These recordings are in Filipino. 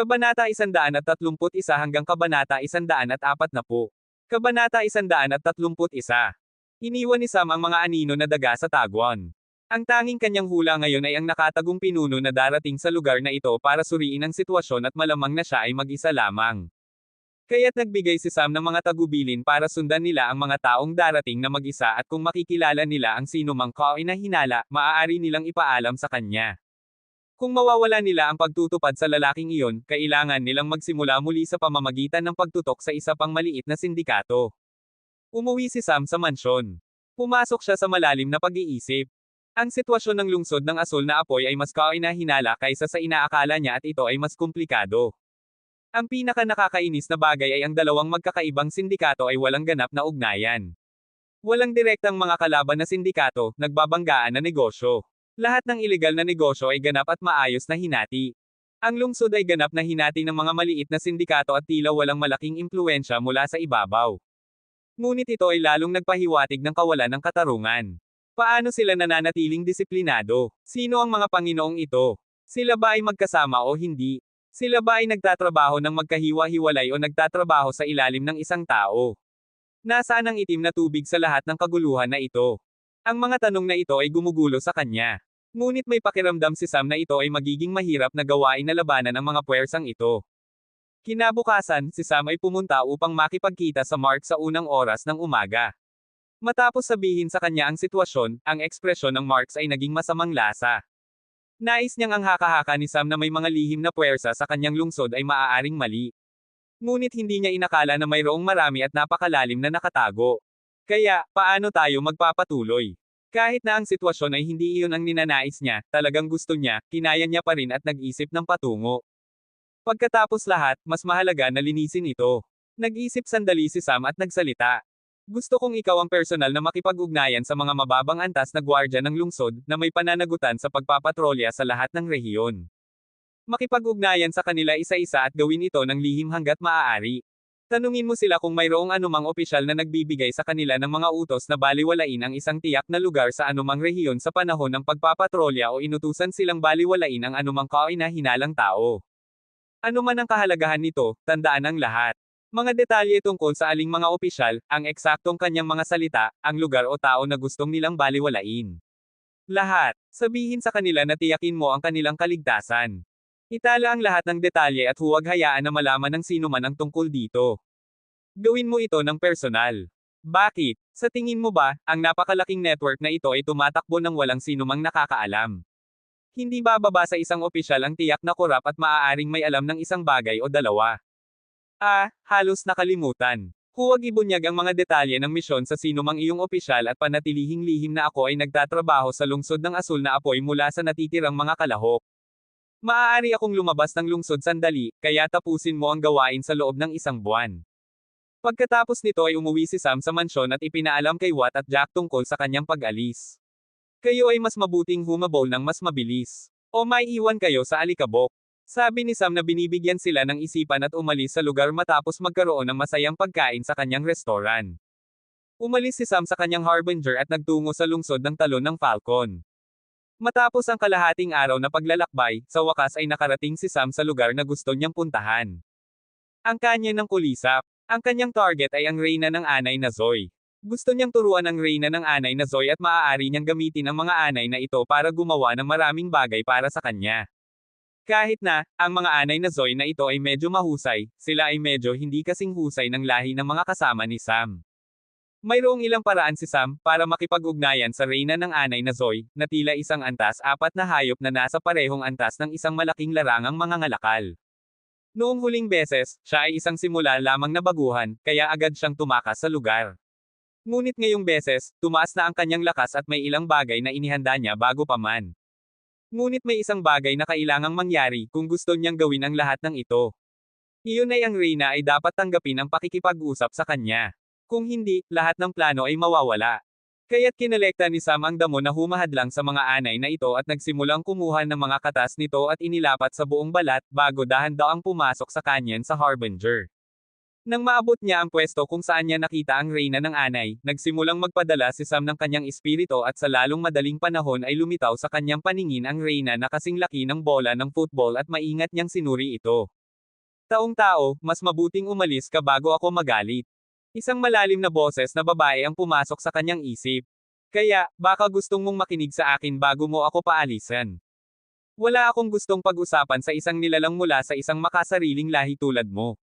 Kabanata 131 hanggang Kabanata 140. Kabanata 131. Iniwan ni Sam ang mga anino na daga sa Tagwan. Ang tanging kanyang hula ngayon ay ang nakatagong pinuno na darating sa lugar na ito para suriin ang sitwasyon at malamang na siya ay mag-isa lamang. Kaya't nagbigay si Sam ng mga tagubilin para sundan nila ang mga taong darating na mag-isa at kung makikilala nila ang sino mang kaoy na hinala, maaari nilang ipaalam sa kanya. Kung mawawala nila ang pagtutupad sa lalaking iyon, kailangan nilang magsimula muli sa pamamagitan ng pagtutok sa isa pang maliit na sindikato. Umuwi si Sam sa mansyon. Pumasok siya sa malalim na pag-iisip. Ang sitwasyon ng lungsod ng asul na apoy ay mas kainahinala kaysa sa inaakala niya at ito ay mas komplikado. Ang pinaka-nakakainis na bagay ay ang dalawang magkakaibang sindikato ay walang ganap na ugnayan. Walang direktang mga kalaban na sindikato, nagbabanggaan na negosyo. Lahat ng ilegal na negosyo ay ganap at maayos na hinati. Ang lungsod ay ganap na hinati ng mga maliit na sindikato at tila walang malaking impluensya mula sa ibabaw. Ngunit ito ay lalong nagpahiwatig ng kawalan ng katarungan. Paano sila nananatiling disiplinado? Sino ang mga Panginoong ito? Sila ba ay magkasama o hindi? Sila ba ay nagtatrabaho ng magkahiwa-hiwalay o nagtatrabaho sa ilalim ng isang tao? Nasaan ang itim na tubig sa lahat ng kaguluhan na ito? Ang mga tanong na ito ay gumugulo sa kanya. Ngunit may pakiramdam si Sam na ito ay magiging mahirap na gawain na labanan ang mga puwersang ito. Kinabukasan, si Sam ay pumunta upang makipagkita sa Mark sa unang oras ng umaga. Matapos sabihin sa kanya ang sitwasyon, ang ekspresyon ng Marks ay naging masamang lasa. Nais niyang ang haka-haka ni Sam na may mga lihim na puwersa sa kanyang lungsod ay maaaring mali. Ngunit hindi niya inakala na mayroong marami at napakalalim na nakatago. Kaya, paano tayo magpapatuloy? Kahit na ang sitwasyon ay hindi iyon ang ninanais niya, talagang gusto niya, kinaya niya pa rin at nag-isip ng patungo. Pagkatapos lahat, mas mahalaga na linisin ito. Nag-isip sandali si Sam at nagsalita. Gusto kong ikaw ang personal na makipag-ugnayan sa mga mababang antas na gwardya ng lungsod, na may pananagutan sa pagpapatrolya sa lahat ng rehiyon. Makipag-ugnayan sa kanila isa-isa at gawin ito ng lihim hanggat maaari. Tanungin mo sila kung mayroong anumang opisyal na nagbibigay sa kanila ng mga utos na baliwalain ang isang tiyak na lugar sa anumang rehiyon sa panahon ng pagpapatrolya o inutusan silang baliwalain ang anumang kaina-hinalang tao. Ano man ang kahalagahan nito, tandaan ang lahat. Mga detalye tungkol sa aling mga opisyal, ang eksaktong kanyang mga salita, ang lugar o tao na gustong nilang baliwalain. Lahat. Sabihin sa kanila na tiyakin mo ang kanilang kaligtasan. Itala ang lahat ng detalye at huwag hayaan na malaman ng sino man ang tungkol dito. Gawin mo ito ng personal. Bakit? Sa tingin mo ba, ang napakalaking network na ito ay tumatakbo ng walang sinumang nakakaalam? Hindi bababa sa isang opisyal ang tiyak na korap at maaaring may alam ng isang bagay o dalawa. Halos nakalimutan. Huwag ibunyag ang mga detalye ng misyon sa sinumang iyong opisyal at panatilihing lihim na ako ay nagtatrabaho sa lungsod ng asul na apoy mula sa natitirang mga kalahok. Maaari akong lumabas ng lungsod sandali, kaya tapusin mo ang gawain sa loob ng isang buwan. Pagkatapos nito ay umuwi si Sam sa mansyon at ipinaalam kay Watt at Jack tungkol sa kanyang pag-alis. Kayo ay mas mabuting humabol ng mas mabilis. O may iwan kayo sa alikabok. Sabi ni Sam na binibigyan sila ng isipan at umalis sa lugar matapos magkaroon ng masayang pagkain sa kanyang restoran. Umalis si Sam sa kanyang Harbinger at nagtungo sa lungsod ng Talon ng Falcon. Matapos ang kalahating araw na paglalakbay, sa wakas ay nakarating si Sam sa lugar na gusto niyang puntahan. Ang kanya ng kulisap. Ang kanyang target ay ang reyna ng anay na Zoe. Gusto niyang turuan ang reyna ng anay na Zoe at maaari niyang gamitin ang mga anay na ito para gumawa ng maraming bagay para sa kanya. Kahit na, ang mga anay na Zoe na ito ay medyo mahusay, sila ay medyo hindi kasing husay ng lahi ng mga kasama ni Sam. Mayroong ilang paraan si Sam para makipag-ugnayan sa reyna ng anay na Zoe, na tila isang antas apat na hayop na nasa parehong antas ng isang malaking larangang mga ngalakal. Noong huling beses, siya ay isang simula lamang na baguhan, kaya agad siyang tumakas sa lugar. Ngunit ngayong beses, tumaas na ang kanyang lakas at may ilang bagay na inihanda niya bago pa man. Ngunit may isang bagay na kailangang mangyari kung gusto niyang gawin ang lahat ng ito. Iyon ay ang reyna ay dapat tanggapin ang pakikipag-usap sa kanya. Kung hindi, lahat ng plano ay mawawala. Kaya't kinolekta ni Sam ang damo na humahadlang sa mga anay na ito at nagsimulang kumuha ng mga katas nito at inilapat sa buong balat, bago dahan-daang pumasok sa kanyon sa Harbinger. Nang maabot niya ang pwesto kung saan niya nakita ang reyna ng anay, nagsimulang magpadala si Sam ng kanyang espiritu at sa lalong madaling panahon ay lumitaw sa kanyang paningin ang reyna na kasing laki ng bola ng football at maingat niyang sinuri ito. Taong tao, mas mabuting umalis ka bago ako magalit. Isang malalim na boses na babae ang pumasok sa kanyang isip. Kaya, baka gustong mong makinig sa akin bago mo ako paalisan. Wala akong gustong pag-usapan sa isang nilalang mula sa isang makasariling lahi tulad mo.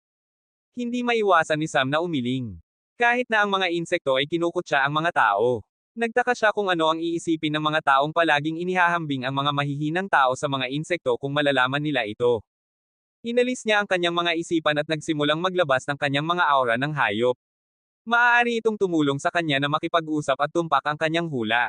Hindi maiwasan ni Sam na umiling. Kahit na ang mga insekto ay kinukutya ang mga tao. Nagtaka siya kung ano ang iisipin ng mga taong palaging inihahambing ang mga mahihinang tao sa mga insekto kung malalaman nila ito. Inalis niya ang kanyang mga isipan at nagsimulang maglabas ng kanyang mga aura ng hayop. Maaari itong tumulong sa kanya na makipag-usap at tumpak ang kanyang hula.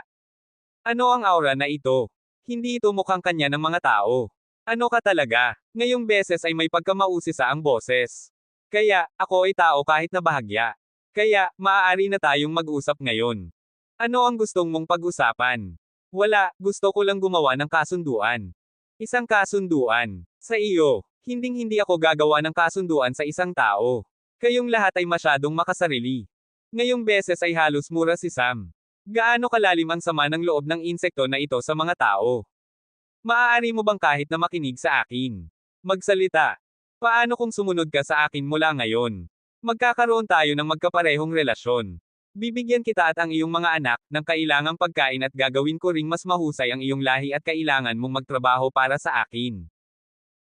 Ano ang aura na ito? Hindi ito mukhang kanya ng mga tao. Ano ka talaga? Ngayong beses ay may pagkamausisa ang boses. Kaya, ako ay tao kahit na bahagya. Kaya, maaari na tayong mag-usap ngayon. Ano ang gustong mong pag-usapan? Wala, gusto ko lang gumawa ng kasunduan. Isang kasunduan. Sa iyo. Hinding-hindi ako gagawa ng kasunduan sa isang tao. Kayong lahat ay masyadong makasarili. Ngayong beses ay halos mura si Sam. Gaano kalalim ang sama ng loob ng insekto na ito sa mga tao? Maaari mo bang kahit na makinig sa akin? Magsalita. Paano kung sumunod ka sa akin mula ngayon? Magkakaroon tayo ng magkaparehong relasyon. Bibigyan kita at ang iyong mga anak ng kailangang pagkain at gagawin ko ring mas mahusay ang iyong lahi at kailangan mong magtrabaho para sa akin.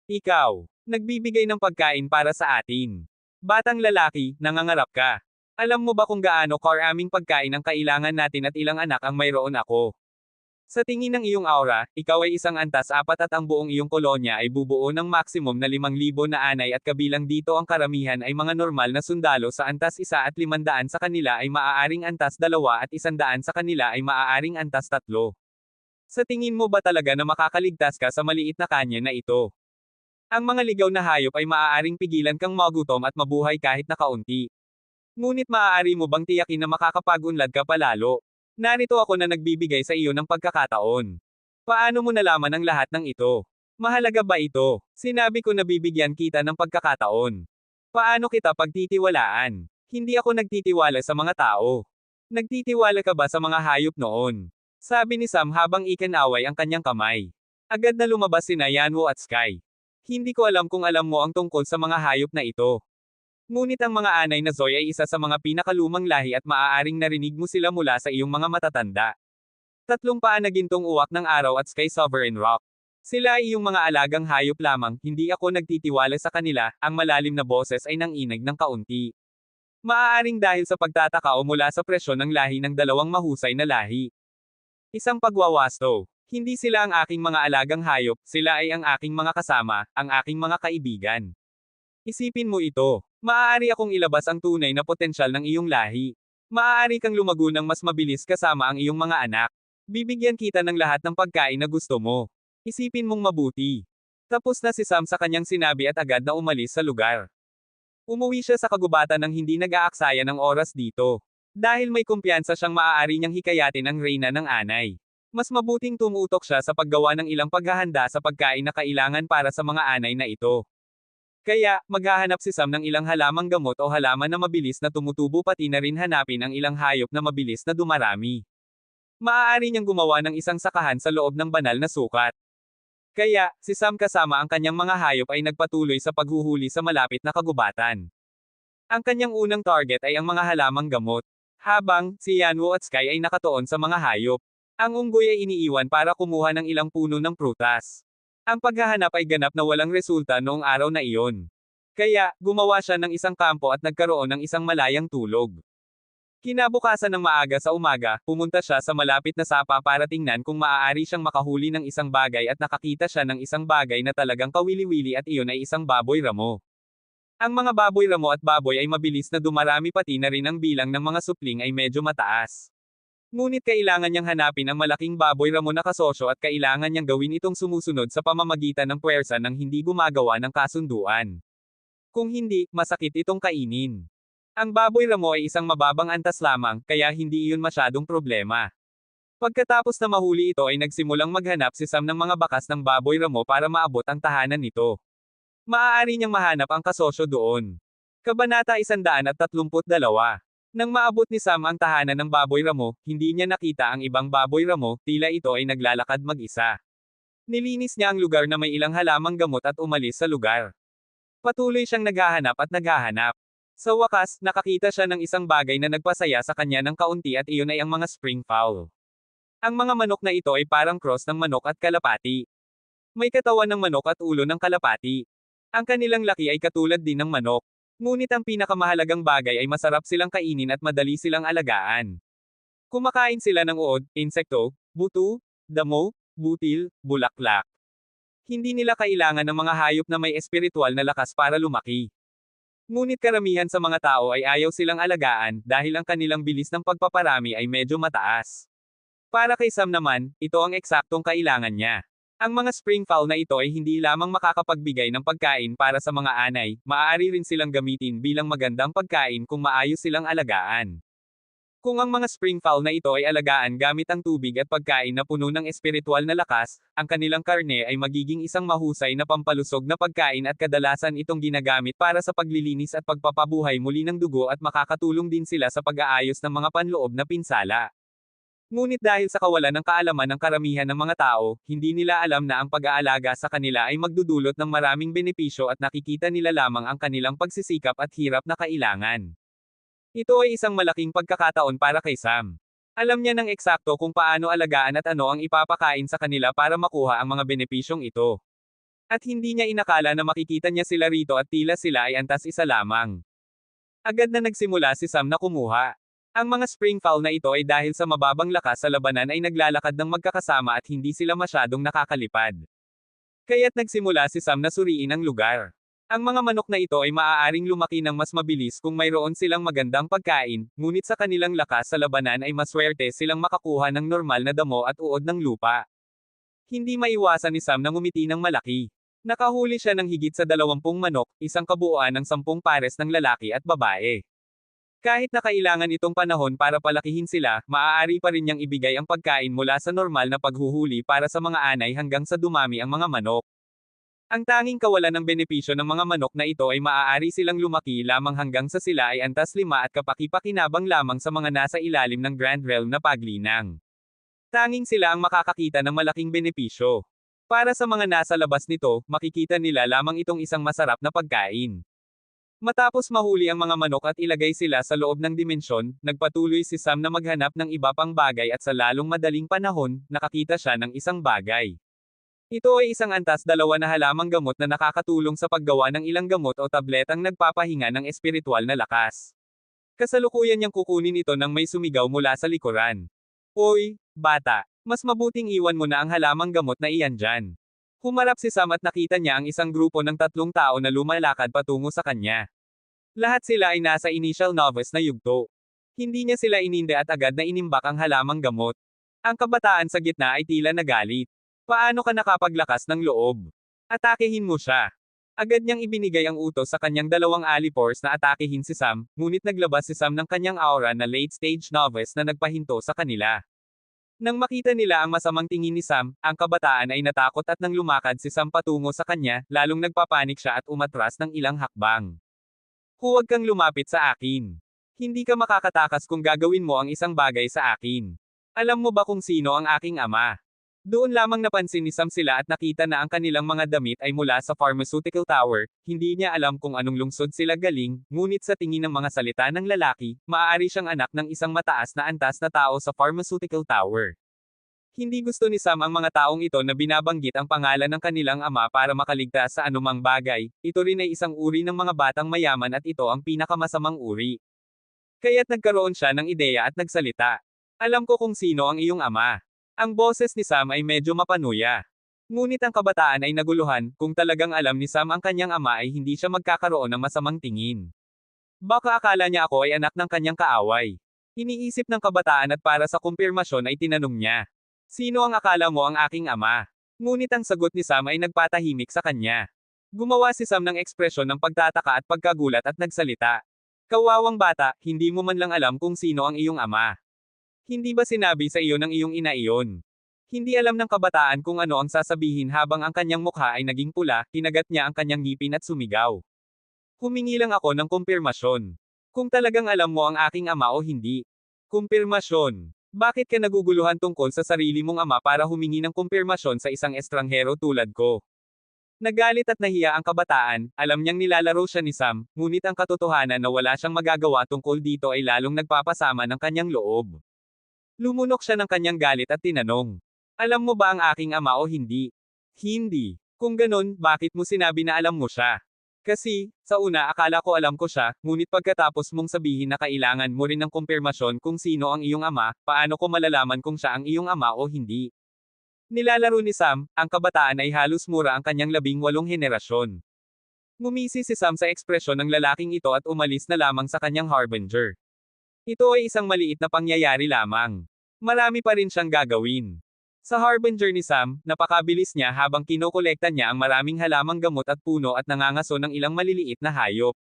Ikaw, nagbibigay ng pagkain para sa atin. Batang lalaki, nangangarap ka. Alam mo ba kung gaano karaming pagkain ang kailangan natin at ilang anak ang mayroon ako? Sa tingin ng iyong aura, ikaw ay isang antas 4 at ang buong iyong kolonya ay bubuo ng maximum na 5,000 na anay at kabilang dito ang karamihan ay mga normal na sundalo sa antas 1 at 500 sa kanila ay maaaring antas 2 at 100 sa kanila ay maaaring antas 3. Sa tingin mo ba talaga na makakaligtas ka sa maliit na kanya na ito? Ang mga ligaw na hayop ay maaaring pigilan kang magutom at mabuhay kahit na kaunti. Ngunit maaari mo bang tiyakin na makakapag-unlad ka palalo? Narito ako na nagbibigay sa iyo ng pagkakataon. Paano mo nalaman ang lahat ng ito? Mahalaga ba ito? Sinabi ko na bibigyan kita ng pagkakataon. Paano kita pagtitiwalaan? Hindi ako nagtitiwala sa mga tao. Nagtitiwala ka ba sa mga hayop noon? Sabi ni Sam habang ikinaway ang kanyang kamay. Agad na lumabas sina Yanwo at Sky. Hindi ko alam kung alam mo ang tungkol sa mga hayop na ito. Ngunit ang mga anay na Zoy ay isa sa mga pinakalumang lahi at maaaring narinig mo sila mula sa iyong mga matatanda. 3 paa na gintong uwak ng araw at Sky Sovereign Rock. Sila ay iyong mga alagang hayop lamang, hindi ako nagtitiwala sa kanila, ang malalim na boses ay nanginig ng kaunti. Maaaring dahil sa pagtataka o mula sa presyon ng lahi ng dalawang mahusay na lahi. Isang pagwawasto. Hindi sila ang aking mga alagang hayop, sila ay ang aking mga kasama, ang aking mga kaibigan. Isipin mo ito. Maaari akong ilabas ang tunay na potensyal ng iyong lahi. Maaari kang lumago ng mas mabilis kasama ang iyong mga anak. Bibigyan kita ng lahat ng pagkain na gusto mo. Isipin mong mabuti. Tapos na si Sam sa kanyang sinabi at agad na umalis sa lugar. Umuwi siya sa kagubatan ng hindi nag-aaksaya ng oras dito. Dahil may kumpiyansa siyang maaari niyang hikayatin ang reyna ng anay. Mas mabuting tumutok siya sa paggawa ng ilang paghahanda sa pagkain na kailangan para sa mga anay na ito. Kaya, maghahanap si Sam ng ilang halamang gamot o halaman na mabilis na tumutubo pati na rin hanapin ang ilang hayop na mabilis na dumarami. Maaari niyang gumawa ng isang sakahan sa loob ng banal na sukat. Kaya, si Sam kasama ang kanyang mga hayop ay nagpatuloy sa paghuhuli sa malapit na kagubatan. Ang kanyang unang target ay ang mga halamang gamot. Habang, si Yanwo at Sky ay nakatuon sa mga hayop. Ang unggoy ay iniiwan para kumuha ng ilang puno ng prutas. Ang paghahanap ay ganap na walang resulta noong araw na iyon. Kaya, gumawa siya ng isang kampo at nagkaroon ng isang malayang tulog. Kinabukasan ng maaga sa umaga, pumunta siya sa malapit na sapa para tingnan kung maaari siyang makahuli ng isang bagay at nakakita siya ng isang bagay na talagang kawili-wili at iyon ay isang baboy ramo. Ang mga baboy ramo at baboy ay mabilis na dumarami pati na rin ang bilang ng mga supling ay medyo mataas. Ngunit kailangan niyang hanapin ang malaking baboy ramo na kasosyo at kailangan niyang gawin itong sumusunod sa pamamagitan ng puwersa ng hindi gumagawa ng kasunduan. Kung hindi, masakit itong kainin. Ang baboy ramo ay isang mababang antas lamang, kaya hindi iyon masyadong problema. Pagkatapos na mahuli ito ay nagsimulang maghanap si Sam ng mga bakas ng baboy ramo para maabot ang tahanan nito. Maaari niyang mahanap ang kasosyo doon. Kabanata 132. Nang maabot ni Sam ang tahanan ng baboy ramo, hindi niya nakita ang ibang baboy ramo, tila ito ay naglalakad mag-isa. Nilinis niya ang lugar na may ilang halamang gamot at umalis sa lugar. Patuloy siyang naghahanap at naghahanap. Sa wakas, nakakita siya ng isang bagay na nagpasaya sa kanya ng kaunti at iyon ay ang mga spring fowl. Ang mga manok na ito ay parang cross ng manok at kalapati. May katawan ng manok at ulo ng kalapati. Ang kanilang laki ay katulad din ng manok. Ngunit ang pinakamahalagang bagay ay masarap silang kainin at madali silang alagaan. Kumakain sila ng uod, insekto, buto, damo, butil, bulaklak. Hindi nila kailangan ng mga hayop na may espiritual na lakas para lumaki. Ngunit karamihan sa mga tao ay ayaw silang alagaan dahil ang kanilang bilis ng pagpaparami ay medyo mataas. Para kay Sam naman, ito ang eksaktong kailangan niya. Ang mga spring fowl na ito ay hindi lamang makakapagbigay ng pagkain para sa mga anay, maaari rin silang gamitin bilang magandang pagkain kung maayos silang alagaan. Kung ang mga spring fowl na ito ay alagaan gamit ang tubig at pagkain na puno ng espiritual na lakas, ang kanilang karne ay magiging isang mahusay na pampalusog na pagkain at kadalasan itong ginagamit para sa paglilinis at pagpapabuhay muli ng dugo at makakatulong din sila sa pag-aayos ng mga panloob na pinsala. Ngunit dahil sa kawalan ng kaalaman ng karamihan ng mga tao, hindi nila alam na ang pag-aalaga sa kanila ay magdudulot ng maraming benepisyo at nakikita nila lamang ang kanilang pagsisikap at hirap na kailangan. Ito ay isang malaking pagkakataon para kay Sam. Alam niya ng eksakto kung paano alagaan at ano ang ipapakain sa kanila para makuha ang mga benepisyong ito. At hindi niya inakala na makikita niya sila rito at tila sila ay antas isa lamang. Agad na nagsimula si Sam na kumuha. Ang mga spring fowl na ito ay dahil sa mababang lakas sa labanan ay naglalakad ng magkakasama at hindi sila masyadong nakakalipad. Kaya't nagsimula si Sam na suriin ang lugar. Ang mga manok na ito ay maaaring lumaki ng mas mabilis kung mayroon silang magandang pagkain, ngunit sa kanilang lakas sa labanan ay maswerte silang makakuha ng normal na damo at uod ng lupa. Hindi maiwasan ni Sam na ngumiti ng malaki. Nakahuli siya ng higit sa 20 manok, isang kabuuan ng 10 pares ng lalaki at babae. Kahit na kailangan itong panahon para palakihin sila, maaari pa rin niyang ibigay ang pagkain mula sa normal na paghuhuli para sa mga anay hanggang sa dumami ang mga manok. Ang tanging kawalan ng benepisyo ng mga manok na ito ay maaari silang lumaki lamang hanggang sa sila ay antas 5 at kapaki-pakinabang lamang sa mga nasa ilalim ng Grand Realm na paglinang. Tanging sila ang makakakita ng malaking benepisyo. Para sa mga nasa labas nito, makikita nila lamang itong isang masarap na pagkain. Matapos mahuli ang mga manok at ilagay sila sa loob ng dimensyon, nagpatuloy si Sam na maghanap ng iba pang bagay at sa lalong madaling panahon, nakakita siya ng isang bagay. Ito ay isang antas 2 na halamang gamot na nakakatulong sa paggawa ng ilang gamot o tabletang nagpapahinga ng espiritual na lakas. Kasalukuyan niyang kukunin ito nang may sumigaw mula sa likuran. Hoy, bata, mas mabuting iwan mo na ang halamang gamot na iyan dyan. Humarap si Sam at nakita niya ang isang grupo ng 3 tao na lumalakad patungo sa kanya. Lahat sila ay nasa initial novice na yugto. Hindi niya sila ininde at agad na inimbak ang halamang gamot. Ang kabataan sa gitna ay tila nagalit. Paano ka nakapaglakas ng loob? Atakehin mo siya. Agad niyang ibinigay ang utos sa kanyang 2 alipores na atakehin si Sam, ngunit naglabas si Sam ng kanyang aura na late-stage novice na nagpahinto sa kanila. Nang makita nila ang masamang tingin ni Sam, ang kabataan ay natakot at nang lumakad si Sam patungo sa kanya, lalong nagpapanik siya at umatras ng ilang hakbang. Huwag kang lumapit sa akin. Hindi ka makakatakas kung gagawin mo ang isang bagay sa akin. Alam mo ba kung sino ang aking ama? Doon lamang napansin ni Sam sila at nakita na ang kanilang mga damit ay mula sa pharmaceutical tower, hindi niya alam kung anong lungsod sila galing, ngunit sa tingin ng mga salita ng lalaki, maaari siyang anak ng isang mataas na antas na tao sa pharmaceutical tower. Hindi gusto ni Sam ang mga taong ito na binabanggit ang pangalan ng kanilang ama para makaligtas sa anumang bagay, ito rin ay isang uri ng mga batang mayaman at ito ang pinakamasamang uri. Kaya't nagkaroon siya ng ideya at nagsalita. Alam ko kung sino ang iyong ama. Ang boses ni Sam ay medyo mapanuya. Ngunit ang kabataan ay naguluhan, kung talagang alam ni Sam ang kanyang ama ay hindi siya magkakaroon ng masamang tingin. Baka akala niya ako ay anak ng kanyang kaaway. Iniisip ng kabataan at para sa kumpirmasyon ay tinanong niya. Sino ang akala mo ang aking ama? Ngunit ang sagot ni Sam ay nagpatahimik sa kanya. Gumawa si Sam ng ekspresyon ng pagtataka at pagkagulat at nagsalita. Kawawang bata, hindi mo man lang alam kung sino ang iyong ama. Hindi ba sinabi sa iyo ng iyong ina iyon? Hindi alam ng kabataan kung ano ang sasabihin habang ang kanyang mukha ay naging pula, kinagat niya ang kanyang ngipin at sumigaw. Humingi lang ako ng kumpirmasyon. Kung talagang alam mo ang aking ama o hindi. Kumpirmasyon. Bakit ka naguguluhan tungkol sa sarili mong ama para humingi ng kumpirmasyon sa isang estranghero tulad ko? Nagalit at nahiya ang kabataan, alam niyang nilalaro siya ni Sam, ngunit ang katotohanan na wala siyang magagawa tungkol dito ay lalong nagpapasama ng kanyang loob. Lumunok siya ng kanyang galit at tinanong. Alam mo ba ang aking ama o hindi? Hindi. Kung ganun, bakit mo sinabi na alam mo siya? Kasi, sa una akala ko alam ko siya, ngunit pagkatapos mong sabihin na kailangan mo rin ng kumpirmasyon kung sino ang iyong ama, paano ko malalaman kung siya ang iyong ama o hindi? Nilalaro ni Sam, ang kabataan ay halos mura ang kanyang 18 henerasyon. Ngumisi si Sam sa ekspresyon ng lalaking ito at umalis na lamang sa kanyang harbinger. Ito ay isang maliit na pangyayari lamang. Marami pa rin siyang gagawin. Sa harbinger ni Sam, napakabilis niya habang kinokolekta niya ang maraming halamang gamot at puno at nangangaso ng ilang maliliit na hayop.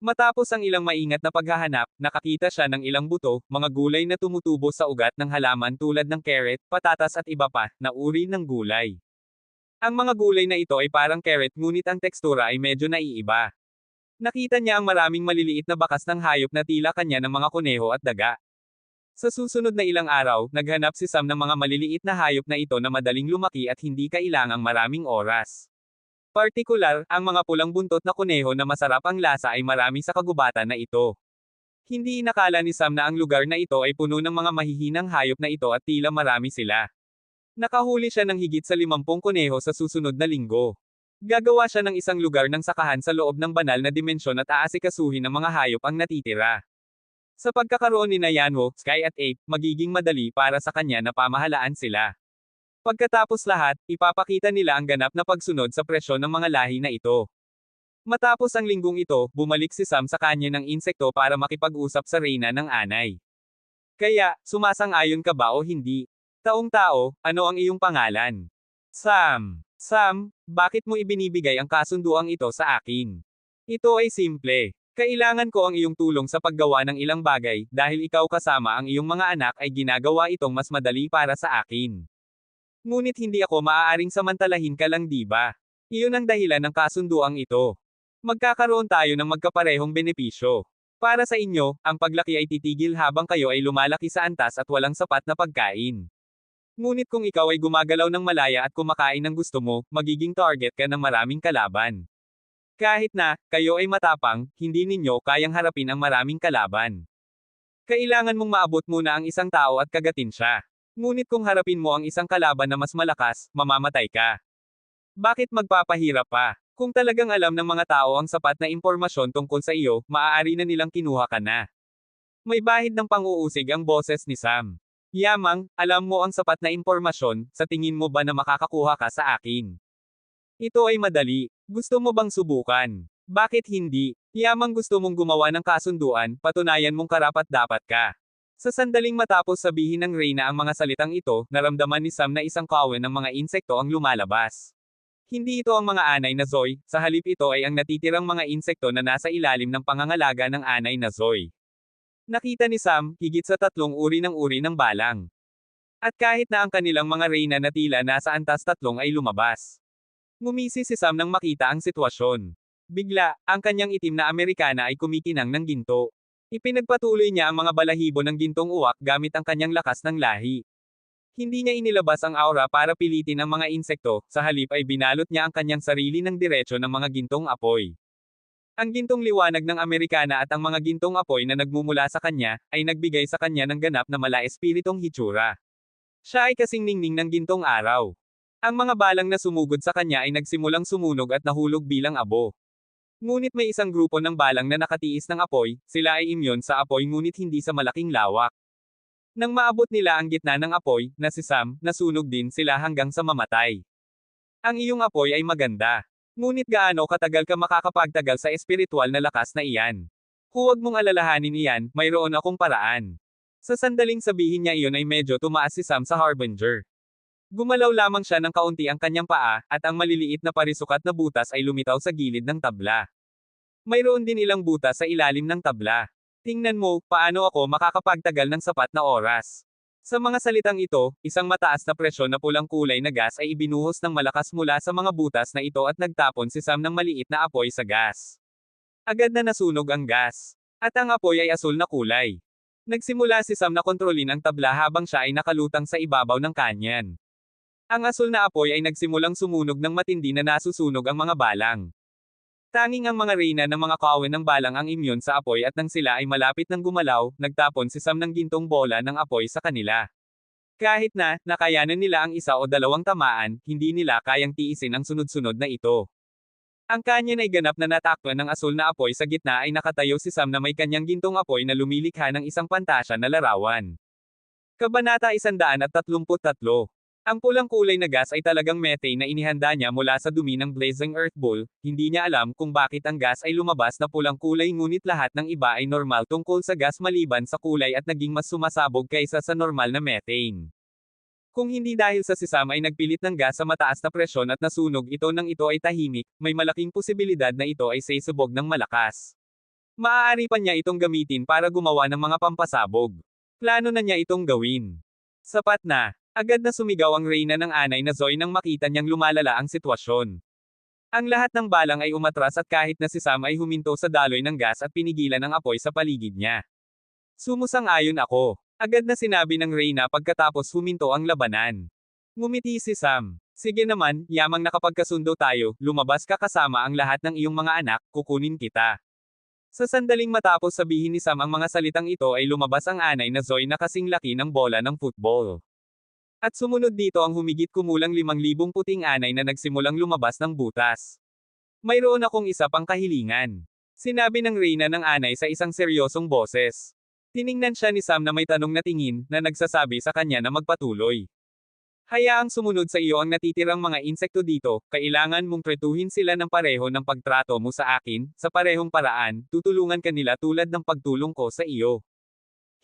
Matapos ang ilang maingat na paghahanap, nakakita siya ng ilang buto, mga gulay na tumutubo sa ugat ng halaman tulad ng carrot, patatas at iba pa, na uri ng gulay. Ang mga gulay na ito ay parang carrot ngunit ang tekstura ay medyo naiiba. Nakita niya ang maraming maliliit na bakas ng hayop na tila kanya ng mga kuneho at daga. Sa susunod na ilang araw, naghanap si Sam ng mga maliliit na hayop na ito na madaling lumaki at hindi kailangang maraming oras. Partikular, ang mga pulang buntot na kuneho na masarap ang lasa ay marami sa kagubatan na ito. Hindi inakala ni Sam na ang lugar na ito ay puno ng mga mahihinang hayop na ito at tila marami sila. Nakahuli siya ng higit sa 50 kuneho sa susunod na linggo. Gagawa siya ng isang lugar ng sakahan sa loob ng banal na dimensyon at aasikasuhin ng mga hayop ang natitira. Sa pagkakaroon ni Yanwo, Sky at Ape, magiging madali para sa kanya na pamahalaan sila. Pagkatapos lahat, ipapakita nila ang ganap na pagsunod sa presyon ng mga lahi na ito. Matapos ang linggong ito, bumalik si Sam sa kanya ng insekto para makipag-usap sa reyna ng anay. Kaya, sumasang-ayon ka ba o hindi? Taong tao, ano ang iyong pangalan? Sam. Sam, bakit mo ibinibigay ang kasunduang ito sa akin? Ito ay simple. Kailangan ko ang iyong tulong sa paggawa ng ilang bagay, dahil ikaw kasama ang iyong mga anak ay ginagawa itong mas madali para sa akin. Ngunit hindi ako maaaring samantalahin ka lang, di ba? Iyon ang dahilan ng kasunduang ito. Magkakaroon tayo ng magkaparehong benepisyo. Para sa inyo, ang paglaki ay titigil habang kayo ay lumalaki sa antas at walang sapat na pagkain. Ngunit kung ikaw ay gumagalaw ng malaya at kumakain ng gusto mo, magiging target ka ng maraming kalaban. Kahit na, kayo ay matapang, hindi ninyo kayang harapin ang maraming kalaban. Kailangan mong maabot muna ang isang tao at kagatin siya. Ngunit kung harapin mo ang isang kalaban na mas malakas, mamamatay ka. Bakit magpapahirap pa? Kung talagang alam ng mga tao ang sapat na impormasyon tungkol sa iyo, maaari na nilang kinuha ka na. May bahid ng pang-uusig ang boses ni Sam. Yamang, alam mo ang sapat na impormasyon, sa tingin mo ba na makakakuha ka sa akin? Ito ay madali. Gusto mo bang subukan? Bakit hindi? Yamang gusto mong gumawa ng kasunduan, patunayan mong karapat-dapat ka. Sa sandaling matapos sabihin ng reyna ang mga salitang ito, naramdaman ni Sam na isang kawan ng mga insekto ang lumalabas. Hindi ito ang mga anay na Zoy, sa halip ito ay ang natitirang mga insekto na nasa ilalim ng pangangalaga ng anay na Zoy. Nakita ni Sam, higit sa 3 uri ng balang. At kahit na ang kanilang mga reyna na tila nasa antas 3 ay lumabas. Ngumisi si Sam nang makita ang sitwasyon. Bigla, ang kanyang itim na Amerikana ay kumikinang ng ginto. Ipinagpatuloy niya ang mga balahibo ng gintong uwak gamit ang kanyang lakas ng lahi. Hindi niya inilabas ang aura para pilitin ang mga insekto, sa halip ay binalot niya ang kanyang sarili ng diretsyo ng mga gintong apoy. Ang gintong liwanag ng Amerikana at ang mga gintong apoy na nagmumula sa kanya, ay nagbigay sa kanya ng ganap na mala-espiritong hitsura. Siya ay kasing ningning ng gintong araw. Ang mga balang na sumugod sa kanya ay nagsimulang sumunog at nahulog bilang abo. Ngunit may isang grupo ng balang na nakatiis ng apoy, sila ay imyon sa apoy ngunit hindi sa malaking lawak. Nang maabot nila ang gitna ng apoy, na si Sam, nasunog din sila hanggang sa mamatay. Ang iyong apoy ay maganda. Ngunit gaano katagal ka makakapagtagal sa espiritual na lakas na iyan? Huwag mong alalahanin iyan, mayroon akong paraan. Sa sandaling sabihin niya iyon ay medyo tumaas si Sam sa harbinger. Gumalaw lamang siya ng kaunti ang kanyang paa, at ang maliliit na parisukat na butas ay lumitaw sa gilid ng tabla. Mayroon din ilang butas sa ilalim ng tabla. Tingnan mo, paano ako makakapagtagal ng sapat na oras. Sa mga salitang ito, isang mataas na presyon na pulang kulay na gas ay ibinuhos ng malakas mula sa mga butas na ito at nagtapon si Sam ng maliit na apoy sa gas. Agad na nasunog ang gas. At ang apoy ay asul na kulay. Nagsimula si Sam na kontrolin ang tabla habang siya ay nakalutang sa ibabaw ng kanyan. Ang asul na apoy ay nagsimulang sumunog ng matindi na nasusunog ang mga balang. Tanging ang mga reyna ng mga kaawin ng balang ang imyon sa apoy at nang sila ay malapit ng gumalaw, nagtapon si Sam ng gintong bola ng apoy sa kanila. Kahit na, nakayanan nila ang isa o dalawang tamaan, hindi nila kayang tiisin ang sunod-sunod na ito. Ang kanyan ay ganap na natakpan ng asul na apoy sa gitna ay nakatayo si Sam na may kanyang gintong apoy na lumilikha ng isang pantasya na larawan. Kabanata 133. Ang pulang kulay na gas ay talagang methane na inihanda niya mula sa dumi ng blazing earth ball, hindi niya alam kung bakit ang gas ay lumabas na pulang kulay ngunit lahat ng iba ay normal tungkol sa gas maliban sa kulay at naging mas sumasabog kaysa sa normal na methane. Kung hindi dahil sa si Sam ay nagpilit ng gas sa mataas na presyon at nasunog ito nang ito ay tahimik, may malaking posibilidad na ito ay sasabog ng malakas. Maaari pa niya itong gamitin para gumawa ng mga pampasabog. Plano na niya itong gawin. Sapat na. Agad na sumigaw ang reyna ng anay na Zoe nang makita niyang lumalala ang sitwasyon. Ang lahat ng balang ay umatras at kahit na si Sam ay huminto sa daloy ng gas at pinigilan ang apoy sa paligid niya. Sumusang-ayon ako. Agad na sinabi ng reyna pagkatapos huminto ang labanan. Ngumiti si Sam. Sige naman, yamang nakapagkasundo tayo, lumabas ka kasama ang lahat ng iyong mga anak, kukunin kita. Sa sandaling matapos sabihin ni Sam ang mga salitang ito ay lumabas ang anay na Zoe na kasing laki ng bola ng football. At sumunod dito ang humigit kumulang 5,000 puting anay na nagsimulang lumabas ng butas. Mayroon akong isa pang kahilingan. Sinabi ng reyna ng anay sa isang seryosong boses. Tiningnan siya ni Sam na may tanong na tingin, na nagsasabi sa kanya na magpatuloy. Hayaang sumunod sa iyo ang natitirang mga insekto dito, kailangan mong tretuhin sila ng pareho ng pagtrato mo sa akin, sa parehong paraan, tutulungan kanila tulad ng pagtulong ko sa iyo.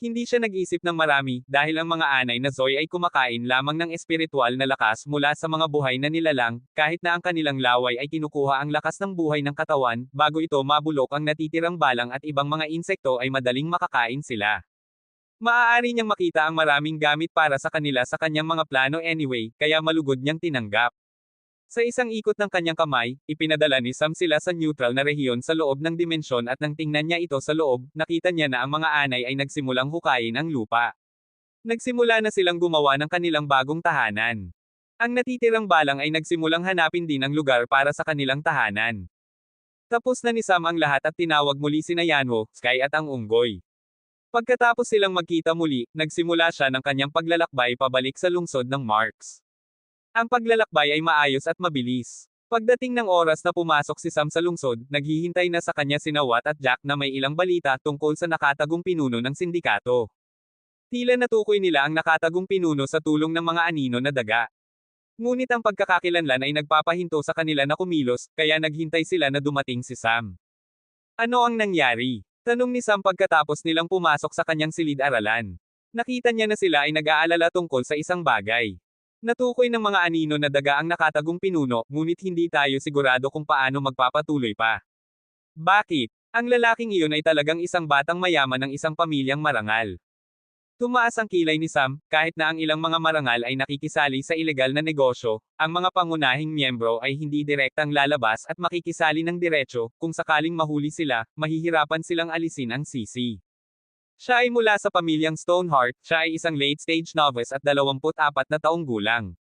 Hindi siya nag-isip ng marami, dahil ang mga anay na Zoe ay kumakain lamang ng espiritual na lakas mula sa mga buhay na nilalang, kahit na ang kanilang laway ay kinukuha ang lakas ng buhay ng katawan, bago ito mabulok ang natitirang balang at ibang mga insekto ay madaling makakain sila. Maaari niyang makita ang maraming gamit para sa kanila sa kanyang mga plano anyway, kaya malugod niyang tinanggap. Sa isang ikot ng kanyang kamay, ipinadala ni Sam sila sa neutral na rehiyon sa loob ng dimensyon at nang tingnan niya ito sa loob, nakita niya na ang mga anay ay nagsimulang hukayin ang lupa. Nagsimula na silang gumawa ng kanilang bagong tahanan. Ang natitirang balang ay nagsimulang hanapin din ang lugar para sa kanilang tahanan. Tapos na ni Sam ang lahat at tinawag muli sina Yanwo, Sky at ang unggoy. Pagkatapos silang magkita muli, nagsimula siya ng kanyang paglalakbay pabalik sa lungsod ng Marks. Ang paglalakbay ay maayos at mabilis. Pagdating ng oras na pumasok si Sam sa lungsod, naghihintay na sa kanya sina Watt at Jack na may ilang balita tungkol sa nakatagong pinuno ng sindikato. Tila natukoy nila ang nakatagong pinuno sa tulong ng mga anino na daga. Ngunit ang pagkakakilanlan ay nagpapahinto sa kanila na kumilos, kaya naghintay sila na dumating si Sam. Ano ang nangyari? Tanong ni Sam pagkatapos nilang pumasok sa kanyang silid-aralan. Nakita niya na sila ay nag-aalala tungkol sa isang bagay. Natukoy ng mga anino na daga ang nakatagong pinuno, ngunit hindi tayo sigurado kung paano magpapatuloy pa. Bakit? Ang lalaking iyon ay talagang isang batang mayaman ng isang pamilyang marangal. Tumaas ang kilay ni Sam, kahit na ang ilang mga marangal ay nakikisali sa ilegal na negosyo, ang mga pangunahing miyembro ay hindi direktang lalabas at makikisali ng diretso, kung sakaling mahuli sila, mahihirapan silang alisin ang sisi. Siya ay mula sa pamilyang Stoneheart, siya ay isang late-stage novice at 24 na taong gulang.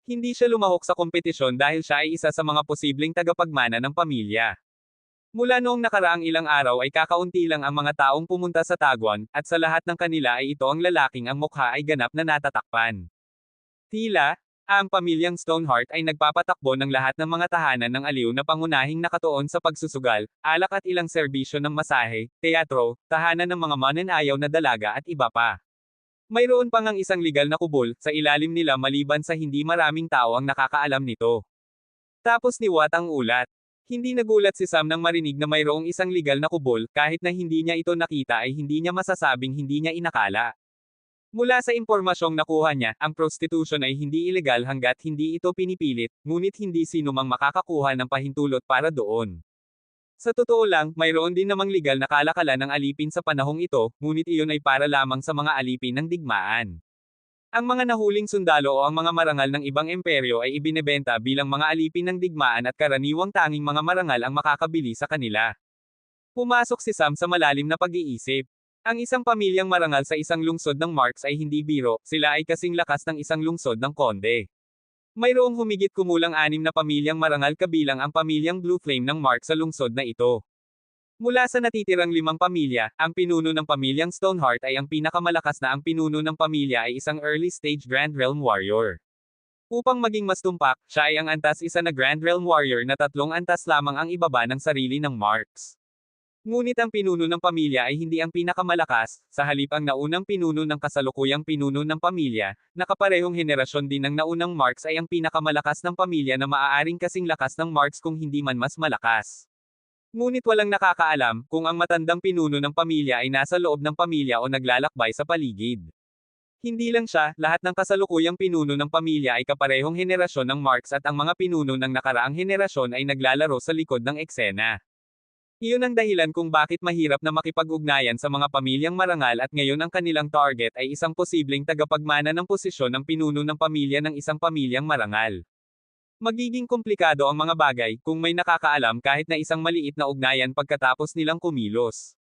Hindi siya lumahok sa kompetisyon dahil siya ay isa sa mga posibleng tagapagmana ng pamilya. Mula noong nakaraang ilang araw ay kakaunti lang ang mga taong pumunta sa Taguan, at sa lahat ng kanila ay ito ang lalaking ang mukha ay ganap na natatakpan. Tila, ang pamilyang Stoneheart ay nagpapatakbo ng lahat ng mga tahanan ng aliw na pangunahing nakatuon sa pagsusugal, alak at ilang serbisyo ng masahe, teatro, tahanan ng mga mananayaw na dalaga at iba pa. Mayroon pang ang isang legal na kubol, sa ilalim nila maliban sa hindi maraming tao ang nakakaalam nito. Tapos ni Watt ang ulat. Hindi nagulat si Sam nang marinig na mayroong isang legal na kubol, kahit na hindi niya ito nakita ay hindi niya masasabing hindi niya inakala. Mula sa impormasyong nakuha niya, ang prostitution ay hindi ilegal hanggat hindi ito pinipilit, ngunit hindi sino mang makakakuha ng pahintulot para doon. Sa totoo lang, mayroon din namang legal na kalakalan ng alipin sa panahong ito, ngunit iyon ay para lamang sa mga alipin ng digmaan. Ang mga nahuling sundalo o ang mga marangal ng ibang imperyo ay ibinebenta bilang mga alipin ng digmaan at karaniwang tanging mga marangal ang makakabili sa kanila. Pumasok si Sam sa malalim na pag-iisip. Ang isang pamilyang marangal sa isang lungsod ng Marks ay hindi biro, sila ay kasing lakas ng isang lungsod ng Konde. Mayroong humigit kumulang 6 na pamilyang marangal kabilang ang pamilyang Blue Flame ng Mark sa lungsod na ito. Mula sa natitirang 5 pamilya, ang pinuno ng pamilyang Stoneheart ay ang pinakamalakas na ang pinuno ng pamilya ay isang early-stage Grand Realm Warrior. Upang maging mas tumpak, siya ay ang antas isa na Grand Realm Warrior na 3 antas lamang ang ibaba ng sarili ng Marks. Ngunit ang pinuno ng pamilya ay hindi ang pinakamalakas, sa halip ang naunang pinuno ng kasalukuyang pinuno ng pamilya, na kaparehong henerasyon din ng naunang Marks ay ang pinakamalakas ng pamilya na maaaring kasing lakas ng Marks kung hindi man mas malakas. Ngunit walang nakakaalam kung ang matandang pinuno ng pamilya ay nasa loob ng pamilya o naglalakbay sa paligid. Hindi lang siya, lahat ng kasalukuyang pinuno ng pamilya ay kaparehong henerasyon ng Marks at ang mga pinuno ng nakaraang henerasyon ay naglalaro sa likod ng eksena. Iyon ang dahilan kung bakit mahirap na makipag-ugnayan sa mga pamilyang marangal at ngayon ang kanilang target ay isang posibleng tagapagmana ng posisyon ng pinuno ng pamilya ng isang pamilyang marangal. Magiging komplikado ang mga bagay kung may nakakaalam kahit na isang maliit na ugnayan pagkatapos nilang kumilos.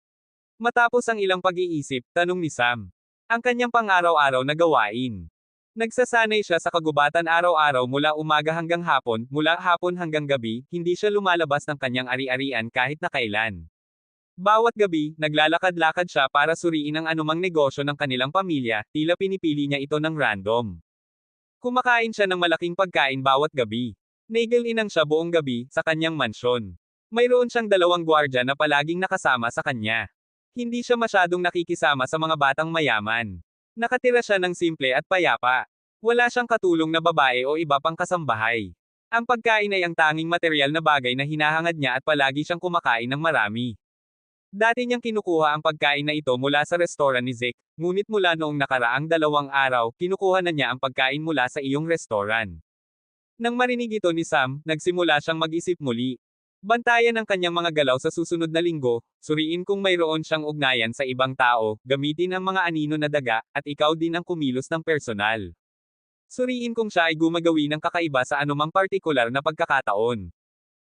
Matapos ang ilang pag-iisip, tanong ni Sam. Ang kanyang pang-araw-araw na gawain. Nagsasanay siya sa kagubatan araw-araw mula umaga hanggang hapon, mula hapon hanggang gabi, hindi siya lumalabas ng kanyang ari-arian kahit na kailan. Bawat gabi, naglalakad-lakad siya para suriin ang anumang negosyo ng kanilang pamilya, tila pinipili niya ito ng random. Kumakain siya ng malaking pagkain bawat gabi. Nagel-inang siya buong gabi, sa kanyang mansyon. Mayroon siyang 2 gwardya na palaging nakasama sa kanya. Hindi siya masyadong nakikisama sa mga batang mayaman. Nakatira siya ng simple at payapa. Wala siyang katulong na babae o iba pang kasambahay. Ang pagkain ay ang tanging material na bagay na hinahangad niya at palagi siyang kumakain ng marami. Dati niyang kinukuha ang pagkain na ito mula sa restoran ni Zeke, ngunit mula noong nakaraang 2 araw, kinukuha na niya ang pagkain mula sa iyong restoran. Nang marinig ito ni Sam, nagsimula siyang mag-isip muli. Bantayan ang kanyang mga galaw sa susunod na linggo, suriin kung mayroon siyang ugnayan sa ibang tao, gamitin ang mga anino na daga, at ikaw din ang kumilos ng personal. Suriin kung siya ay gumagawi ng kakaiba sa anumang partikular na pagkakataon.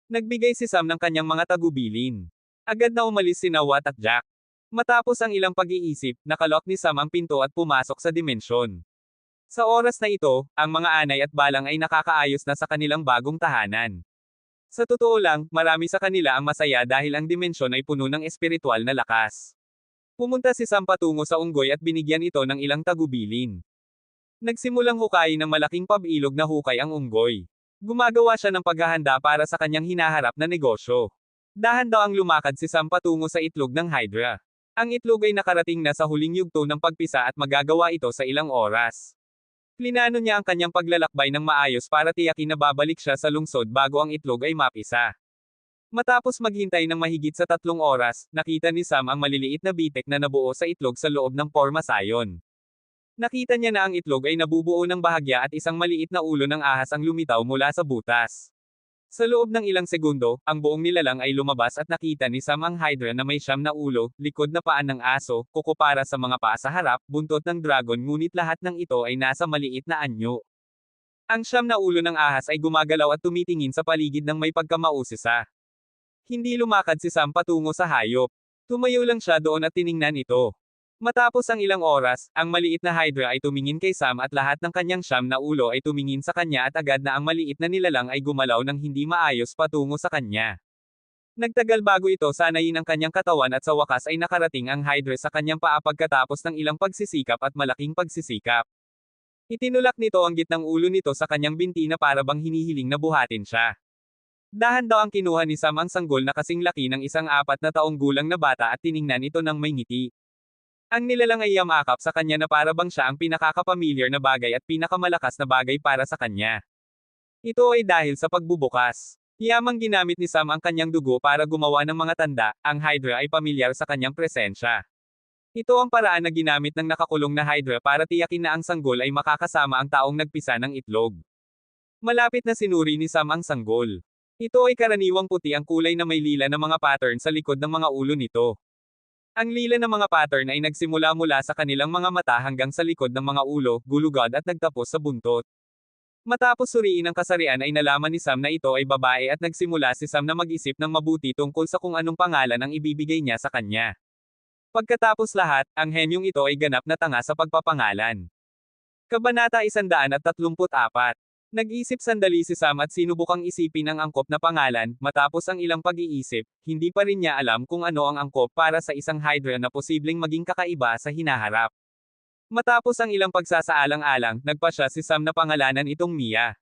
Nagbigay si Sam ng kanyang mga tagubilin. Agad na umalis sina Watt at Jack. Matapos ang ilang pag-iisip, nakalok ni Sam ang pinto at pumasok sa dimensyon. Sa oras na ito, ang mga anay at balang ay nakakaayos na sa kanilang bagong tahanan. Sa totoo lang, marami sa kanila ang masaya dahil ang dimensyon ay puno ng espiritual na lakas. Pumunta si Sam patungo sa unggoy at binigyan ito ng ilang tagubilin. Nagsimulang hukayin ng malaking pabilog na hukay ang unggoy. Gumagawa siya ng paghahanda para sa kanyang hinaharap na negosyo. Dahan daw ang lumakad si Sam patungo sa itlog ng Hydra. Ang itlog ay nakarating na sa huling yugto ng pagpisa at magagawa ito sa ilang oras. Plinano niya ang kanyang paglalakbay ng maayos para tiyakin na babalik siya sa lungsod bago ang itlog ay mapisa. Matapos maghintay ng mahigit sa 3 oras, nakita ni Sam ang maliliit na bitek na nabuo sa itlog sa loob ng porma sayon. Nakita niya na ang itlog ay nabubuo ng bahagya at isang maliit na ulo ng ahas ang lumitaw mula sa butas. Sa loob ng ilang segundo, ang buong nilalang ay lumabas at nakita ni Sam ang Hydra na may 9 na ulo, likod na paan ng aso, kuko para sa mga paa sa harap, buntot ng dragon ngunit lahat ng ito ay nasa maliit na anyo. Ang 9 na ulo ng ahas ay gumagalaw at tumitingin sa paligid ng may pagkamausisa. Hindi lumakad si Sam patungo sa hayop. Tumayo lang siya doon at tiningnan ito. Matapos ang ilang oras, ang maliit na Hydra ay tumingin kay Sam at lahat ng kanyang 9 na ulo ay tumingin sa kanya at agad na ang maliit na nilalang ay gumalaw ng hindi maayos patungo sa kanya. Nagtagal bago ito sanayin ang kanyang katawan at sa wakas ay nakarating ang Hydra sa kanyang paa pagkatapos ng ilang pagsisikap at malaking pagsisikap. Itinulak nito ang gitnang ulo nito sa kanyang binti na para bang hinihiling na buhatin siya. Dahan daw ang kinuha ni Sam ang sanggol na kasing laki ng isang 4 na taong gulang na bata at tiningnan ito ng may ngiti. Ang nilalang ay yamakap sa kanya na para bang siya ang pinakakapamilyar na bagay at pinakamalakas na bagay para sa kanya. Ito ay dahil sa pagbubukas. Yamang ginamit ni Sam ang kanyang dugo para gumawa ng mga tanda, ang Hydra ay pamilyar sa kanyang presensya. Ito ang paraan na ginamit ng nakakulong na Hydra para tiyakin na ang sanggol ay makakasama ang taong nagpisa ng itlog. Malapit na sinuri ni Sam ang sanggol. Ito ay karaniwang puti ang kulay na may lila na mga pattern sa likod ng mga ulo nito. Ang lila ng mga pattern ay nagsimula mula sa kanilang mga mata hanggang sa likod ng mga ulo, gulugod at nagtapos sa buntot. Matapos suriin ang kasarian ay nalaman ni Sam na ito ay babae at nagsimula si Sam na mag-isip ng mabuti tungkol sa kung anong pangalan ang ibibigay niya sa kanya. Pagkatapos lahat, ang henyong ito ay ganap na tanga sa pagpapangalan. Kabanata 134. Nag-isip sandali si Sam at sinubukang isipin ang angkop na pangalan, matapos ang ilang pag-iisip, hindi pa rin niya alam kung ano ang angkop para sa isang Hydra na posibleng maging kakaiba sa hinaharap. Matapos ang ilang pagsasaalang-alang, nagpa siya si Sam na pangalanan itong Mia.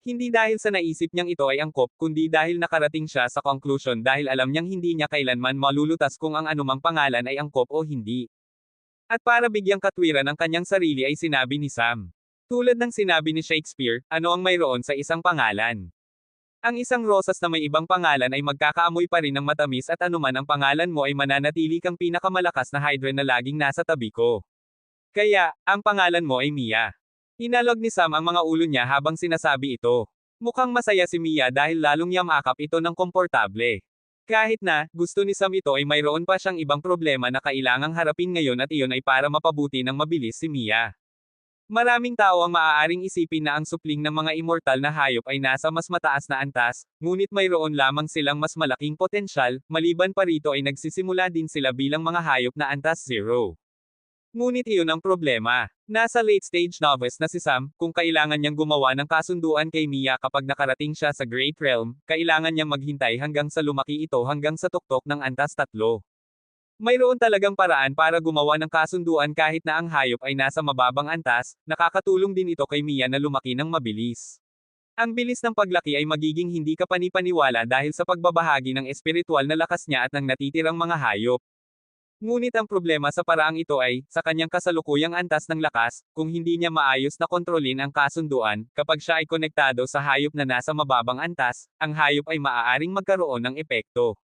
Hindi dahil sa naisip niyang ito ay angkop, kundi dahil nakarating siya sa conclusion dahil alam niyang hindi niya kailanman malulutas kung ang anumang pangalan ay angkop o hindi. At para bigyang katwiran ang kanyang sarili ay sinabi ni Sam. Tulad ng sinabi ni Shakespeare, ano ang mayroon sa isang pangalan? Ang isang rosas na may ibang pangalan ay magkakaamoy pa rin ng matamis at anuman ang pangalan mo ay mananatili kang pinakamalakas na Hydra na laging nasa tabi ko. Kaya, ang pangalan mo ay Mia. Inalog ni Sam ang mga ulo niya habang sinasabi ito. Mukhang masaya si Mia dahil lalong yamakap ito ng komportable. Kahit na, gusto ni Sam ito ay mayroon pa siyang ibang problema na kailangang harapin ngayon at iyon ay para mapabuti ng mabilis si Mia. Maraming tao ang maaaring isipin na ang supling ng mga immortal na hayop ay nasa mas mataas na antas, ngunit mayroon lamang silang mas malaking potensyal, maliban pa rito ay nagsisimula din sila bilang mga hayop na antas 0. Ngunit iyon ang problema. Nasa late stage novice na si Sam, kung kailangan niyang gumawa ng kasunduan kay Mia kapag nakarating siya sa Great Realm, kailangan niyang maghintay hanggang sa lumaki ito hanggang sa tuktok ng antas 3. Mayroon talagang paraan para gumawa ng kasunduan kahit na ang hayop ay nasa mababang antas, nakakatulong din ito kay Mia na lumaki ng mabilis. Ang bilis ng paglaki ay magiging hindi kapanipaniwala dahil sa pagbabahagi ng espiritual na lakas niya at ng natitirang mga hayop. Ngunit ang problema sa paraang ito ay, sa kanyang kasalukuyang antas ng lakas, kung hindi niya maayos na kontrolin ang kasunduan, kapag siya ay konektado sa hayop na nasa mababang antas, ang hayop ay maaaring magkaroon ng epekto.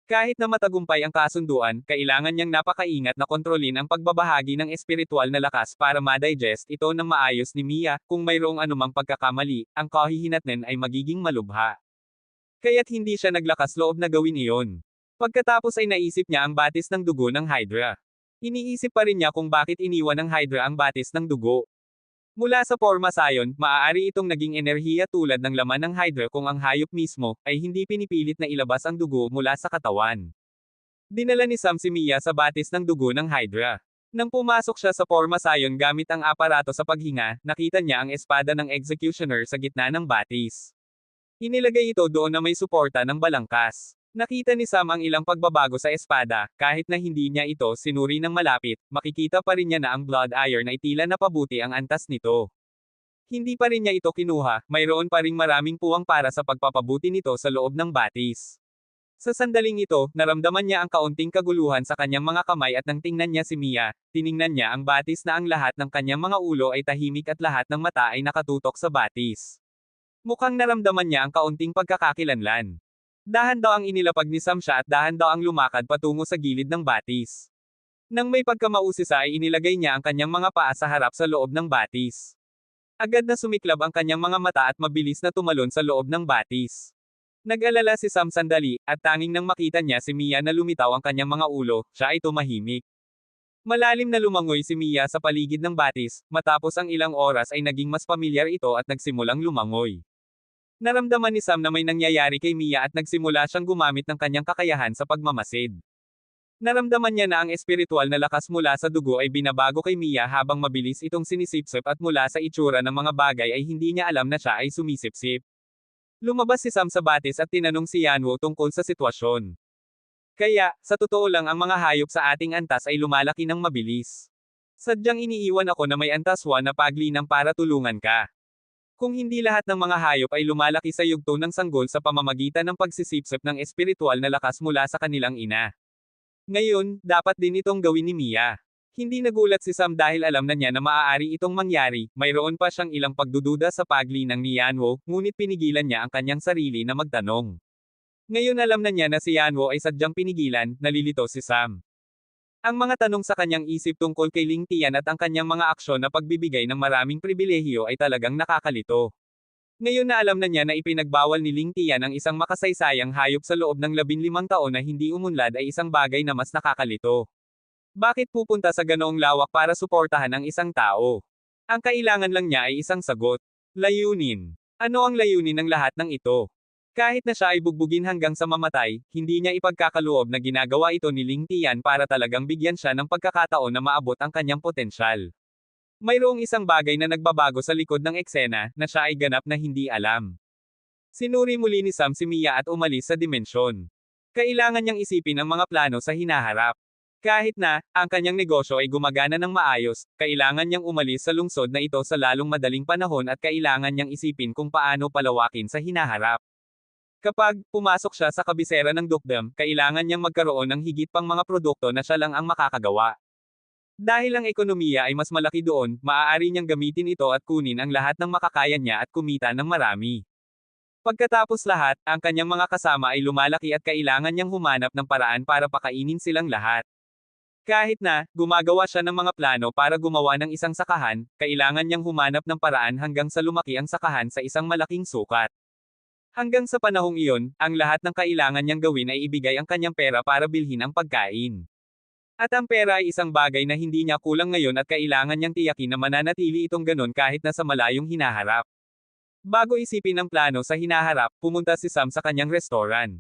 Kahit na matagumpay ang kasunduan, kailangan niyang napakaingat na kontrolin ang pagbabahagi ng espiritual na lakas para ma-digest ito ng maayos ni Mia, kung mayroong anumang pagkakamali, ang kahihinatnan ay magiging malubha. Kaya't hindi siya naglakas loob na gawin iyon. Pagkatapos ay naisip niya ang batis ng dugo ng Hydra. Iniisip pa rin niya kung bakit iniwan ng Hydra ang batis ng dugo. Mula sa Forma Scion, maaari itong naging enerhiya tulad ng laman ng Hydra kung ang hayop mismo ay hindi pinipilit na ilabas ang dugo mula sa katawan. Dinala ni Sam si Mia sa batis ng dugo ng Hydra. Nang pumasok siya sa Forma Scion gamit ang aparato sa paghinga, nakita niya ang espada ng Executioner sa gitna ng batis. Inilagay ito doon na may suporta ng balangkas. Nakita ni Sam ang ilang pagbabago sa espada, kahit na hindi niya ito sinuri ng malapit, makikita pa rin niya na ang Blood Iron ay tila napabuti ang antas nito. Hindi pa rin niya ito kinuha, mayroon pa ring maraming puwang para sa pagpapabuti nito sa loob ng batis. Sa sandaling ito, naramdaman niya ang kaunting kaguluhan sa kanyang mga kamay at nang tingnan niya si Mia, tiningnan niya ang batis na ang lahat ng kanyang mga ulo ay tahimik at lahat ng mata ay nakatutok sa batis. Mukhang naramdaman niya ang kaunting pagkakakilanlan. Dahan daw ang inilapag ni Sam siya at dahan daw ang lumakad patungo sa gilid ng batis. Nang may pagkamausisa ay inilagay niya ang kanyang mga paa sa harap sa loob ng batis. Agad na sumiklab ang kanyang mga mata at mabilis na tumalon sa loob ng batis. Nag-alala si Sam sandali, at tanging nang makita niya si Mia na lumitaw ang kanyang mga ulo, siya ay tumahimik. Malalim na lumangoy si Mia sa paligid ng batis, matapos ang ilang oras ay naging mas pamilyar ito at nagsimulang lumangoy. Naramdaman ni Sam na may nangyayari kay Mia at nagsimula siyang gumamit ng kanyang kakayahan sa pagmamasid. Naramdaman niya na ang espiritual na lakas mula sa dugo ay binabago kay Mia habang mabilis itong sinisipsip at mula sa itsura ng mga bagay ay hindi niya alam na siya ay sumisipsip. Lumabas si Sam sa batis at tinanong si Yanwo tungkol sa sitwasyon. Kaya, sa totoo lang ang mga hayop sa ating antas ay lumalaki ng mabilis. Sadyang iniiwan ako na may antas 1 na paglinang para tulungan ka. Kung hindi lahat ng mga hayop ay lumalaki sa yugto ng sanggol sa pamamagitan ng pagsisipsip ng espiritual na lakas mula sa kanilang ina. Ngayon, dapat din itong gawin ni Mia. Hindi nagulat si Sam dahil alam na niya na maaari itong mangyari, mayroon pa siyang ilang pagdududa sa paglinang ni Yanwo, ngunit pinigilan niya ang kanyang sarili na magtanong. Ngayon alam na niya na si Yanwo ay sadyang pinigilan, nalilito si Sam. Ang mga tanong sa kanyang isip tungkol kay Ling Tian at ang kanyang mga aksyon na pagbibigay ng maraming pribilehiyo ay talagang nakakalito. Ngayon na alam na niya na ipinagbawal ni Ling Tian ang isang makasaysayang hayop sa loob ng 15 taon na hindi umunlad ay isang bagay na mas nakakalito. Bakit pupunta sa ganoong lawak para suportahan ang isang tao? Ang kailangan lang niya ay isang sagot. Layunin. Ano ang layunin ng lahat ng ito? Kahit na siya ay bugbugin hanggang sa mamatay, hindi niya ipagkakaloob na ginagawa ito ni Ling Tian para talagang bigyan siya ng pagkakataon na maabot ang kanyang potensyal. Mayroong isang bagay na nagbabago sa likod ng eksena, na siya ay ganap na hindi alam. Sinuri muli ni Sam si Mia at umalis sa dimensyon. Kailangan niyang isipin ang mga plano sa hinaharap. Kahit na, ang kanyang negosyo ay gumagana ng maayos, kailangan niyang umalis sa lungsod na ito sa lalong madaling panahon at kailangan niyang isipin kung paano palawakin sa hinaharap. Kapag pumasok siya sa kabisera ng dukdam, kailangan niyang magkaroon ng higit pang mga produkto na siya lang ang makakagawa. Dahil ang ekonomiya ay mas malaki doon, maaari niyang gamitin ito at kunin ang lahat ng makakaya niya at kumita ng marami. Pagkatapos lahat, ang kanyang mga kasama ay lumalaki at kailangan niyang humanap ng paraan para pakainin silang lahat. Kahit na, gumagawa siya ng mga plano para gumawa ng isang sakahan, kailangan niyang humanap ng paraan hanggang sa lumaki ang sakahan sa isang malaking sukat. Hanggang sa panahong iyon, ang lahat ng kailangan niyang gawin ay ibigay ang kanyang pera para bilhin ang pagkain. At ang pera ay isang bagay na hindi niya kulang ngayon at kailangan niyang tiyakin na mananatili itong ganon kahit nasa malayong hinaharap. Bago isipin ang plano sa hinaharap, pumunta si Sam sa kanyang restoran.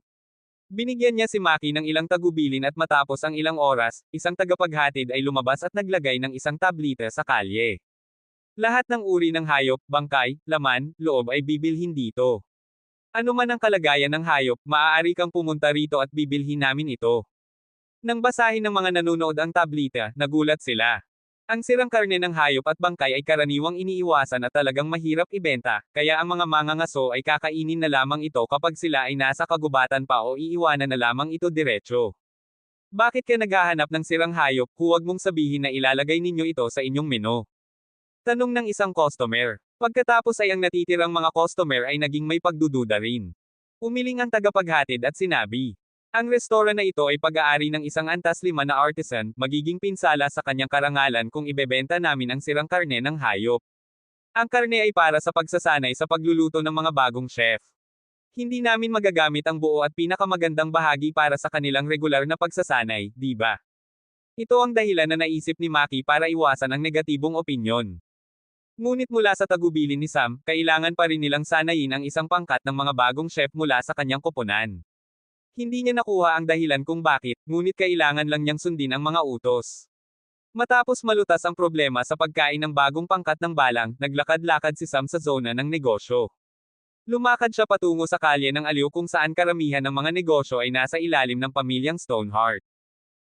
Binigyan niya si Maki ng ilang tagubilin at matapos ang ilang oras, isang tagapaghatid ay lumabas at naglagay ng isang tablita sa kalye. Lahat ng uri ng hayop, bangkay, laman, loob ay bibilhin dito. Ano man ang kalagayan ng hayop, maaari kang pumunta rito at bibilhin namin ito. Nang basahin ng mga nanonood ang tablita, nagulat sila. Ang sirang karne ng hayop at bangkay ay karaniwang iniiwasan at talagang mahirap ibenta, kaya ang mga mangangaso ay kakainin na lamang ito kapag sila ay nasa kagubatan pa o iiwanan na lamang ito diretso. Bakit ka naghahanap ng sirang hayop? Huwag mong sabihin na ilalagay ninyo ito sa inyong menu. Tanong ng isang customer. Pagkatapos ay ang natitirang mga customer ay naging may pagdududa rin. Umiling ang tagapaghatid at sinabi. Ang restoran na ito ay pag-aari ng isang antas lima na artisan, magiging pinsala sa kanyang karangalan kung ibebenta namin ang sirang karne ng hayop. Ang karne ay para sa pagsasanay sa pagluluto ng mga bagong chef. Hindi namin magagamit ang buo at pinakamagandang bahagi para sa kanilang regular na pagsasanay, di ba? Ito ang dahilan na naisip ni Maki para iwasan ang negatibong opinyon. Ngunit mula sa tagubilin ni Sam, kailangan pa rin nilang sanayin ang isang pangkat ng mga bagong chef mula sa kanyang koponan. Hindi niya nakuha ang dahilan kung bakit, ngunit kailangan lang niyang sundin ang mga utos. Matapos malutas ang problema sa pagkain ng bagong pangkat ng balang, naglakad-lakad si Sam sa zona ng negosyo. Lumakad siya patungo sa kalye ng aliw kung saan karamihan ng mga negosyo ay nasa ilalim ng pamilyang Stoneheart.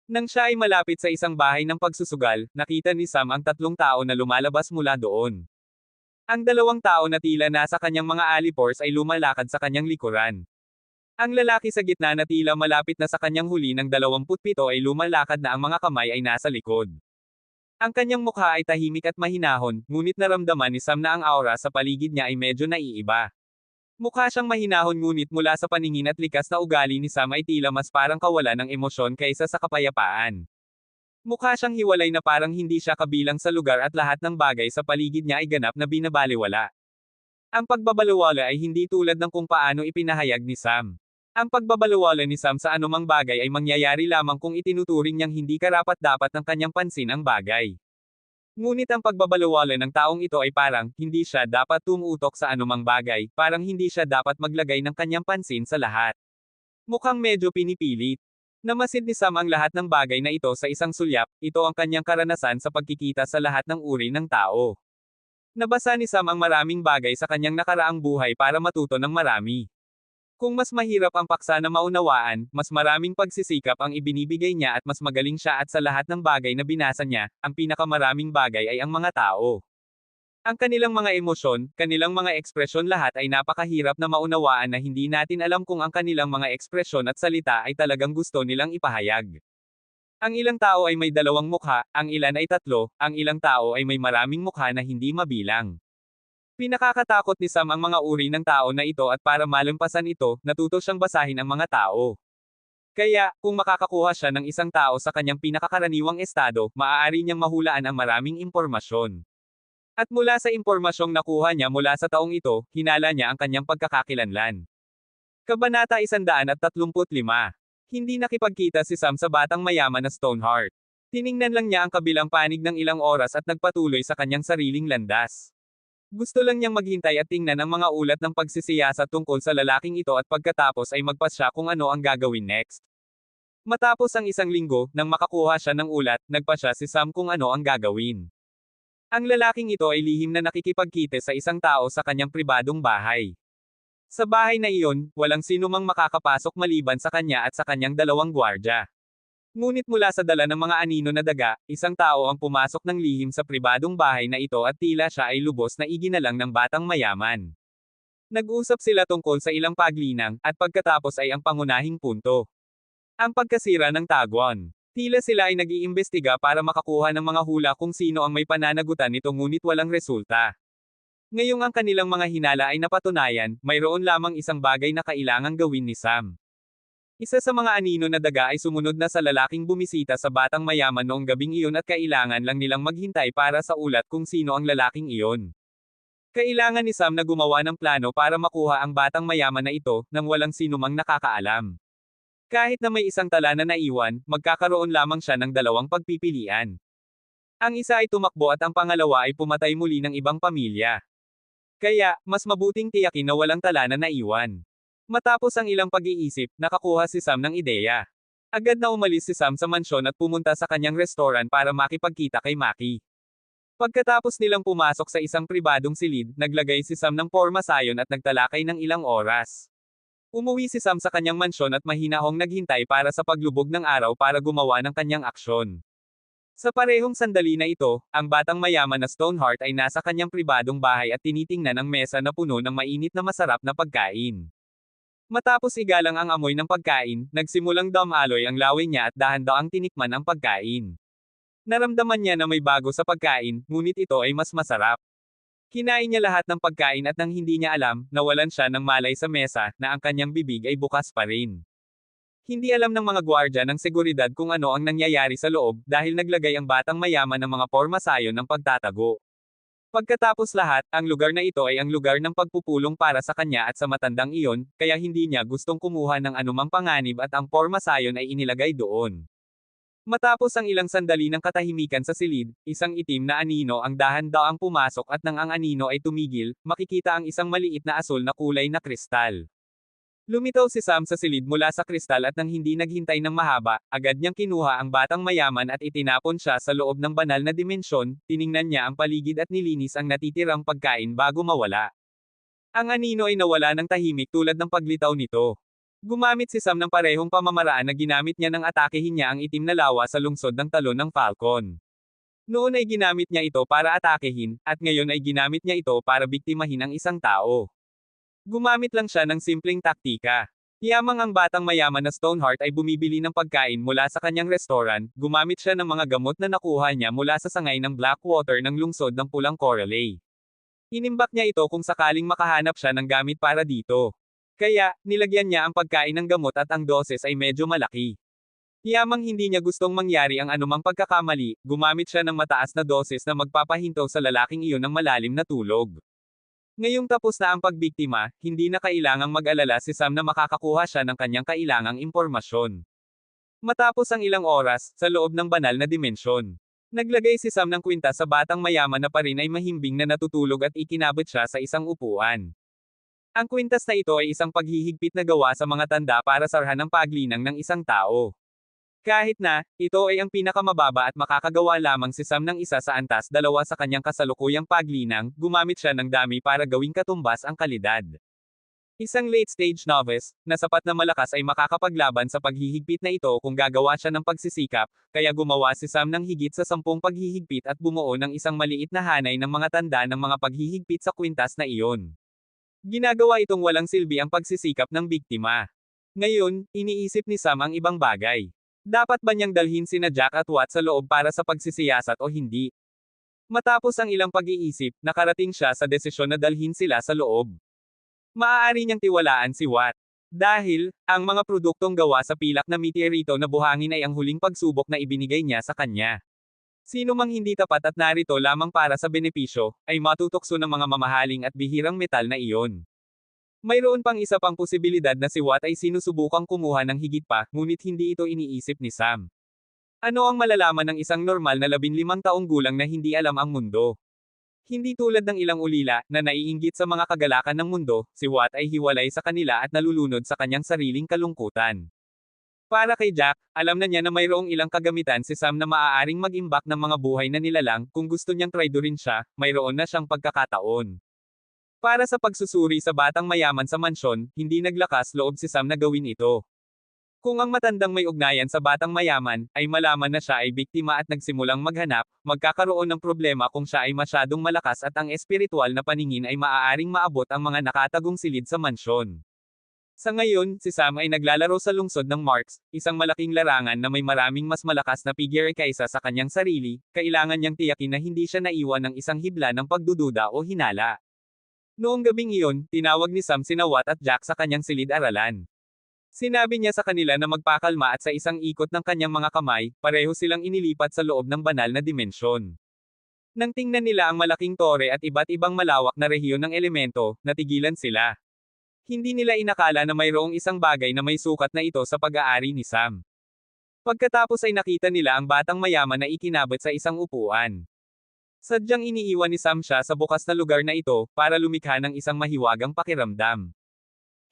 Nang siya ay malapit sa isang bahay ng pagsusugal, nakita ni Sam ang tatlong tao na lumalabas mula doon. Ang dalawang tao na tila nasa kanyang mga alipors ay lumalakad sa kanyang likuran. Ang lalaki sa gitna na tila malapit na sa kanyang huli ng 27 ay lumalakad na ang mga kamay ay nasa likod. Ang kanyang mukha ay tahimik at mahinahon, ngunit naramdaman ni Sam na ang aura sa paligid niya ay medyo naiiba. Mukha siyang mahinahon ngunit mula sa paningin at likas na ugali ni Sam ay tila mas parang kawalan ng emosyon kaysa sa kapayapaan. Mukha siyang hiwalay na parang hindi siya kabilang sa lugar at lahat ng bagay sa paligid niya ay ganap na binabaliwala. Ang pagbabalewala ay hindi tulad ng kung paano ipinahayag ni Sam. Ang pagbabalewala ni Sam sa anumang bagay ay mangyayari lamang kung itinuturing niyang hindi karapat-dapat ng kanyang pansin ang bagay. Ngunit ang pagbabalewala ng taong ito ay parang, hindi siya dapat tumutok sa anumang bagay, parang hindi siya dapat maglagay ng kanyang pansin sa lahat. Mukhang medyo pinipilit. Namasid ni Sam ang lahat ng bagay na ito sa isang sulyap, ito ang kanyang karanasan sa pagkikita sa lahat ng uri ng tao. Nabasa ni Sam ang maraming bagay sa kanyang nakaraang buhay para matuto ng marami. Kung mas mahirap ang paksa na maunawaan, mas maraming pagsisikap ang ibinibigay niya at mas magaling siya at sa lahat ng bagay na binasa niya, ang pinakamaraming bagay ay ang mga tao. Ang kanilang mga emosyon, kanilang mga ekspresyon lahat ay napakahirap na maunawaan na hindi natin alam kung ang kanilang mga ekspresyon at salita ay talagang gusto nilang ipahayag. Ang ilang tao ay may dalawang mukha, ang ilan ay tatlo, ang ilang tao ay may maraming mukha na hindi mabilang. Pinakakatakot ni Sam ang mga uri ng tao na ito at para malampasan ito, natuto siyang basahin ang mga tao. Kaya, kung makakakuha siya ng isang tao sa kanyang pinakakaraniwang estado, maaari niyang mahulaan ang maraming impormasyon. At mula sa impormasyong nakuha niya mula sa taong ito, hinala niya ang kanyang pagkakakilanlan. Kabanata 135. Hindi nakipagkita si Sam sa batang mayaman na Stoneheart. Tiningnan lang niya ang kabilang panig ng ilang oras at nagpatuloy sa kanyang sariling landas. Gusto lang niyang maghintay at tingnan ang mga ulat ng pagsisiyasat tungkol sa lalaking ito at pagkatapos ay magpasya kung ano ang gagawin next. Matapos ang isang linggo, nang makakuha siya ng ulat, nagpasya si Sam kung ano ang gagawin. Ang lalaking ito ay lihim na nakikipagkite sa isang tao sa kanyang pribadong bahay. Sa bahay na iyon, walang sinumang makakapasok maliban sa kanya at sa kanyang dalawang gwardya. Ngunit mula sa dala ng mga anino na daga, isang tao ang pumasok ng lihim sa pribadong bahay na ito at tila siya ay lubos na iginalang ng batang mayaman. Nag-usap sila tungkol sa ilang paglinang, at pagkatapos ay ang pangunahing punto. Ang pagkasira ng tagwan. Tila sila ay nag-iimbestiga para makakuha ng mga hula kung sino ang may pananagutan nito ngunit walang resulta. Ngayong ang kanilang mga hinala ay napatunayan, mayroon lamang isang bagay na kailangang gawin ni Sam. Isa sa mga anino na daga ay sumunod na sa lalaking bumisita sa batang mayaman noong gabing iyon at kailangan lang nilang maghintay para sa ulat kung sino ang lalaking iyon. Kailangan ni Sam na gumawa ng plano para makuha ang batang mayaman na ito, nang walang sinumang nakakaalam. Kahit na may isang tala na naiwan, magkakaroon lamang siya ng dalawang pagpipilian. Ang isa ay tumakbo at ang pangalawa ay pumatay muli ng ibang pamilya. Kaya, mas mabuting tiyakin na walang tala na naiwan. Matapos ang ilang pag-iisip, nakakuha si Sam ng ideya. Agad na umalis si Sam sa mansyon at pumunta sa kanyang restaurant para makipagkita kay Maki. Pagkatapos nilang pumasok sa isang pribadong silid, naglagay si Sam ng porma sayon at nagtalakay ng ilang oras. Umuwi si Sam sa kanyang mansyon at mahinahong naghintay para sa paglubog ng araw para gumawa ng kanyang aksyon. Sa parehong sandali na ito, ang batang mayaman na Stoneheart ay nasa kanyang pribadong bahay at tinitingnan ang mesa na puno ng mainit na masarap na pagkain. Matapos igalang ang amoy ng pagkain, nagsimulang damaloy ang laway niya at dahan-daang tinikman ang pagkain. Naramdaman niya na may bago sa pagkain, ngunit ito ay mas masarap. Kinain niya lahat ng pagkain at nang hindi niya alam, nawalan siya ng malay sa mesa, na ang kanyang bibig ay bukas pa rin. Hindi alam ng mga gwardya ng seguridad kung ano ang nangyayari sa loob, dahil naglagay ang batang mayaman ng mga porma sayon ng pagtatago. Pagkatapos lahat, ang lugar na ito ay ang lugar ng pagpupulong para sa kanya at sa matandang iyon, kaya hindi niya gustong kumuha ng anumang panganib at ang porma sayon ay inilagay doon. Matapos ang ilang sandali ng katahimikan sa silid, isang itim na anino ang dahan-daang pumasok at nang ang anino ay tumigil, makikita ang isang maliit na asul na kulay na kristal. Lumitaw si Sam sa silid mula sa kristal at nang hindi naghintay ng mahaba, agad niyang kinuha ang batang mayaman at itinapon siya sa loob ng banal na dimensyon, tiningnan niya ang paligid at nilinis ang natitirang pagkain bago mawala. Ang anino ay nawala ng tahimik tulad ng paglitaw nito. Gumamit si Sam ng parehong pamamaraan na ginamit niya nang atakehin niya ang itim na lawa sa lungsod ng talon ng Falcon. Noon ay ginamit niya ito para atakehin, at ngayon ay ginamit niya ito para biktimahin ang isang tao. Gumamit lang siya ng simpleng taktika. Yamang ang batang mayaman na Stoneheart ay bumibili ng pagkain mula sa kanyang restaurant, gumamit siya ng mga gamot na nakuha niya mula sa sangay ng Blackwater ng lungsod ng Pulang Corallay. Inimbak niya ito kung sakaling makahanap siya ng gamit para dito. Kaya, nilagyan niya ang pagkain ng gamot at ang doses ay medyo malaki. Yamang hindi niya gustong mangyari ang anumang pagkakamali, gumamit siya ng mataas na doses na magpapahinto sa lalaking iyon ng malalim na tulog. Ngayong tapos na ang pagbiktima, hindi na kailangang mag-alala si Sam na makakakuha siya ng kanyang kailangang impormasyon. Matapos ang ilang oras, sa loob ng banal na dimensyon, naglagay si Sam ng kwinta sa batang mayaman na pa rin ay mahimbing na natutulog at ikinabot siya sa isang upuan. Ang kwintas na ito ay isang paghihigpit na gawa sa mga tanda para sarhan ang paglinang ng isang tao. Kahit na, ito ay ang pinakamababa at makakagawa lamang si Sam ng isa sa antas dalawa sa kanyang kasalukuyang paglinang, gumamit siya ng dami para gawing katumbas ang kalidad. Isang late-stage novice, na sapat na malakas ay makakapaglaban sa paghihigpit na ito kung gagawa siya ng pagsisikap, kaya gumawa si Sam ng higit sa 10 paghihigpit at bumuo ng isang maliit na hanay ng mga tanda ng mga paghihigpit sa kwintas na iyon. Ginagawa itong walang silbi ang pagsisikap ng biktima. Ngayon, iniisip ni Sam ang ibang bagay. Dapat ba niyang dalhin sina Jack at Watt sa loob para sa pagsisiyasat o hindi? Matapos ang ilang pag-iisip, nakarating siya sa desisyon na dalhin sila sa loob. Maaari niyang tiwalaan si Watt. Dahil, ang mga produktong gawa sa pilak na meteorito na buhangin ay ang huling pagsubok na ibinigay niya sa kanya. Sino mang hindi tapat at narito lamang para sa benepisyo, ay matutokso ng mga mamahaling at bihirang metal na iyon. Mayroon pang isa pang posibilidad na si Watt ay sinusubukang kumuha ng higit pa, ngunit hindi ito iniisip ni Sam. Ano ang malalaman ng isang normal na 15 taong gulang na hindi alam ang mundo? Hindi tulad ng ilang ulila, na naiinggit sa mga kagalakan ng mundo, si Watt ay hiwalay sa kanila at nalulunod sa kanyang sariling kalungkutan. Para kay Jack, alam na niya na mayroong ilang kagamitan si Sam na maaaring mag-imbak ng mga buhay na nilalang, kung gusto niyang traidorin siya, mayroon na siyang pagkakataon. Para sa pagsusuri sa batang mayaman sa mansyon, hindi naglakas loob si Sam na gawin ito. Kung ang matandang may ugnayan sa batang mayaman, ay malaman na siya ay biktima at nagsimulang maghanap, magkakaroon ng problema kung siya ay masyadong malakas at ang espiritual na paningin ay maaaring maabot ang mga nakatagong silid sa mansyon. Sa ngayon, si Sam ay naglalaro sa lungsod ng Marks, isang malaking larangan na may maraming mas malakas na figure kaysa sa kanyang sarili, kailangan niyang tiyakin na hindi siya naiwan ng isang hibla ng pagdududa o hinala. Noong gabing iyon, tinawag ni Sam sina Watt at Jack sa kanyang silid-aralan. Sinabi niya sa kanila na magpakalma at sa isang ikot ng kanyang mga kamay, pareho silang inilipat sa loob ng banal na dimensyon. Nang tingnan nila ang malaking tore at iba't ibang malawak na rehiyon ng elemento, natigilan sila. Hindi nila inakala na mayroong isang bagay na may sukat na ito sa pag-aari ni Sam. Pagkatapos ay nakita nila ang batang mayaman na ikinabit sa isang upuan. Sadyang iniiwan ni Sam siya sa bukas na lugar na ito, para lumikha ng isang mahiwagang pakiramdam.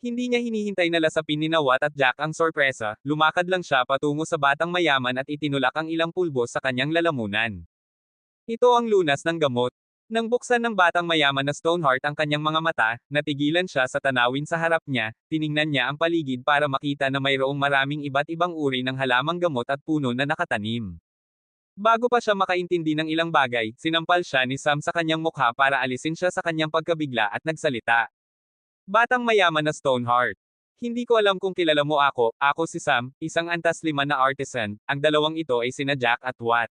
Hindi niya hinihintay na lasapin ni Watt at Jack ang sorpresa, lumakad lang siya patungo sa batang mayaman at itinulak ang ilang pulbo sa kanyang lalamunan. Ito ang lunas ng gamot. Nang buksan ng batang mayaman na Stoneheart ang kanyang mga mata, natigilan siya sa tanawin sa harap niya, tiningnan niya ang paligid para makita na mayroong maraming iba't ibang uri ng halamang gamot at puno na nakatanim. Bago pa siya makaintindi ng ilang bagay, sinampal siya ni Sam sa kanyang mukha para alisin siya sa kanyang pagkabigla at nagsalita. Batang mayaman na Stoneheart. Hindi ko alam kung kilala mo ako si Sam, isang antas lima na artisan, ang dalawang ito ay sina Jack at Watt.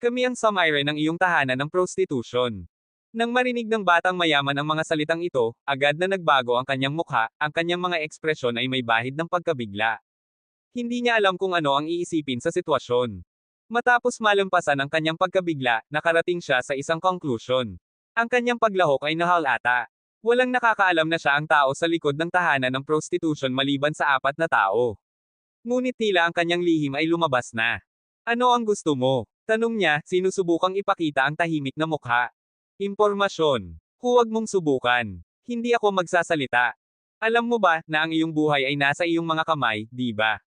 Kami ang sumire ng iyong tahanan ng prostitution. Nang marinig ng batang mayaman ang mga salitang ito, agad na nagbago ang kanyang mukha, ang kanyang mga ekspresyon ay may bahid ng pagkabigla. Hindi niya alam kung ano ang iisipin sa sitwasyon. Matapos malampasan ang kanyang pagkabigla, nakarating siya sa isang conclusion. Ang kanyang paglahok ay nahalata. Walang nakakaalam na siya ang tao sa likod ng tahanan ng prostitution maliban sa 4 na tao. Ngunit tila ang kanyang lihim ay lumabas na. Ano ang gusto mo? Tanong niya, sinusubukang ipakita ang tahimik na mukha. Impormasyon. Huwag mong subukan. Hindi ako magsasalita. Alam mo ba, na ang iyong buhay ay nasa iyong mga kamay, di ba?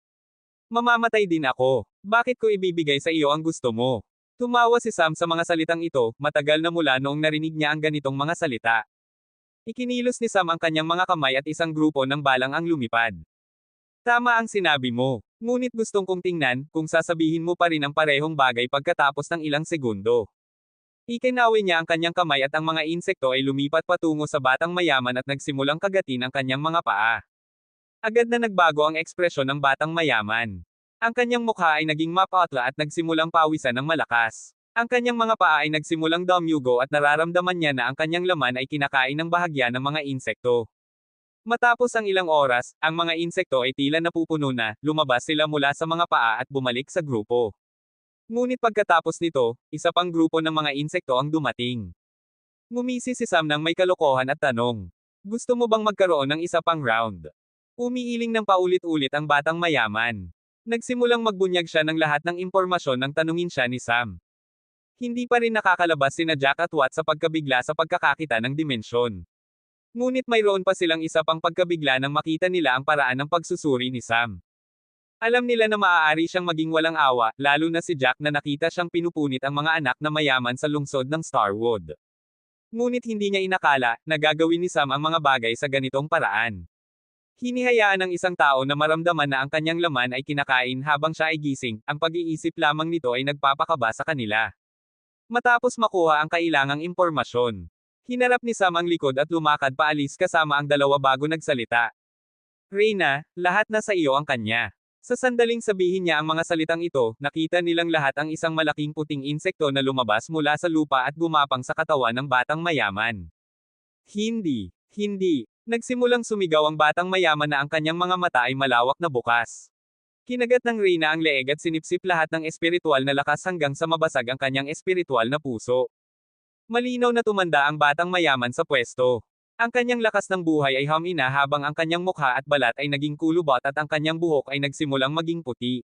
Mamamatay din ako. Bakit ko ibibigay sa iyo ang gusto mo? Tumawa si Sam sa mga salitang ito, matagal na mula noong narinig niya ang ganitong mga salita. Ikinilos ni Sam ang kanyang mga kamay at isang grupo ng balang ang lumipad. Tama ang sinabi mo. Ngunit gustong kong tingnan, kung sasabihin mo pa rin ang parehong bagay pagkatapos ng ilang segundo. Ikinawi niya ang kanyang kamay at ang mga insekto ay lumipat patungo sa batang mayaman at nagsimulang kagatin ang kanyang mga paa. Agad na nagbago ang ekspresyon ng batang mayaman. Ang kanyang mukha ay naging mapatla at nagsimulang pawisan ng malakas. Ang kanyang mga paa ay nagsimulang dumyugo at nararamdaman niya na ang kanyang laman ay kinakain ng bahagya ng mga insekto. Matapos ang ilang oras, ang mga insekto ay tila napupuno na, lumabas sila mula sa mga paa at bumalik sa grupo. Ngunit pagkatapos nito, isa pang grupo ng mga insekto ang dumating. Ngumisi si Sam ng may kalokohan at tanong. Gusto mo bang magkaroon ng isa pang round? Umiiling ng paulit-ulit ang batang mayaman. Nagsimulang magbunyag siya ng lahat ng impormasyon nang tanungin siya ni Sam. Hindi pa rin nakakalabas sina Jack at Watt sa pagkabigla sa pagkakakita ng dimensyon. Ngunit mayroon pa silang isa pang pagkabigla nang makita nila ang paraan ng pagsusuri ni Sam. Alam nila na maaari siyang maging walang awa, lalo na si Jack na nakita siyang pinupunit ang mga anak na mayaman sa lungsod ng Starwood. Ngunit hindi niya inakala na gagawin ni Sam ang mga bagay sa ganitong paraan. Hinihayaan ng isang tao na maramdaman na ang kanyang laman ay kinakain habang siya ay gising, ang pag-iisip lamang nito ay nagpapakaba sa kanila. Matapos makuha ang kailangang impormasyon, hinarap ni Sam ang likod at lumakad paalis kasama ang dalawa bago nagsalita. Reyna, lahat na sa iyo ang kanya. Sa sandaling sabihin niya ang mga salitang ito, nakita nilang lahat ang isang malaking puting insekto na lumabas mula sa lupa at gumapang sa katawan ng batang mayaman. Hindi. Nagsimulang sumigaw ang batang mayaman na ang kanyang mga mata ay malawak na bukas. Kinagat ng Reyna ang leeg at sinipsip lahat ng espiritual na lakas hanggang sa mabasag ang kanyang espiritual na puso. Malinaw na tumanda ang batang mayaman sa pwesto. Ang kanyang lakas ng buhay ay humina habang ang kanyang mukha at balat ay naging kulubot at ang kanyang buhok ay nagsimulang maging puti.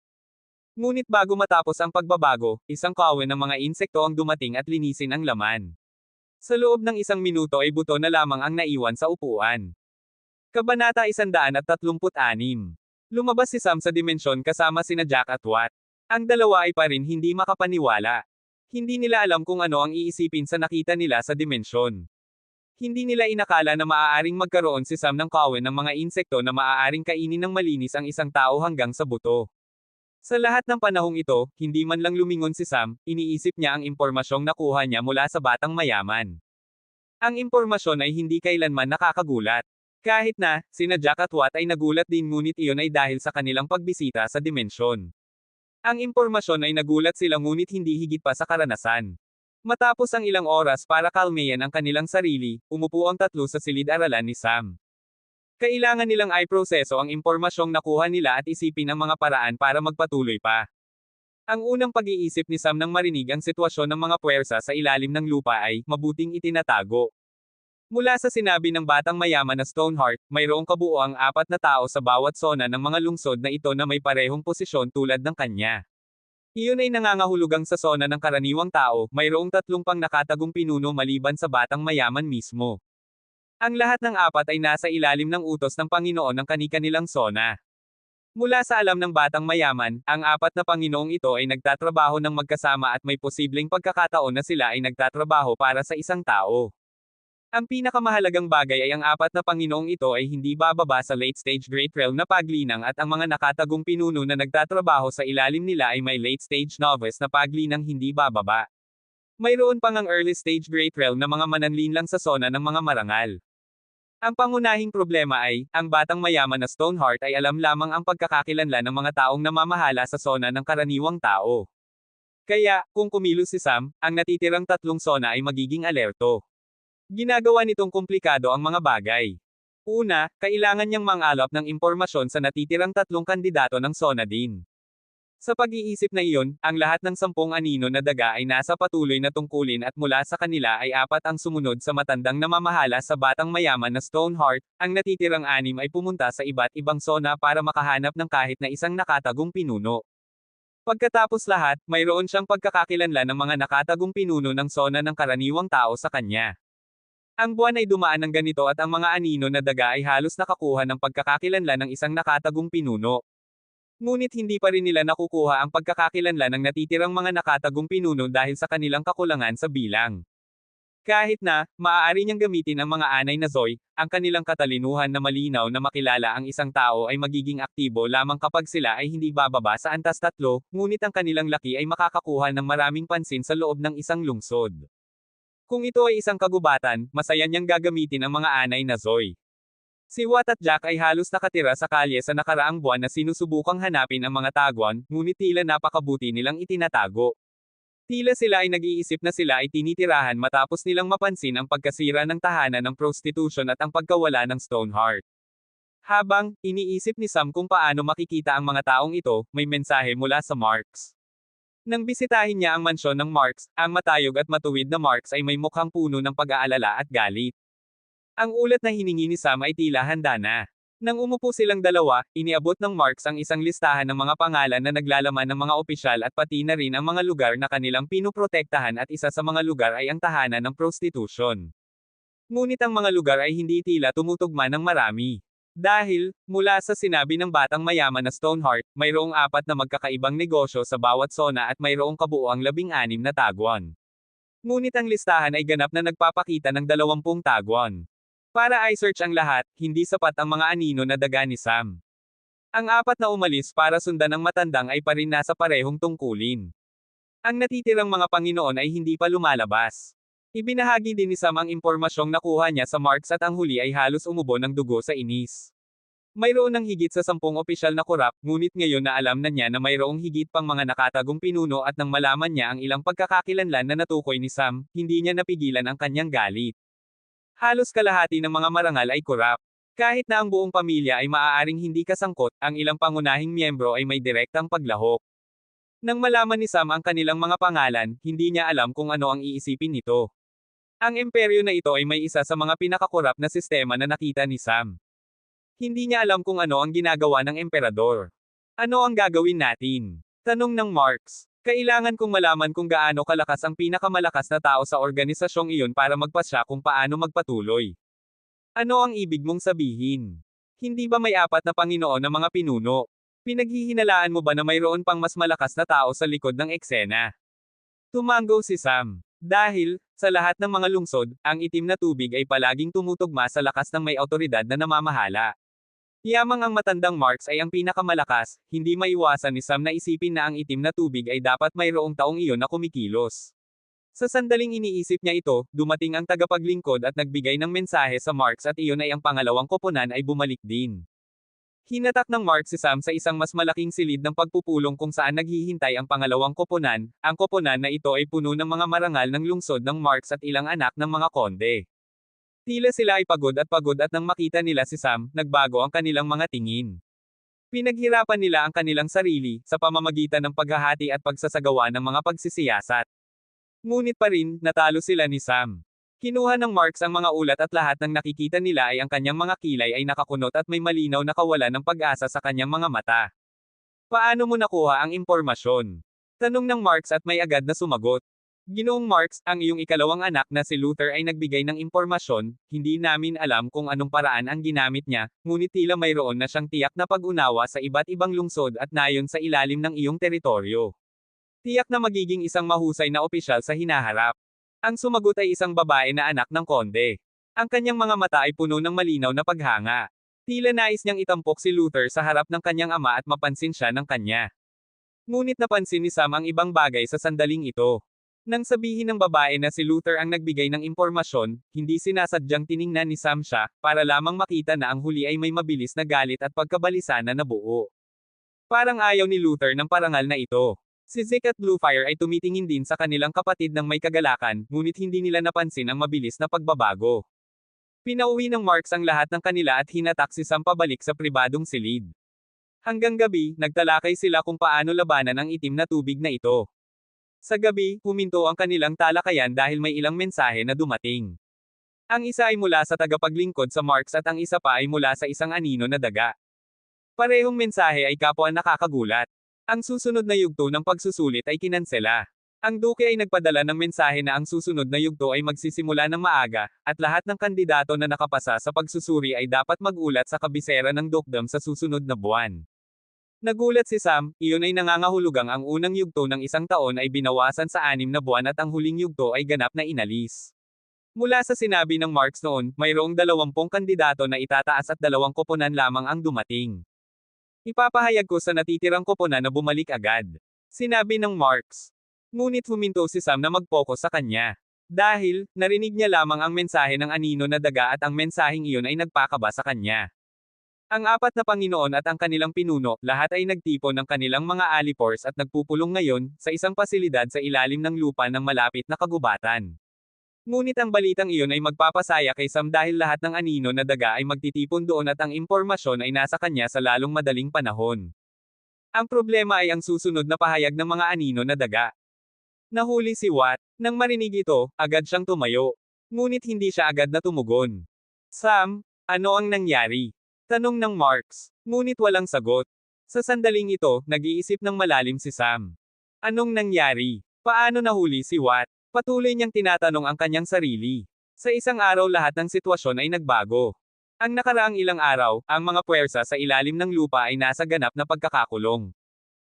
Ngunit bago matapos ang pagbabago, isang kawan ng mga insekto ang dumating at linisin ang laman. Sa loob ng isang minuto ay buto na lamang ang naiwan sa upuan. Kabanata 136. Lumabas si Sam sa dimensyon kasama sina Jack at Watt. Ang dalawa ay pa rin hindi makapaniwala. Hindi nila alam kung ano ang iisipin sa nakita nila sa dimensyon. Hindi nila inakala na maaaring magkaroon si Sam ng kawan ng mga insekto na maaaring kainin ng malinis ang isang tao hanggang sa buto. Sa lahat ng panahong ito, hindi man lang lumingon si Sam, iniisip niya ang impormasyong nakuha niya mula sa batang mayaman. Ang impormasyon ay hindi kailanman nakakagulat. Kahit na, sina Jack at Watt ay nagulat din ngunit iyon ay dahil sa kanilang pagbisita sa dimensyon. Ang impormasyon ay nagulat sila ngunit hindi higit pa sa karanasan. Matapos ang ilang oras para kalmayan ang kanilang sarili, umupo ang tatlo sa silid-aralan ni Sam. Kailangan nilang i-proseso ang impormasyong nakuha nila at isipin ang mga paraan para magpatuloy pa. Ang unang pag-iisip ni Sam nang marinig ang sitwasyon ng mga puwersa sa ilalim ng lupa ay, mabuting itinatago. Mula sa sinabi ng batang mayaman na Stoneheart, mayroong kabuoang 4 na tao sa bawat sona ng mga lungsod na ito na may parehong posisyon tulad ng kanya. Iyon ay nangangahulugang sa sona ng karaniwang tao, mayroong 3 pang nakatagong pinuno maliban sa batang mayaman mismo. Ang lahat ng 4 ay nasa ilalim ng utos ng Panginoon ng kani-kanilang sona. Mula sa alam ng batang mayaman, ang 4 na Panginoong ito ay nagtatrabaho ng magkasama at may posibleng pagkakataon na sila ay nagtatrabaho para sa isang tao. Ang pinakamahalagang bagay ay ang 4 na Panginoong ito ay hindi bababa sa late-stage Great Realm na paglinang at ang mga nakatagong pinuno na nagtatrabaho sa ilalim nila ay may late-stage novice na paglinang hindi bababa. Mayroon pang ang early-stage Great Realm na mga mananlinlang sa sona ng mga marangal. Ang pangunahing problema ay, ang batang mayaman na Stoneheart ay alam lamang ang pagkakakilanlan ng mga taong namamahala sa sona ng karaniwang tao. Kaya, kung kumilos si Sam, ang natitirang 3 sona ay magiging alerto. Ginagawa nitong komplikado ang mga bagay. Una, kailangan niyang mangalap ng impormasyon sa natitirang 3 kandidato ng sona din. Sa pag-iisip na iyon, ang lahat ng 10 anino na daga ay nasa patuloy na tungkulin at mula sa kanila ay 4 ang sumunod sa matandang namamahala sa batang mayaman na Stoneheart, ang natitirang 6 ay pumunta sa iba't ibang sona para makahanap ng kahit na isang nakatagong pinuno. Pagkatapos lahat, mayroon siyang pagkakakilanlan ng mga nakatagong pinuno ng sona ng karaniwang tao sa kanya. Ang buwan ay dumaan ng ganito at ang mga anino na daga ay halos nakakuha ng pagkakakilanlan ng isang nakatagong pinuno. Ngunit hindi pa rin nila nakukuha ang pagkakakilanlan ng natitirang mga nakatagong pinuno dahil sa kanilang kakulangan sa bilang. Kahit na, maaari niyang gamitin ang mga anay na Zoy, ang kanilang katalinuhan na malinaw na makilala ang isang tao ay magiging aktibo lamang kapag sila ay hindi bababa sa antas 3, ngunit ang kanilang laki ay makakakuha ng maraming pansin sa loob ng isang lungsod. Kung ito ay isang kagubatan, masaya niyang gagamitin ang mga anay na Zoy. Si Watt at Jack ay halos nakatira sa kalye sa nakaraang buwan na sinusubukang hanapin ang mga tagwan, ngunit tila napakabuti nilang itinatago. Tila sila ay nag-iisip na sila ay tinitirahan matapos nilang mapansin ang pagkasira ng tahanan ng prostitution at ang pagkawala ng Stoneheart. Habang iniisip ni Sam kung paano makikita ang mga taong ito, may mensahe mula sa Marks. Nang bisitahin niya ang mansyon ng Marks, ang matayog at matuwid na Marks ay may mukhang puno ng pag-aalala at galit. Ang ulat na hiningi ni Sam ay tila handa na. Nang umupo silang dalawa, iniabot ng Marks ang isang listahan ng mga pangalan na naglalaman ng mga opisyal at pati na rin ang mga lugar na kanilang pinuprotektahan at isa sa mga lugar ay ang tahanan ng prostitution. Ngunit ang mga lugar ay hindi tila tumutugma ng marami. Dahil, mula sa sinabi ng batang mayaman na Stoneheart, mayroong 4 na magkakaibang negosyo sa bawat sona at mayroong kabuoang 16 na tagwan. Ngunit ang listahan ay ganap na nagpapakita ng 20 tagwan. Para i-search ang lahat, hindi sapat ang mga anino na daga ni Sam. Ang 4 na umalis para sundan ang matandang ay pa rin nasa parehong tungkulin. Ang natitirang mga Panginoon ay hindi pa lumalabas. Ibinahagi din ni Sam ang impormasyong nakuha niya sa Marks at ang huli ay halos umubo ng dugo sa inis. Mayroon ng higit sa 10 opisyal na korap, ngunit ngayon na alam na niya na mayroong higit pang mga nakatagong pinuno at nang malaman niya ang ilang pagkakakilanlan na natukoy ni Sam, hindi niya napigilan ang kanyang galit. Halos kalahati ng mga marangal ay korap. Kahit na ang buong pamilya ay maaaring hindi kasangkot, ang ilang pangunahing miyembro ay may direktang paglahok. Nang malaman ni Sam ang kanilang mga pangalan, hindi niya alam kung ano ang iisipin nito. Ang imperyo na ito ay may isa sa mga pinakakorap na sistema na nakita ni Sam. Hindi niya alam kung ano ang ginagawa ng emperador. Ano ang gagawin natin? Tanong ng Marks. Kailangan kong malaman kung gaano kalakas ang pinakamalakas na tao sa organisasyong iyon para magpasya kung paano magpatuloy. Ano ang ibig mong sabihin? Hindi ba may apat na Panginoon na mga pinuno? Pinaghihinalaan mo ba na mayroon pang mas malakas na tao sa likod ng eksena? Tumango si Sam. Dahil, sa lahat ng mga lungsod, ang itim na tubig ay palaging tumutugma sa lakas ng may awtoridad na namamahala. Yamang ang matandang Marks ay ang pinakamalakas, hindi maiwasan ni Sam na isipin na ang itim na tubig ay dapat mayroong taong iyon na kumikilos. Sa sandaling iniisip niya ito, dumating ang tagapaglingkod at nagbigay ng mensahe sa Marks at iyon ay ang pangalawang koponan ay bumalik din. Hinatak ng Mark si Sam sa isang mas malaking silid ng pagpupulong kung saan naghihintay ang pangalawang koponan. Ang koponan na ito ay puno ng mga marangal ng lungsod ng Marks at ilang anak ng mga konde. Tila sila ay pagod at nang makita nila si Sam, nagbago ang kanilang mga tingin. Pinaghirapan nila ang kanilang sarili, sa pamamagitan ng paghahati at pagsasagawa ng mga pagsisiyasat. Ngunit pa rin, natalo sila ni Sam. Kinuha ng Marks ang mga ulat at lahat ng nakikita nila ay ang kanyang mga kilay ay nakakunot at may malinaw na kawalan ng pag-asa sa kanyang mga mata. Paano mo nakuha ang impormasyon? Tanong ng Marks at may agad na sumagot. Ginoong Marks, ang iyong ikalawang anak na si Luther ay nagbigay ng impormasyon, hindi namin alam kung anong paraan ang ginamit niya, ngunit tila mayroon na siyang tiyak na pag-unawa sa iba't ibang lungsod at nayon sa ilalim ng iyong teritoryo. Tiyak na magiging isang mahusay na opisyal sa hinaharap. Ang sumagot ay isang babae na anak ng konde. Ang kanyang mga mata ay puno ng malinaw na paghanga. Tila nais niyang itampok si Luther sa harap ng kanyang ama at mapansin siya ng kanya. Ngunit napansin ni Sam ang ibang bagay sa sandaling ito. Nang sabihin ng babae na si Luther ang nagbigay ng impormasyon, hindi sinasadyang tiningnan ni Sam siya, para lamang makita na ang huli ay may mabilis na galit at pagkabalisa na nabuo. Parang ayaw ni Luther ng parangal na ito. Si Zeke at Bluefire ay tumitingin din sa kanilang kapatid ng may kagalakan, ngunit hindi nila napansin ang mabilis na pagbabago. Pinauwi ng Marks ang lahat ng kanila at hinatak si Sam pabalik sa pribadong silid. Hanggang gabi, nagtalakay sila kung paano labanan ang itim na tubig na ito. Sa gabi, huminto ang kanilang talakayan dahil may ilang mensahe na dumating. Ang isa ay mula sa tagapaglingkod sa Marks at ang isa pa ay mula sa isang anino na daga. Parehong mensahe ay kapwa nakakagulat. Ang susunod na yugto ng pagsusulit ay kinansela. Ang duke ay nagpadala ng mensahe na ang susunod na yugto ay magsisimula ng maaga, at lahat ng kandidato na nakapasa sa pagsusuri ay dapat mag-ulat sa kabisera ng dukdom sa susunod na buwan. Nagulat si Sam, iyon ay nangangahulugang ang unang yugto ng isang taon ay binawasan sa 6 na buwan at ang huling yugto ay ganap na inalis. Mula sa sinabi ng Marks noon, mayroong 20 kandidato na itataas at 2 koponan lamang ang dumating. Ipapahayag ko sa natitirang koponan na bumalik agad. Sinabi ng Marks. Ngunit huminto si Sam na mag-focus sa kanya. Dahil, narinig niya lamang ang mensahe ng anino na daga at ang mensaheng iyon ay nagpakaba sa kanya. Ang 4 na Panginoon at ang kanilang pinuno, lahat ay nagtipon ng kanilang mga alipors at nagpupulong ngayon, sa isang pasilidad sa ilalim ng lupa ng malapit na kagubatan. Ngunit ang balitang iyon ay magpapasaya kay Sam dahil lahat ng anino na daga ay magtitipon doon at ang impormasyon ay nasa kanya sa lalong madaling panahon. Ang problema ay ang susunod na pahayag ng mga anino na daga. Nahuli si Watt. Nang marinig ito, agad siyang tumayo. Ngunit hindi siya agad na tumugon. Sam, ano ang nangyari? Tanong ng Marks. Ngunit walang sagot. Sa sandaling ito, nag-iisip ng malalim si Sam. Anong nangyari? Paano nahuli si Watt? Patuloy niyang tinatanong ang kanyang sarili. Sa isang araw lahat ng sitwasyon ay nagbago. Ang nakaraang ilang araw, ang mga puwersa sa ilalim ng lupa ay nasa ganap na pagkakakulong.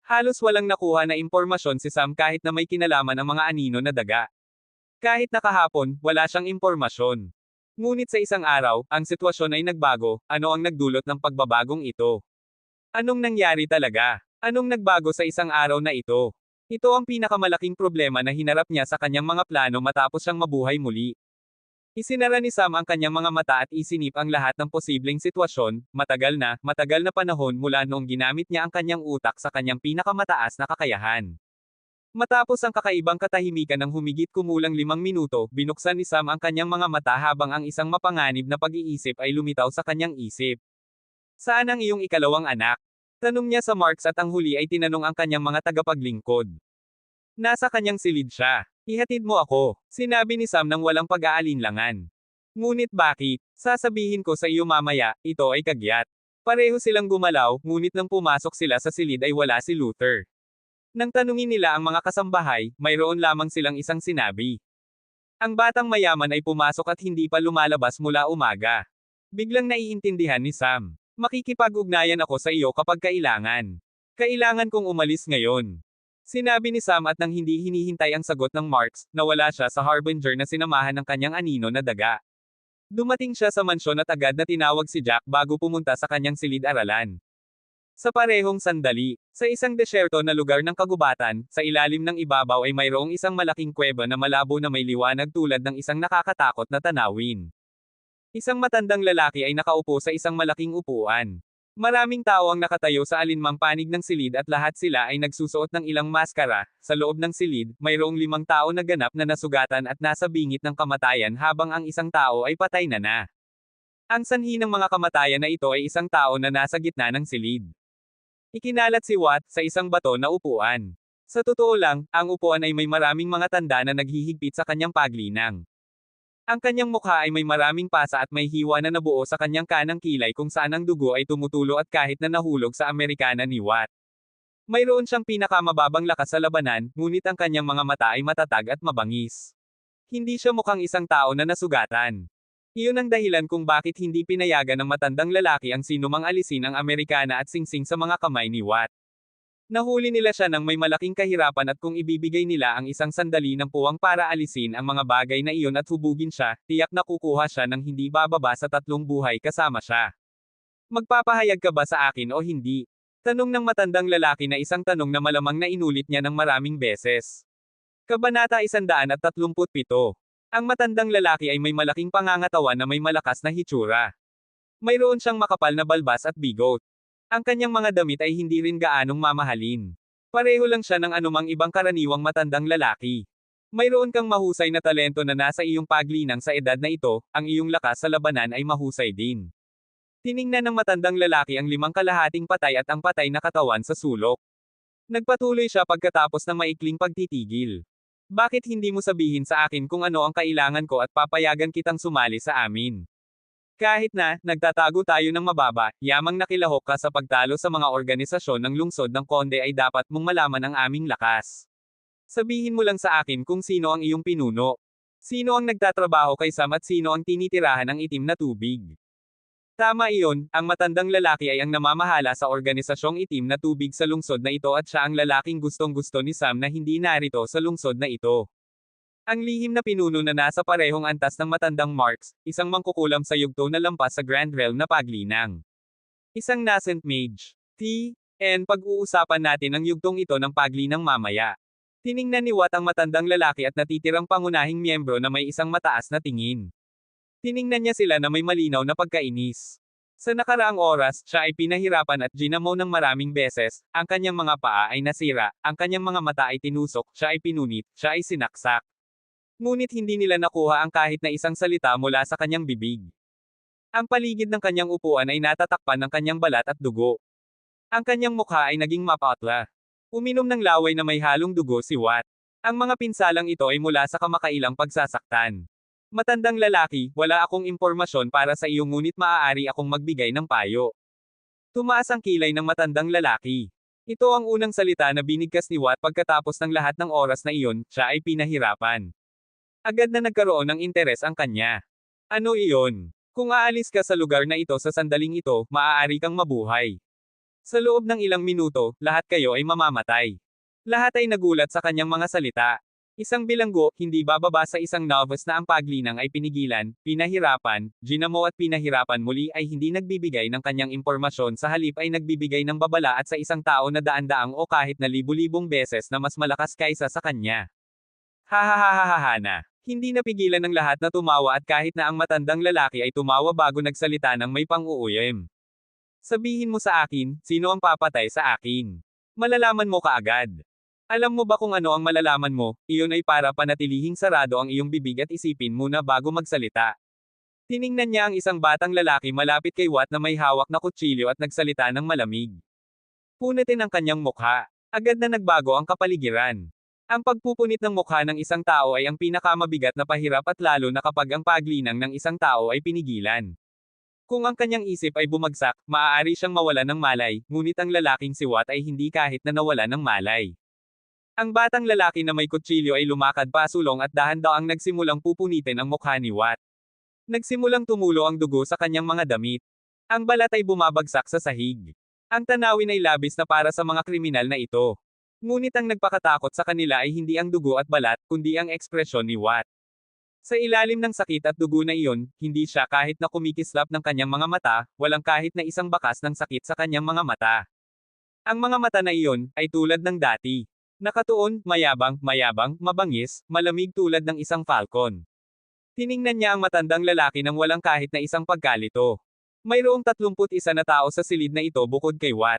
Halos walang nakuha na impormasyon si Sam kahit na may kinalaman ang mga anino na daga. Kahit nakahapon, wala siyang impormasyon. Ngunit sa isang araw, ang sitwasyon ay nagbago. Ano ang nagdulot ng pagbabagong ito? Anong nangyari talaga? Anong nagbago sa isang araw na ito? Ito ang pinakamalaking problema na hinarap niya sa kanyang mga plano matapos siyang mabuhay muli. Isinara ni Sam ang kanyang mga mata at isinip ang lahat ng posibleng sitwasyon, matagal na panahon mula noong ginamit niya ang kanyang utak sa kanyang pinakamataas na kakayahan. Matapos ang kakaibang katahimikan ng humigit kumulang 5 minuto, binuksan ni Sam ang kanyang mga mata habang ang isang mapanganib na pag-iisip ay lumitaw sa kanyang isip. Saan ang iyong ikalawang anak? Tanong niya sa Marks at ang huli ay tinanong ang kanyang mga tagapaglingkod. Nasa kanyang silid siya. Ihatid mo ako, sinabi ni Sam nang walang pag-aalinlangan. Ngunit bakit? Sasabihin ko sa iyo mamaya, ito ay kagyat. Pareho silang gumalaw, ngunit nang pumasok sila sa silid ay wala si Luther. Nang tanungin nila ang mga kasambahay, mayroon lamang silang isang sinabi. Ang batang mayaman ay pumasok at hindi pa lumalabas mula umaga. Biglang naiintindihan ni Sam. Makikipag-ugnayan ako sa iyo kapag kailangan. Kailangan kong umalis ngayon. Sinabi ni Sam at nang hindi hinihintay ang sagot ng Marks, nawala siya sa Harbinger na sinamahan ng kanyang anino na daga. Dumating siya sa mansyon at agad na tinawag si Jack bago pumunta sa kanyang silid-aralan. Sa parehong sandali, sa isang desyerto na lugar ng kagubatan, sa ilalim ng ibabaw ay mayroong isang malaking kuweba na malabo na may liwanag tulad ng isang nakakatakot na tanawin. Isang matandang lalaki ay nakaupo sa isang malaking upuan. Maraming tao ang nakatayo sa alinmang panig ng silid at lahat sila ay nagsusuot ng ilang maskara. Sa loob ng silid, mayroong 5 tao na ganap na nasugatan at nasa bingit ng kamatayan habang ang isang tao ay patay na. Ang sanhi ng mga kamatayan na ito ay isang tao na nasa gitna ng silid. Ikinalat si Watt sa isang bato na upuan. Sa totoo lang, ang upuan ay may maraming mga tanda na naghihigpit sa kanyang paglinang. Ang kanyang mukha ay may maraming pasa at may hiwa na nabuo sa kanyang kanang kilay kung saan ang dugo ay tumutulo at kahit na nahulog sa Amerikana ni Watt. Mayroon siyang pinakamababang lakas sa labanan, ngunit ang kanyang mga mata ay matatag at mabangis. Hindi siya mukhang isang tao na nasugatan. Iyon ang dahilan kung bakit hindi pinayagan ng matandang lalaki ang sinumang alisin ang Amerikana at singsing sa mga kamay ni Watt. Nahuli nila siya ng may malaking kahirapan at kung ibibigay nila ang isang sandali ng puwang para alisin ang mga bagay na iyon at hubugin siya, tiyak na kukuha siya ng hindi bababa sa 3 buhay kasama siya. Magpapahayag ka ba sa akin o hindi? Tanong ng matandang lalaki na isang tanong na malamang na inulit niya ng maraming beses. Kabanata 137. Ang matandang lalaki ay may malaking pangangatawan na may malakas na hitsura. Mayroon siyang makapal na balbas at bigot. Ang kanyang mga damit ay hindi rin gaanong mamahalin. Pareho lang siya ng anumang ibang karaniwang matandang lalaki. Mayroon kang mahusay na talento na nasa iyong paglinang sa edad na ito, ang iyong lakas sa labanan ay mahusay din. Tiningnan ng matandang lalaki ang 5 kalahating patay at ang patay na katawan sa sulok. Nagpatuloy siya pagkatapos ng maikling pagtitigil. Bakit hindi mo sabihin sa akin kung ano ang kailangan ko at papayagan kitang sumali sa amin? Kahit na, nagtatago tayo ng mababa, yamang nakilahok ka sa pagtalo sa mga organisasyon ng lungsod ng Konde ay dapat mong malaman ang aming lakas. Sabihin mo lang sa akin kung sino ang iyong pinuno. Sino ang nagtatrabaho kay Sam at sino ang tinitirahan ng itim na tubig. Tama iyon, ang matandang lalaki ay ang namamahala sa organisasyong itim na tubig sa lungsod na ito at siya ang lalaking gustong-gusto ni Sam na hindi narito sa lungsod na ito. Ang lihim na pinuno na nasa parehong antas ng matandang Marks, isang mangkukulam sa yugto na lampas sa Grand Realm na paglinang. Isang nascent mage. Pag-uusapan natin ang yugtong ito ng paglinang mamaya. Tiningnan ni Watt ang matandang lalaki at natitirang pangunahing miyembro na may isang mataas na tingin. Tiningnan niya sila na may malinaw na pagkainis. Sa nakaraang oras, siya ay pinahirapan at ginamo ng maraming beses, ang kanyang mga paa ay nasira, ang kanyang mga mata ay tinusok, siya ay pinunit, siya ay sinaksak. Ngunit hindi nila nakuha ang kahit na isang salita mula sa kanyang bibig. Ang paligid ng kanyang upuan ay natatakpan ng kanyang balat at dugo. Ang kanyang mukha ay naging mapatla. Uminom ng laway na may halong dugo si Watt. Ang mga pinsalang ito ay mula sa kamakailang pagsasaktan. Matandang lalaki, wala akong impormasyon para sa iyo ngunit maaari akong magbigay ng payo. Tumaas ang kilay ng matandang lalaki. Ito ang unang salita na binigkas ni Watt pagkatapos ng lahat ng oras na iyon, siya ay pinahirapan. Agad na nagkaroon ng interes ang kanya. Ano iyon? Kung aalis ka sa lugar na ito sa sandaling ito, maaari kang mabuhay. Sa loob ng ilang minuto, lahat kayo ay mamamatay. Lahat ay nagulat sa kanyang mga salita. Isang bilanggo, hindi bababa sa isang novice na ang paglinang ay pinigilan, pinahirapan, ginamo at pinahirapan muli ay hindi nagbibigay ng kanyang impormasyon sa halip ay nagbibigay ng babala at sa isang tao na daan-daang o kahit na libu-libong beses na mas malakas kaysa sa kanya. Hahahahahana. Hindi napigilan ng lahat na tumawa at kahit na ang matandang lalaki ay tumawa bago nagsalita ng may pang-uuyam. Sabihin mo sa akin, sino ang papatay sa akin? Malalaman mo kaagad. Alam mo ba kung ano ang malalaman mo, iyon ay para panatilihing sarado ang iyong bibig at isipin muna bago magsalita. Tiningnan niya ang isang batang lalaki malapit kay Watt na may hawak na kutsilyo at nagsalita ng malamig. Punitin ang kanyang mukha. Agad na nagbago ang kapaligiran. Ang pagpupunit ng mukha ng isang tao ay ang pinakamabigat na pahirap at lalo na kapag ang paglinang ng isang tao ay pinigilan. Kung ang kanyang isip ay bumagsak, maaari siyang mawalan ng malay, ngunit ang lalaking si Watt ay hindi kahit na nawalan ng malay. Ang batang lalaki na may kutsilyo ay lumakad pasulong at dahan-daang nagsimulang pupunitin ang mukha ni Watt. Nagsimulang tumulo ang dugo sa kanyang mga damit. Ang balat ay bumabagsak sa sahig. Ang tanawin ay labis na para sa mga kriminal na ito. Ngunit ang nagpakatakot sa kanila ay hindi ang dugo at balat, kundi ang ekspresyon ni Watt. Sa ilalim ng sakit at dugo na iyon, hindi siya kahit na kumikislap ng kanyang mga mata, walang kahit na isang bakas ng sakit sa kanyang mga mata. Ang mga mata na iyon, ay tulad ng dati. Nakatuon, mayabang, mabangis, malamig tulad ng isang falcon. Tiningnan niya ang matandang lalaki nang walang kahit na isang pagkalito. Mayroong 31 na tao sa silid na ito bukod kay Watt.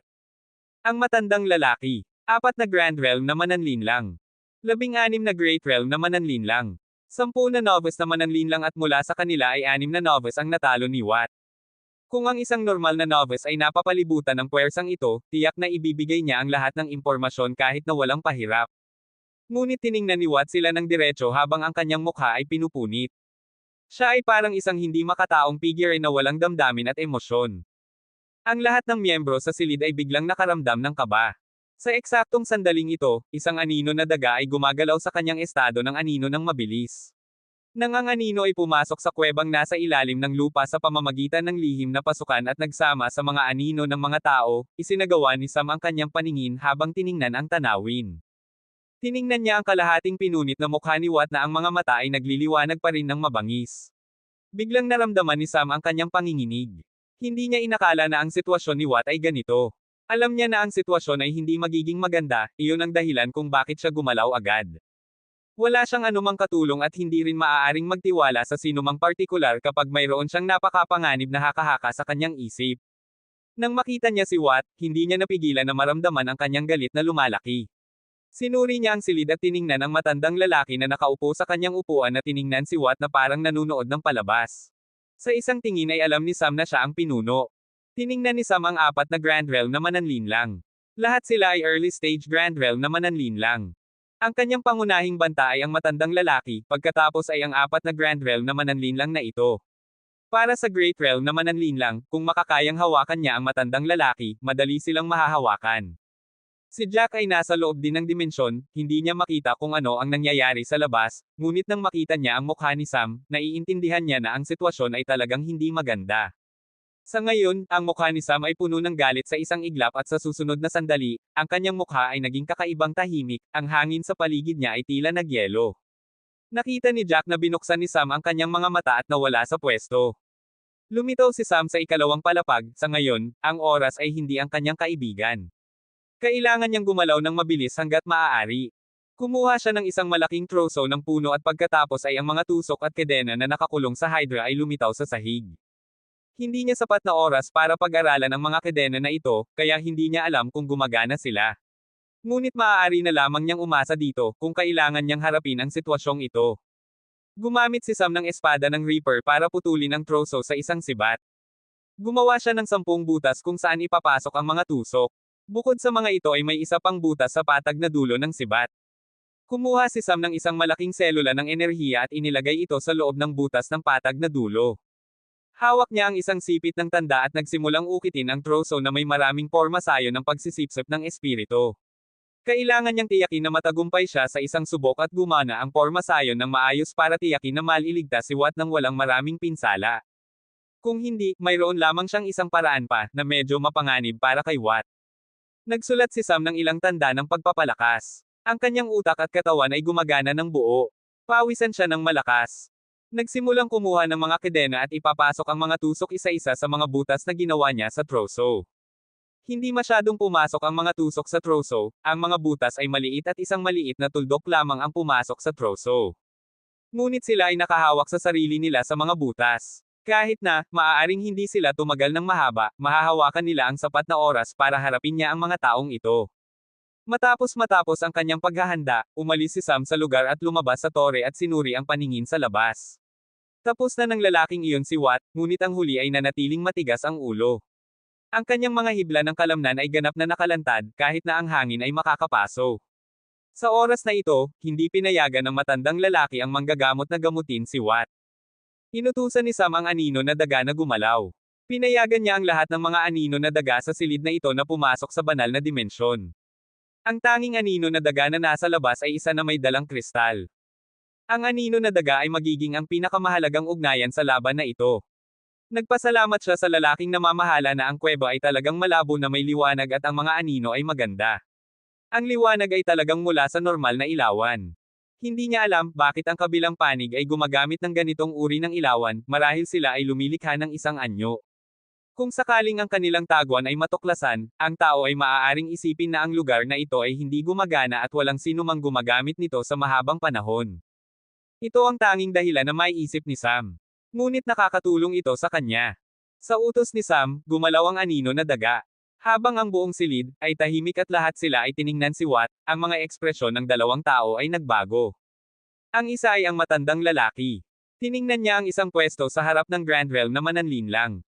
Ang matandang lalaki. 4 na Grand Realm na mananlinlang. 16 na Great Realm na mananlinlang. 10 na novice na mananlinlang at mula sa kanila ay 6 na novice ang natalo ni Watt. Kung ang isang normal na novice ay napapalibutan ng puwersang ito, tiyak na ibibigay niya ang lahat ng impormasyon kahit na walang pahirap. Ngunit tiningnan ni Watt sila ng diretso habang ang kanyang mukha ay pinupunit. Siya ay parang isang hindi makataong figure na walang damdamin at emosyon. Ang lahat ng miyembro sa silid ay biglang nakaramdam ng kaba. Sa eksaktong sandaling ito, isang anino na daga ay gumagalaw sa kanyang estado ng anino ng mabilis. Nang ang anino ay pumasok sa kuwebang nasa ilalim ng lupa sa pamamagitan ng lihim na pasukan at nagsama sa mga anino ng mga tao, isinagawa ni Sam ang kanyang paningin habang tiningnan ang tanawin. Tiningnan niya ang kalahating pinunit na mukha ni Watt na ang mga mata ay nagliliwanag pa rin ng mabangis. Biglang naramdaman ni Sam ang kanyang panginginig. Hindi niya inakala na ang sitwasyon ni Watt ay ganito. Alam niya na ang sitwasyon ay hindi magiging maganda, iyon ang dahilan kung bakit siya gumalaw agad. Wala siyang anumang katulong at hindi rin maaaring magtiwala sa sinumang partikular kapag mayroon siyang napakapanganib na haka-haka sa kanyang isip. Nang makita niya si Watt, hindi niya napigilan na maramdaman ang kanyang galit na lumalaki. Sinuri niya ang silid at tiningnan ang matandang lalaki na nakaupo sa kanyang upuan na tiningnan si Watt na parang nanunood ng palabas. Sa isang tingin ay alam ni Sam na siya ang pinuno. Tiningnan ni Sam ang 4 na Grand Realm na mananlinlang. Lahat sila ay early stage Grand Realm na mananlinlang. Ang kanyang pangunahing banta ay ang matandang lalaki, pagkatapos ay ang 4 na Grand Realm na mananlinlang na ito. Para sa Great Realm na mananlinlang, kung makakayang hawakan niya ang matandang lalaki, madali silang mahahawakan. Si Jack ay nasa loob din ng dimensyon, hindi niya makita kung ano ang nangyayari sa labas, ngunit nang makita niya ang mukha ni Sam, naiintindihan niya na ang sitwasyon ay talagang hindi maganda. Sa ngayon, ang mukha ni Sam ay puno ng galit sa isang iglap at sa susunod na sandali, ang kanyang mukha ay naging kakaibang tahimik, ang hangin sa paligid niya ay tila nagyelo. Nakita ni Jack na binuksan ni Sam ang kanyang mga mata at nawala sa pwesto. Lumitaw si Sam sa ikalawang palapag, sa ngayon, ang oras ay hindi ang kanyang kaibigan. Kailangan niyang gumalaw ng mabilis hanggat maaari. Kumuha siya ng isang malaking troso ng puno at pagkatapos ay ang mga tusok at kedena na nakakulong sa hydra ay lumitaw sa sahig. Hindi niya sapat na oras para pag-aralan ang mga kedena na ito, kaya hindi niya alam kung gumagana sila. Ngunit maaari na lamang niyang umasa dito, kung kailangan niyang harapin ang sitwasyong ito. Gumamit si Sam ng espada ng Reaper para putulin ang troso sa isang sibat. Gumawa siya ng 10 butas kung saan ipapasok ang mga tusok. Bukod sa mga ito ay may isa pang butas sa patag na dulo ng sibat. Kumuha si Sam ng isang malaking selula ng enerhiya at inilagay ito sa loob ng butas ng patag na dulo. Hawak niya ang isang sipit ng tanda at nagsimulang ukitin ang troso na may maraming pormasayo ng pagsisipsip ng espiritu. Kailangan niyang tiyakin na matagumpay siya sa isang subok at gumana ang pormasayo ng maayos para tiyakin na maliligtas si Watt ng walang maraming pinsala. Kung hindi, mayroon lamang siyang isang paraan pa, na medyo mapanganib para kay Watt. Nagsulat si Sam ng ilang tanda ng pagpapalakas. Ang kanyang utak at katawan ay gumagana ng buo. Pawisan siya ng malakas. Nagsimulang kumuha ng mga kedena at ipapasok ang mga tusok isa-isa sa mga butas na ginawa niya sa troso. Hindi masyadong pumasok ang mga tusok sa troso, ang mga butas ay maliit at isang maliit na tuldok lamang ang pumasok sa troso. Ngunit sila ay nakahawak sa sarili nila sa mga butas. Kahit na, maaaring hindi sila tumagal ng mahaba, mahahawakan nila ang sapat na oras para harapin niya ang mga taong ito. Matapos ang kanyang paghahanda, umalis si Sam sa lugar at lumabas sa tore at sinuri ang paningin sa labas. Tapos na ng lalaking iyon si Watt, ngunit ang huli ay nanatiling matigas ang ulo. Ang kanyang mga hibla ng kalamnan ay ganap na nakalantad, kahit na ang hangin ay makakapaso. Sa oras na ito, hindi pinayagan ng matandang lalaki ang manggagamot na gamutin si Watt. Inutusan ni Sam ang anino na daga na gumalaw. Pinayagan niya ang lahat ng mga anino na daga sa silid na ito na pumasok sa banal na dimensyon. Ang tanging anino na daga na nasa labas ay isa na may dalang kristal. Ang anino na daga ay magiging ang pinakamahalagang ugnayan sa laban na ito. Nagpasalamat siya sa lalaking namamahala na ang kuweba ay talagang malabo na may liwanag at ang mga anino ay maganda. Ang liwanag ay talagang mula sa normal na ilawan. Hindi niya alam bakit ang kabilang panig ay gumagamit ng ganitong uri ng ilawan, marahil sila ay lumilikha ng isang anyo. Kung sakaling ang kanilang taguan ay matuklasan, ang tao ay maaaring isipin na ang lugar na ito ay hindi gumagana at walang sinumang gumagamit nito sa mahabang panahon. Ito ang tanging dahilan na maiisip ni Sam. Ngunit nakakatulong ito sa kanya. Sa utos ni Sam, gumalaw ang anino na daga. Habang ang buong silid ay tahimik at lahat sila ay tiningnan si Watt, ang mga ekspresyon ng dalawang tao ay nagbago. Ang isa ay ang matandang lalaki. Tiningnan niya ang isang pwesto sa harap ng Grand Realm na mananlinlang.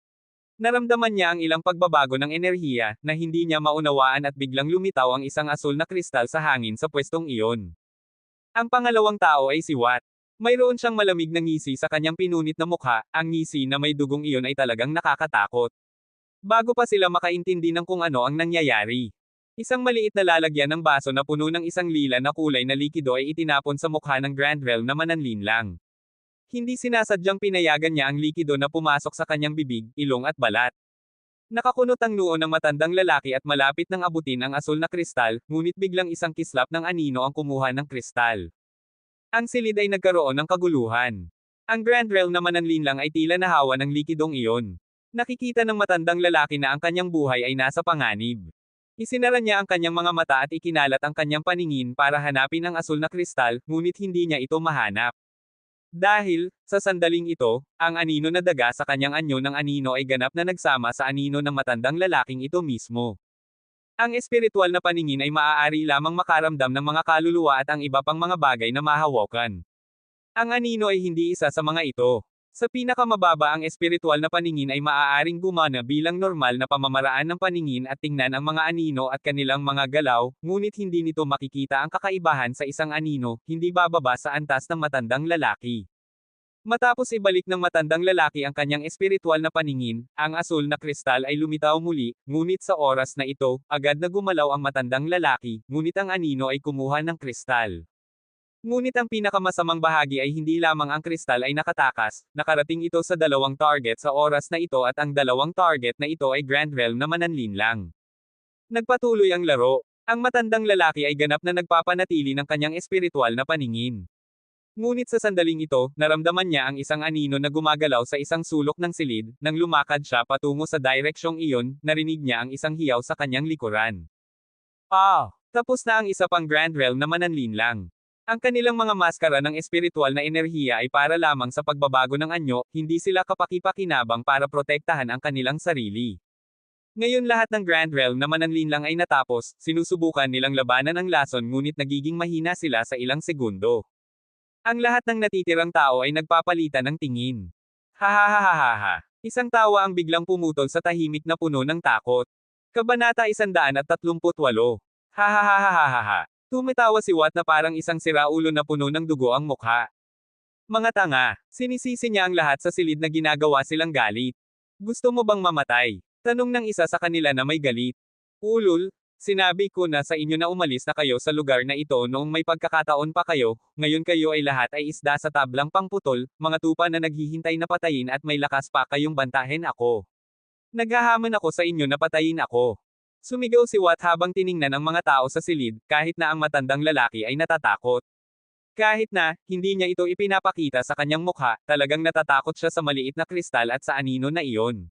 Naramdaman niya ang ilang pagbabago ng enerhiya, na hindi niya maunawaan at biglang lumitaw ang isang asul na kristal sa hangin sa pwestong iyon. Ang pangalawang tao ay si Watt. Mayroon siyang malamig na ngisi sa kanyang pinunit na mukha, ang ngisi na may dugong iyon ay talagang nakakatakot. Bago pa sila makaintindi ng kung ano ang nangyayari. Isang maliit na lalagyan ng baso na puno ng isang lila na kulay na likido ay itinapon sa mukha ng Grand Realm na mananlinlang. Hindi sinasadyang pinayagan niya ang likido na pumasok sa kanyang bibig, ilong at balat. Nakakunot ang noo ng matandang lalaki at malapit nang abutin ang asul na kristal, ngunit biglang isang kislap ng anino ang kumuha ng kristal. Ang silid ay nagkaroon ng kaguluhan. Ang Grand Realm na mananlinlang ay tila nahawa ng likidong iyon. Nakikita ng matandang lalaki na ang kanyang buhay ay nasa panganib. Isinara niya ang kanyang mga mata at ikinalat ang kanyang paningin para hanapin ang asul na kristal, ngunit hindi niya ito mahanap. Dahil, sa sandaling ito, ang anino na daga sa kanyang anyo ng anino ay ganap na nagsama sa anino ng matandang lalaking ito mismo. Ang espiritual na paningin ay maaari lamang makaramdam ng mga kaluluwa at ang iba pang mga bagay na mahawakan. Ang anino ay hindi isa sa mga ito. Sa pinakamababa ang espiritual na paningin ay maaaring gumana bilang normal na pamamaraan ng paningin at tingnan ang mga anino at kanilang mga galaw, ngunit hindi nito makikita ang kakaibahan sa isang anino, hindi bababa sa antas ng matandang lalaki. Matapos ibalik ng matandang lalaki ang kanyang espiritual na paningin, ang asul na kristal ay lumitaw muli, ngunit sa oras na ito, agad na gumalaw ang matandang lalaki, ngunit ang anino ay kumuha ng kristal. Ngunit ang pinakamasamang bahagi ay hindi lamang ang kristal ay nakatakas, nakarating ito sa dalawang target sa oras na ito at ang dalawang target na ito ay Grand Realm na mananlinlang. Nagpatuloy ang laro. Ang matandang lalaki ay ganap na nagpapanatili ng kanyang espiritual na paningin. Ngunit sa sandaling ito, naramdaman niya ang isang anino na gumagalaw sa isang sulok ng silid, nang lumakad siya patungo sa direksyong iyon, narinig niya ang isang hiyaw sa kanyang likuran. Tapos na ang isa pang Grand Realm na mananlinlang. Ang kanilang mga maskara ng espiritual na enerhiya ay para lamang sa pagbabago ng anyo, hindi sila kapakipakinabang para protektahan ang kanilang sarili. Ngayon lahat ng Grand Realm na mananlinlang ay natapos, sinusubukan nilang labanan ang lason ngunit nagiging mahina sila sa ilang segundo. Ang lahat ng natitirang tao ay nagpapalitan ng tingin. Hahaha. Isang tawa ang biglang pumutol sa tahimik na puno ng takot. Kabanata 138. Hahaha. Tumitawa si Watt na parang isang siraulo na puno ng dugo ang mukha. Mga tanga, sinisisi niya ang lahat sa silid na ginagawa silang galit. Gusto mo bang mamatay? Tanong ng isa sa kanila na may galit. Ulul, sinabi ko na sa inyo na umalis na kayo sa lugar na ito noong may pagkakataon pa kayo, ngayon kayo ay lahat ay isda sa tablang pangputol, mga tupa na naghihintay na patayin at may lakas pa kayong bantahin ako. Naghahamon ako sa inyo na patayin ako. Sumigaw si Watt habang tiningnan ang mga tao sa silid, kahit na ang matandang lalaki ay natatakot. Kahit na, hindi niya ito ipinapakita sa kanyang mukha, talagang natatakot siya sa maliit na kristal at sa anino na iyon.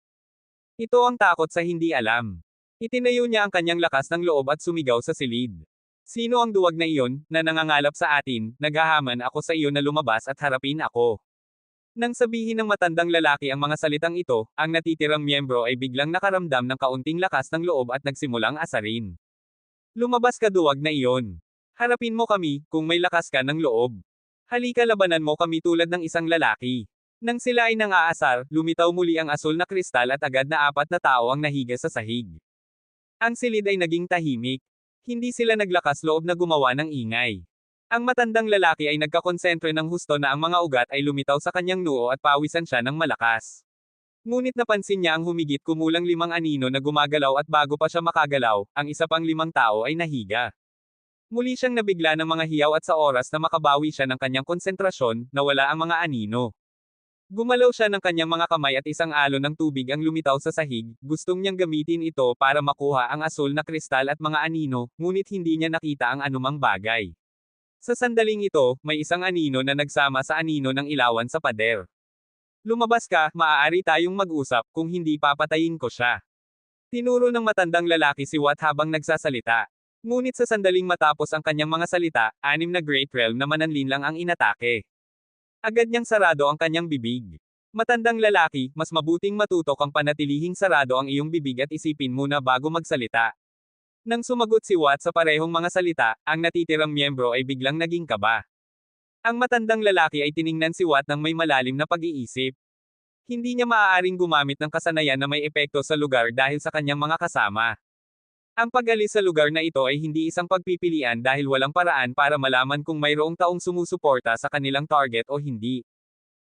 Ito ang takot sa hindi alam. Itinayo niya ang kanyang lakas ng loob at sumigaw sa silid. Sino ang duwag na iyon, na nangangalap sa atin, naghahaman ako sa iyo na lumabas at harapin ako. Nang sabihin ng matandang lalaki ang mga salitang ito, ang natitirang miyembro ay biglang nakaramdam ng kaunting lakas ng loob at nagsimulang asarin. Lumabas ka duwag na iyon. Harapin mo kami, kung may lakas ka ng loob. Halika labanan mo kami tulad ng isang lalaki. Nang sila ay nang-aasar, lumitaw muli ang asul na kristal at agad na 4 na tao ang nahiga sa sahig. Ang silid ay naging tahimik. Hindi sila naglakas loob na gumawa ng ingay. Ang matandang lalaki ay nagkakonsentre ng husto na ang mga ugat ay lumitaw sa kanyang noo at pawisan siya ng malakas. Ngunit napansin niya ang humigit kumulang 5 anino na gumagalaw at bago pa siya makagalaw, ang isa pang 5 tao ay nahiga. Muli siyang nabigla ng mga hiyaw at sa oras na makabawi siya ng kanyang konsentrasyon, nawala ang mga anino. Gumalaw siya ng kanyang mga kamay at isang alon ng tubig ang lumitaw sa sahig, gustong niyang gamitin ito para makuha ang asul na kristal at mga anino, ngunit hindi niya nakita ang anumang bagay. Sa sandaling ito, may isang anino na nagsama sa anino ng ilawan sa pader. Lumabas ka, maaari tayong mag-usap, kung hindi papatayin ko siya. Tinuro ng matandang lalaki si Watt habang nagsasalita. Ngunit sa sandaling matapos ang kanyang mga salita, 6 na Great Realm na mananlinlang ang inatake. Agad niyang sarado ang kanyang bibig. Matandang lalaki, mas mabuting matuto kang panatilihing sarado ang iyong bibig at isipin muna bago magsalita. Nang sumagot si Watt sa parehong mga salita, ang natitirang miyembro ay biglang naging kaba. Ang matandang lalaki ay tiningnan si Watt ng may malalim na pag-iisip. Hindi niya maaaring gumamit ng kasanayan na may epekto sa lugar dahil sa kanyang mga kasama. Ang pag-alis sa lugar na ito ay hindi isang pagpipilian dahil walang paraan para malaman kung mayroong taong sumusuporta sa kanilang target o hindi.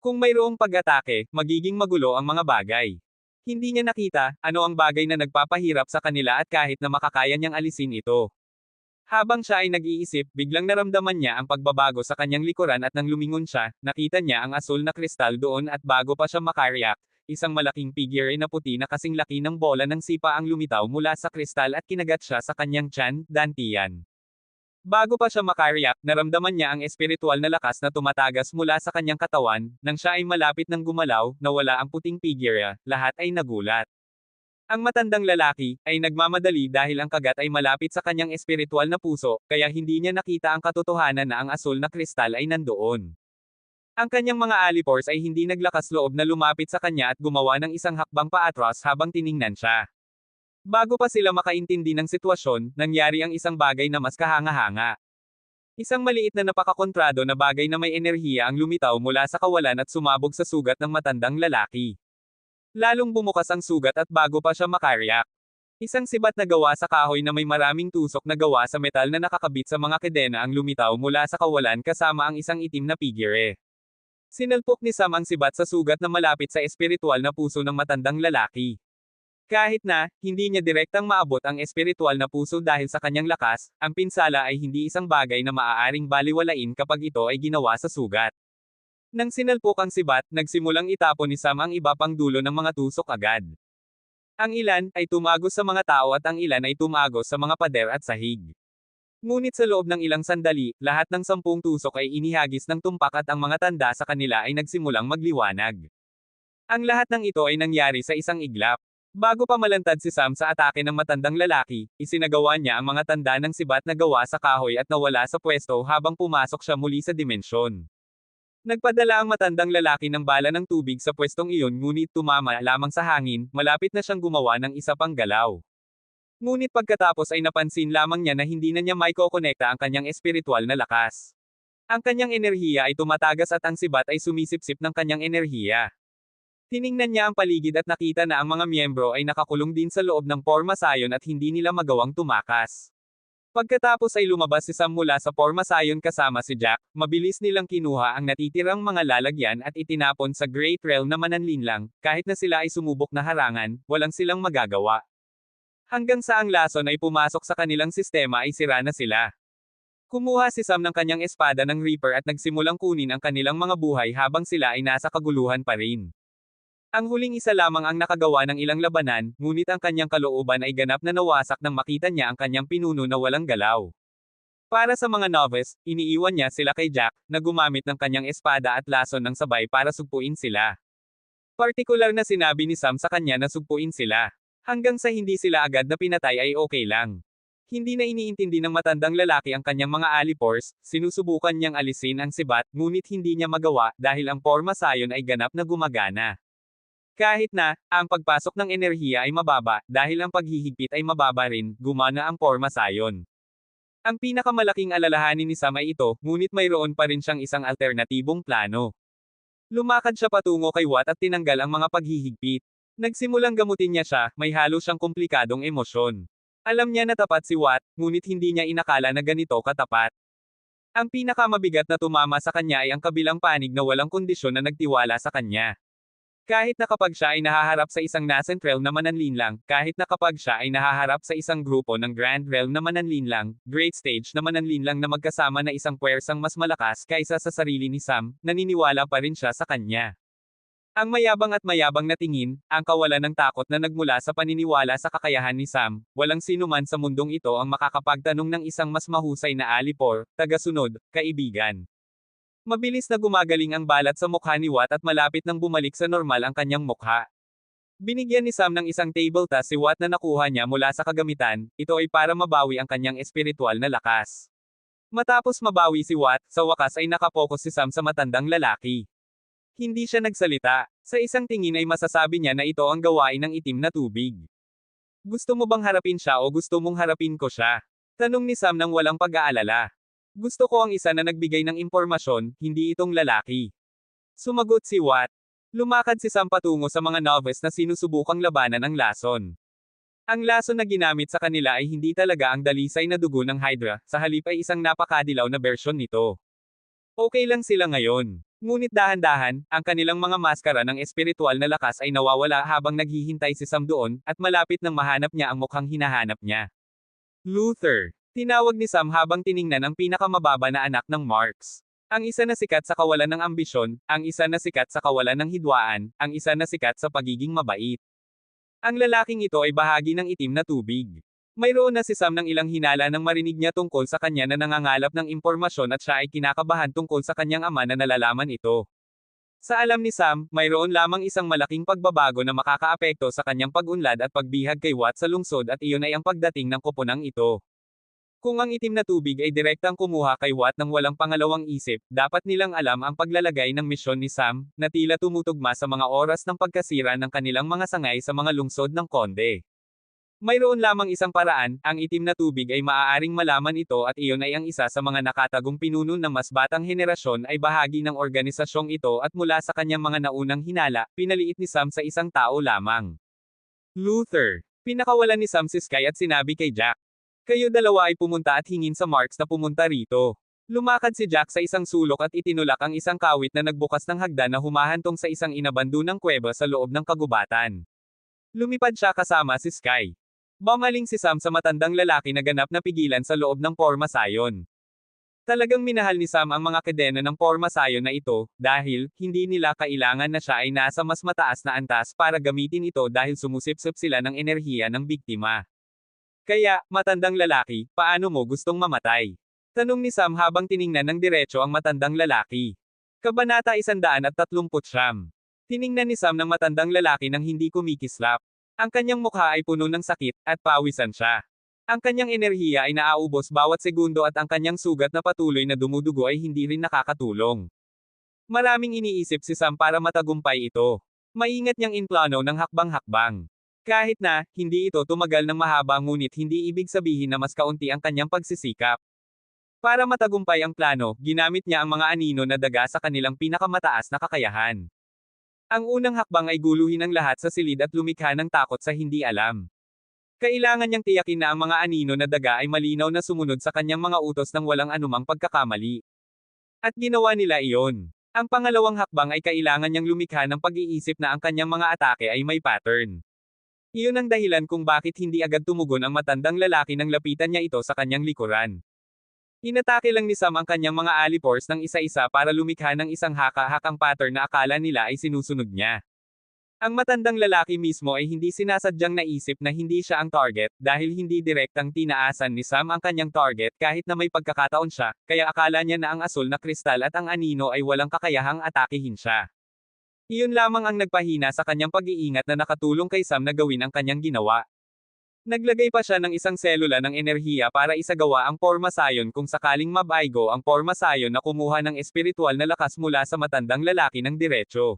Kung mayroong pag-atake, magiging magulo ang mga bagay. Hindi niya nakita ano ang bagay na nagpapahirap sa kanila at kahit na makakaya niyang alisin ito. Habang siya ay nag-iisip, biglang naramdaman niya ang pagbabago sa kanyang likuran at nang lumingon siya, nakita niya ang asul na kristal doon at bago pa siya makareact, isang malaking figure na puti na kasing laki ng bola ng sipa ang lumitaw mula sa kristal at kinagat siya sa kanyang tiyan, dantian. Bago pa siya makareact, naramdaman niya ang espiritual na lakas na tumatagas mula sa kanyang katawan, nang siya ay malapit ng gumalaw, nawala ang puting figure, lahat ay nagulat. Ang matandang lalaki, ay nagmamadali dahil ang kagat ay malapit sa kanyang espiritual na puso, kaya hindi niya nakita ang katotohanan na ang asul na kristal ay nandoon. Ang kanyang mga alipors ay hindi naglakas loob na lumapit sa kanya at gumawa ng isang hakbang paatras habang tiningnan siya. Bago pa sila makaintindi ng sitwasyon, nangyari ang isang bagay na mas kahanga-hanga. Isang maliit na napakakontrado na bagay na may enerhiya ang lumitaw mula sa kawalan at sumabog sa sugat ng matandang lalaki. Lalong bumukas ang sugat at bago pa siya makareact. Isang sibat na gawa sa kahoy na may maraming tusok na gawa sa metal na nakakabit sa mga kedena ang lumitaw mula sa kawalan kasama ang isang itim na figure. Sinalpok ni Sam ang sibat sa sugat na malapit sa espiritual na puso ng matandang lalaki. Kahit na, hindi niya direktang maabot ang espiritual na puso dahil sa kanyang lakas, ang pinsala ay hindi isang bagay na maaaring baliwalain kapag ito ay ginawa sa sugat. Nang sinalpok ang sibat, nagsimulang itapon ni Sam ang iba pang dulo ng mga tusok agad. Ang ilan ay tumagos sa mga tao at ang ilan ay tumagos sa mga pader at sahig. Ngunit sa loob ng ilang sandali, lahat ng 10 tusok ay inihagis ng tumpak at ang mga tanda sa kanila ay nagsimulang magliwanag. Ang lahat ng ito ay nangyari sa isang iglap. Bago pa malantad si Sam sa atake ng matandang lalaki, isinagawa niya ang mga tanda ng sibat na gawa sa kahoy at nawala sa pwesto habang pumasok siya muli sa dimensyon. Nagpadala ang matandang lalaki ng bala ng tubig sa pwestong iyon ngunit tumama lamang sa hangin, malapit na siyang gumawa ng isa pang galaw. Ngunit pagkatapos ay napansin lamang niya na hindi na niya maikokonekta ang kanyang espiritual na lakas. Ang kanyang enerhiya ay tumatagas at ang sibat ay sumisipsip ng kanyang enerhiya. Tiningnan niya ang paligid at nakita na ang mga miyembro ay nakakulong din sa loob ng forma sayon at hindi nila magawang tumakas. Pagkatapos ay lumabas si Sam mula sa forma sayon kasama si Jack, mabilis nilang kinuha ang natitirang mga lalagyan at itinapon sa Great Realm na mananlinlang, kahit na sila ay sumubok na harangan, walang silang magagawa. Hanggang sa ang lason ay pumasok sa kanilang sistema ay sira na sila. Kumuha si Sam ng kanyang espada ng Reaper at nagsimulang kunin ang kanilang mga buhay habang sila ay nasa kaguluhan pa rin. Ang huling isa lamang ang nakagawa ng ilang labanan, ngunit ang kanyang kalooban ay ganap na nawasak nang makita niya ang kanyang pinuno na walang galaw. Para sa mga novice, iniiwan niya sila kay Jack, na gumamit ng kanyang espada at lason ng sabay para sugpuin sila. Partikular na sinabi ni Sam sa kanya na sugpuin sila. Hanggang sa hindi sila agad na pinatay ay okay lang. Hindi na iniintindi ng matandang lalaki ang kanyang mga alipors, sinusubukan niyang alisin ang sibat, ngunit hindi niya magawa dahil ang forma sayon ay ganap na gumagana. Kahit na, ang pagpasok ng enerhiya ay mababa, dahil ang paghihigpit ay mababa rin, gumana ang forma sayon. Ang pinakamalaking alalahanin ni Sam ay ito, ngunit mayroon pa rin siyang isang alternatibong plano. Lumakad siya patungo kay Watt at tinanggal ang mga paghihigpit. Nagsimulang gamutin niya siya, may halo siyang komplikadong emosyon. Alam niya na tapat si Watt, ngunit hindi niya inakala na ganito katapat. Ang pinakamabigat na tumama sa kanya ay ang kabilang panig na walang kondisyon na nagtiwala sa kanya. Kahit na kapag siya ay nahaharap sa isang nascent realm na mananlinlang, kahit na kapag siya ay nahaharap sa isang grupo ng Grand Realm na mananlinlang, Great Stage na mananlinlang na magkasama na isang puwersang mas malakas kaysa sa sarili ni Sam, naniniwala pa rin siya sa kanya. Ang mayabang at mayabang na tingin, ang kawalan ng takot na nagmula sa paniniwala sa kakayahan ni Sam, walang sino man sa mundong ito ang makakapagtanong ng isang mas mahusay na alipor, tagasunod, kaibigan. Mabilis na gumagaling ang balat sa mukha ni Watt at malapit nang bumalik sa normal ang kanyang mukha. Binigyan ni Sam ng isang table task si Watt na nakuha niya mula sa kagamitan, ito ay para mabawi ang kanyang espiritual na lakas. Matapos mabawi si Watt, sa wakas ay nakapokus si Sam sa matandang lalaki. Hindi siya nagsalita. Sa isang tingin ay masasabi niya na ito ang gawain ng itim na tubig. Gusto mo bang harapin siya o gusto mong harapin ko siya? Tanong ni Sam nang walang pag-aalala. Gusto ko ang isa na nagbigay ng impormasyon, hindi itong lalaki. Sumagot si Watt. Lumakad si Sam patungo sa mga novice na sinusubukang labanan ang lason. Ang lason na ginamit sa kanila ay hindi talaga ang dalisay na dugo ng Hydra, sa halip ay isang napakadilaw na bersyon nito. Okay lang sila ngayon. Ngunit dahan-dahan, ang kanilang mga maskara ng espiritual na lakas ay nawawala habang naghihintay si Sam doon, at malapit nang mahanap niya ang mukhang hinahanap niya. Luther. Tinawag ni Sam habang tiningnan ang pinakamababa na anak ng Marx. Ang isa na sikat sa kawalan ng ambisyon, ang isa na sikat sa kawalan ng hidwaan, ang isa na sikat sa pagiging mabait. Ang lalaking ito ay bahagi ng itim na tubig. Mayroon na si Sam ng ilang hinala nang marinig niya tungkol sa kanya na nangangalap ng impormasyon at siya ay kinakabahan tungkol sa kanyang ama na nalalaman ito. Sa alam ni Sam, mayroon lamang isang malaking pagbabago na makakaapekto sa kanyang pag-unlad at pagbihag kay Watt sa lungsod at iyon ay ang pagdating ng koponang ito. Kung ang itim na tubig ay direktang kumuha kay Watt ng walang pangalawang isip, dapat nilang alam ang paglalagay ng misyon ni Sam, na tila tumutugma sa mga oras ng pagkasira ng kanilang mga sangay sa mga lungsod ng Konde. Mayroon lamang isang paraan, ang itim na tubig ay maaaring malaman ito at iyon ay ang isa sa mga nakatagong pinuno ng mas batang henerasyon ay bahagi ng organisasyong ito at mula sa kanyang mga naunang hinala, pinaliit ni Sam sa isang tao lamang. Luther. Pinakawalan ni Sam si Sky at sinabi kay Jack. Kayo dalawa ay pumunta at hingin sa Marks na pumunta rito. Lumakad si Jack sa isang sulok at itinulak ang isang kawit na nagbukas ng hagdan na humahantong sa isang inabandunang kuweba sa loob ng kagubatan. Lumipad siya kasama si Sky. Bumaling si Sam sa matandang lalaki na ganap na pigilan sa loob ng porma sayon. Talagang minahal ni Sam ang mga kadena ng porma sayon na ito, dahil, hindi nila kailangan na siya ay nasa mas mataas na antas para gamitin ito dahil sumusipsip sila ng enerhiya ng biktima. Kaya, matandang lalaki, paano mo gustong mamatay? Tanong ni Sam habang tiningnan ng diretso ang matandang lalaki. Kabanata 139. Tiningnan ni Sam ng matandang lalaki nang hindi kumikislap. Ang kanyang mukha ay puno ng sakit, at pawisan siya. Ang kanyang enerhiya ay naaubos bawat segundo at ang kanyang sugat na patuloy na dumudugo ay hindi rin nakakatulong. Maraming iniisip si Sam para matagumpay ito. Maingat niyang inplano ng hakbang-hakbang. Kahit na, hindi ito tumagal ng mahaba ngunit hindi ibig sabihin na mas kaunti ang kanyang pagsisikap. Para matagumpay ang plano, ginamit niya ang mga anino na daga sa kanilang pinakamataas na kakayahan. Ang unang hakbang ay guluhin ang lahat sa silid at lumikha ng takot sa hindi alam. Kailangan niyang tiyakin na ang mga anino na daga ay malinaw na sumunod sa kanyang mga utos ng walang anumang pagkakamali. At ginawa nila iyon. Ang pangalawang hakbang ay kailangan niyang lumikha ng pag-iisip na ang kanyang mga atake ay may pattern. Iyon ang dahilan kung bakit hindi agad tumugon ang matandang lalaki nang lapitan niya ito sa kanyang likuran. Inatake lang ni Sam ang kanyang mga alipors ng isa-isa para lumikha ng isang haka-hakang pattern na akala nila ay sinusunod niya. Ang matandang lalaki mismo ay hindi sinasadyang naisip na hindi siya ang target, dahil hindi direktang tinaasan ni Sam ang kanyang target kahit na may pagkakataon siya, kaya akala niya na ang asul na kristal at ang anino ay walang kakayahang atakehin siya. Iyon lamang ang nagpahina sa kanyang pag-iingat na nakatulong kay Sam na gawin ang kanyang ginawa. Naglagay pa siya ng isang selula ng enerhiya para isagawa ang porma sayon kung sakaling mabaigo ang porma sayon na kumuha ng espiritual na lakas mula sa matandang lalaki ng diretso.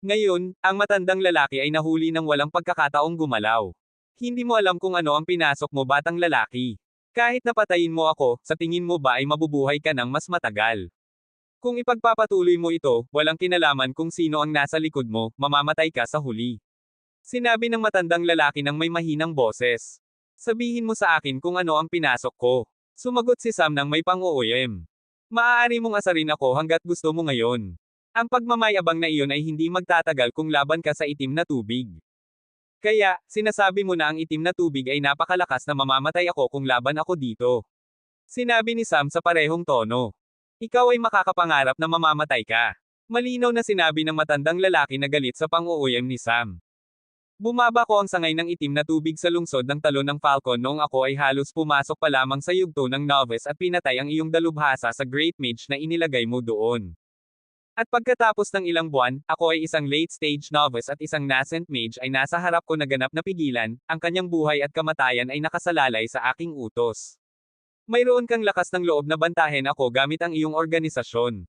Ngayon, ang matandang lalaki ay nahuli ng walang pagkakataong gumalaw. Hindi mo alam kung ano ang pinasok mo batang lalaki. Kahit napatayin mo ako, sa tingin mo ba ay mabubuhay ka ng mas matagal? Kung ipagpapatuloy mo ito, walang kinalaman kung sino ang nasa likod mo, mamamatay ka sa huli. Sinabi ng matandang lalaki ng may mahinang boses. Sabihin mo sa akin kung ano ang pinasok ko. Sumagot si Sam ng may pang-uuyam. Maaari mong asarin ako hanggat gusto mo ngayon. Ang pagmamayabang na iyon ay hindi magtatagal kung laban ka sa itim na tubig. Kaya, sinasabi mo na ang itim na tubig ay napakalakas na mamamatay ako kung laban ako dito. Sinabi ni Sam sa parehong tono. Ikaw ay makakapangarap na mamamatay ka. Malinaw na sinabi ng matandang lalaki na galit sa pang-uuyam ni Sam. Bumaba ko ang sangay ng itim na tubig sa lungsod ng talon ng Falcon noong ako ay halos pumasok pa lamang sa yugto ng novice at pinatay ang iyong dalubhasa sa Great Mage na inilagay mo doon. At pagkatapos ng ilang buwan, ako ay isang late-stage novice at isang nascent mage ay nasa harap ko na ganap na pigilan, ang kanyang buhay at kamatayan ay nakasalalay sa aking utos. Mayroon kang lakas ng loob na bantahin ako gamit ang iyong organisasyon.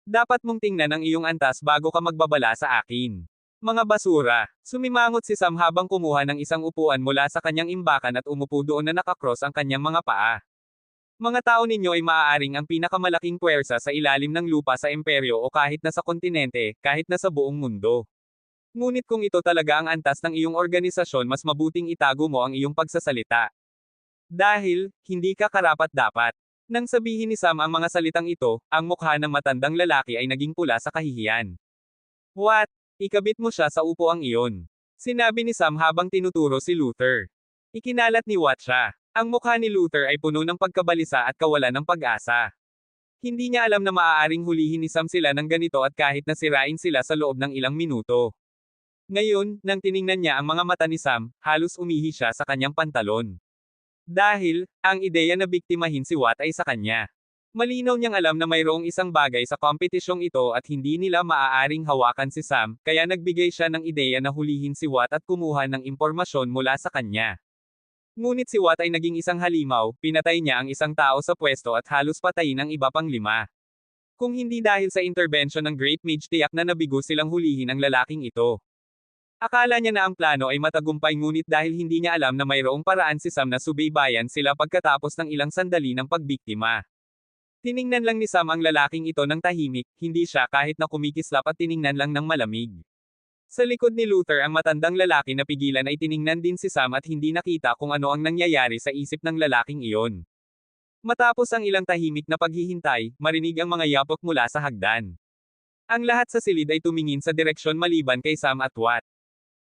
Dapat mong tingnan ang iyong antas bago ka magbabala sa akin. Mga basura. Sumimangot si Sam habang kumuha ng isang upuan mula sa kanyang imbakan at umupo doon na nakakross ang kanyang mga paa. Mga tao ninyo ay maaaring ang pinakamalaking puwersa sa ilalim ng lupa sa imperyo o kahit na sa kontinente, kahit na sa buong mundo. Ngunit kung ito talaga ang antas ng iyong organisasyon, mas mabuting itago mo ang iyong pagsasalita. Dahil, hindi ka karapat-dapat. Nang sabihin ni Sam ang mga salitang ito, ang mukha ng matandang lalaki ay naging pula sa kahihiyan. What? Ikabit mo siya sa upuang iyon. Sinabi ni Sam habang tinuturo si Luther. Ikinalat ni Watt siya. Ang mukha ni Luther ay puno ng pagkabalisa at kawalan ng pag-asa. Hindi niya alam na maaaring hulihin ni Sam sila ng ganito at kahit na sirain sila sa loob ng ilang minuto. Ngayon, nang tiningnan niya ang mga mata ni Sam, halos umihi siya sa kanyang pantalon. Dahil, ang ideya na biktimahin si Watt ay sa kanya. Malinaw niyang alam na mayroong isang bagay sa kompetisyong ito at hindi nila maaaring hawakan si Sam, kaya nagbigay siya ng ideya na hulihin si Watt at kumuha ng impormasyon mula sa kanya. Ngunit si Watt ay naging isang halimaw, pinatay niya ang isang tao sa pwesto at halos patayin ang iba pang 5. Kung hindi dahil sa intervention ng Great Mage, tiyak na nabigo silang hulihin ang lalaking ito. Akala niya na ang plano ay matagumpay, ngunit dahil hindi niya alam na mayroong paraan si Sam na subaybayan sila pagkatapos ng ilang sandali ng pagbiktima. Tiningnan lang ni Sam ang lalaking ito ng tahimik, hindi siya kahit na kumikislap at tiningnan lang ng malamig. Sa likod ni Luther ang matandang lalaki na pigilan ay tiningnan din si Sam at hindi nakita kung ano ang nangyayari sa isip ng lalaking iyon. Matapos ang ilang tahimik na paghihintay, marinig ang mga yapok mula sa hagdan. Ang lahat sa silid ay tumingin sa direksyon maliban kay Sam at Watt.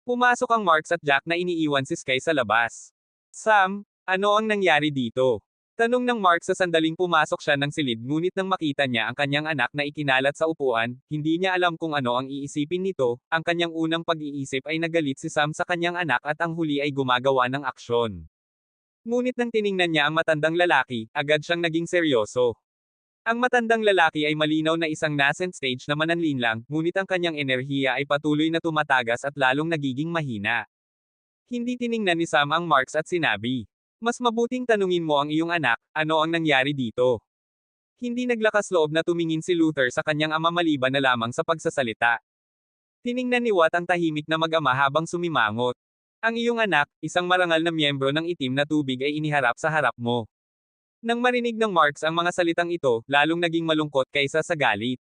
Pumasok ang Marks at Jack na iniiwan si Sky sa labas. Sam, ano ang nangyari dito? Tanong ng Mark sa sandaling pumasok siya ng silid, ngunit nang makita niya ang kanyang anak na ikinalat sa upuan, hindi niya alam kung ano ang iisipin nito. Ang kanyang unang pag-iisip ay nagalit si Sam sa kanyang anak at ang huli ay gumagawa ng aksyon. Ngunit nang tiningnan niya ang matandang lalaki, agad siyang naging seryoso. Ang matandang lalaki ay malinaw na isang nascent stage na mananlinlang, ngunit ang kanyang enerhiya ay patuloy na tumatagas at lalong nagiging mahina. Hindi tiningnan ni Sam ang Marks at sinabi, "Mas mabuting tanungin mo ang iyong anak, ano ang nangyari dito?" Hindi naglakas loob na tumingin si Luther sa kanyang ama maliban na lamang sa pagsasalita. Tiningnan ni Watt ang tahimik na mag-ama habang sumimangot. Ang iyong anak, isang marangal na miyembro ng itim na tubig, ay iniharap sa harap mo. Nang marinig ng Marks ang mga salitang ito, lalong naging malungkot kaysa sa galit.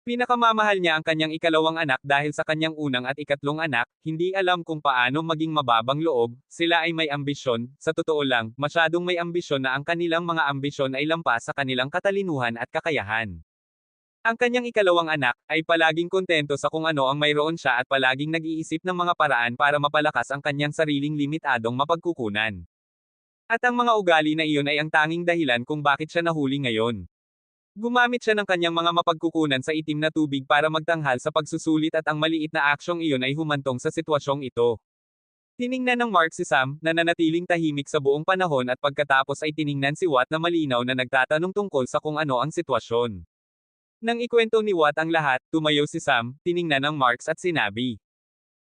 Pinakamamahal niya ang kanyang ikalawang anak dahil sa kanyang unang at ikatlong anak, hindi alam kung paano maging mababang loob. Sila ay may ambisyon, sa totoo lang, masyadong may ambisyon na ang kanilang mga ambisyon ay lampas sa kanilang katalinuhan at kakayahan. Ang kanyang ikalawang anak, ay palaging kontento sa kung ano ang mayroon siya at palaging nag-iisip ng mga paraan para mapalakas ang kanyang sariling limitadong mapagkukunan. At ang mga ugali na iyon ay ang tanging dahilan kung bakit siya nahuli ngayon. Gumamit siya ng kanyang mga mapagkukunan sa itim na tubig para magtanghal sa pagsusulit at ang maliit na aksyong iyon ay humantong sa sitwasyong ito. Tiningnan ng Mark si Sam, na nanatiling tahimik sa buong panahon, at pagkatapos ay tiningnan si Watt na malinaw na nagtatanong tungkol sa kung ano ang sitwasyon. Nang ikwento ni Watt ang lahat, tumayo si Sam, tiningnan ng Marks at sinabi,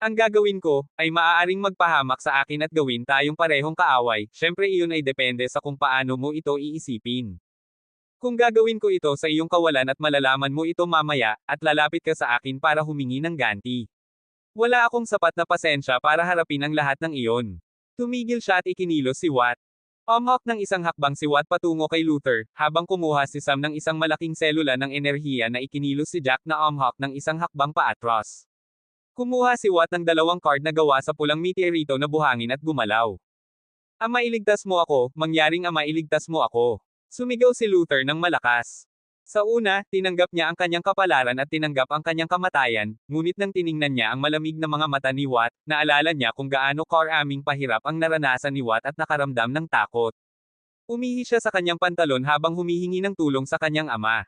"Ang gagawin ko, ay maaaring magpahamak sa akin at gawin tayong parehong kaaway, syempre iyon ay depende sa kung paano mo ito iisipin. Kung gagawin ko ito sa iyong kawalan at malalaman mo ito mamaya, at lalapit ka sa akin para humingi ng ganti. Wala akong sapat na pasensya para harapin ang lahat ng iyon." Tumigil siya at ikinilos si Watt. Umhak ng isang hakbang si Watt patungo kay Luther, habang kumuha si Sam ng isang malaking selula ng enerhiya na ikinilos si Jack na umhak ng isang hakbang paatras. Kumuha si Watt ng 2 card na gawa sa pulang meteorito na buhangin at gumalaw. "Ama, iligtas mo ako, mangyaring ama, iligtas mo ako." Sumigaw si Luther ng malakas. Sa una, tinanggap niya ang kanyang kapalaran at tinanggap ang kanyang kamatayan, ngunit nang tiningnan niya ang malamig na mga mata ni Watt, naalala niya kung gaano karaming pahirap ang naranasan ni Watt at nakaramdam ng takot. Umihi siya sa kanyang pantalon habang humihingi ng tulong sa kanyang ama.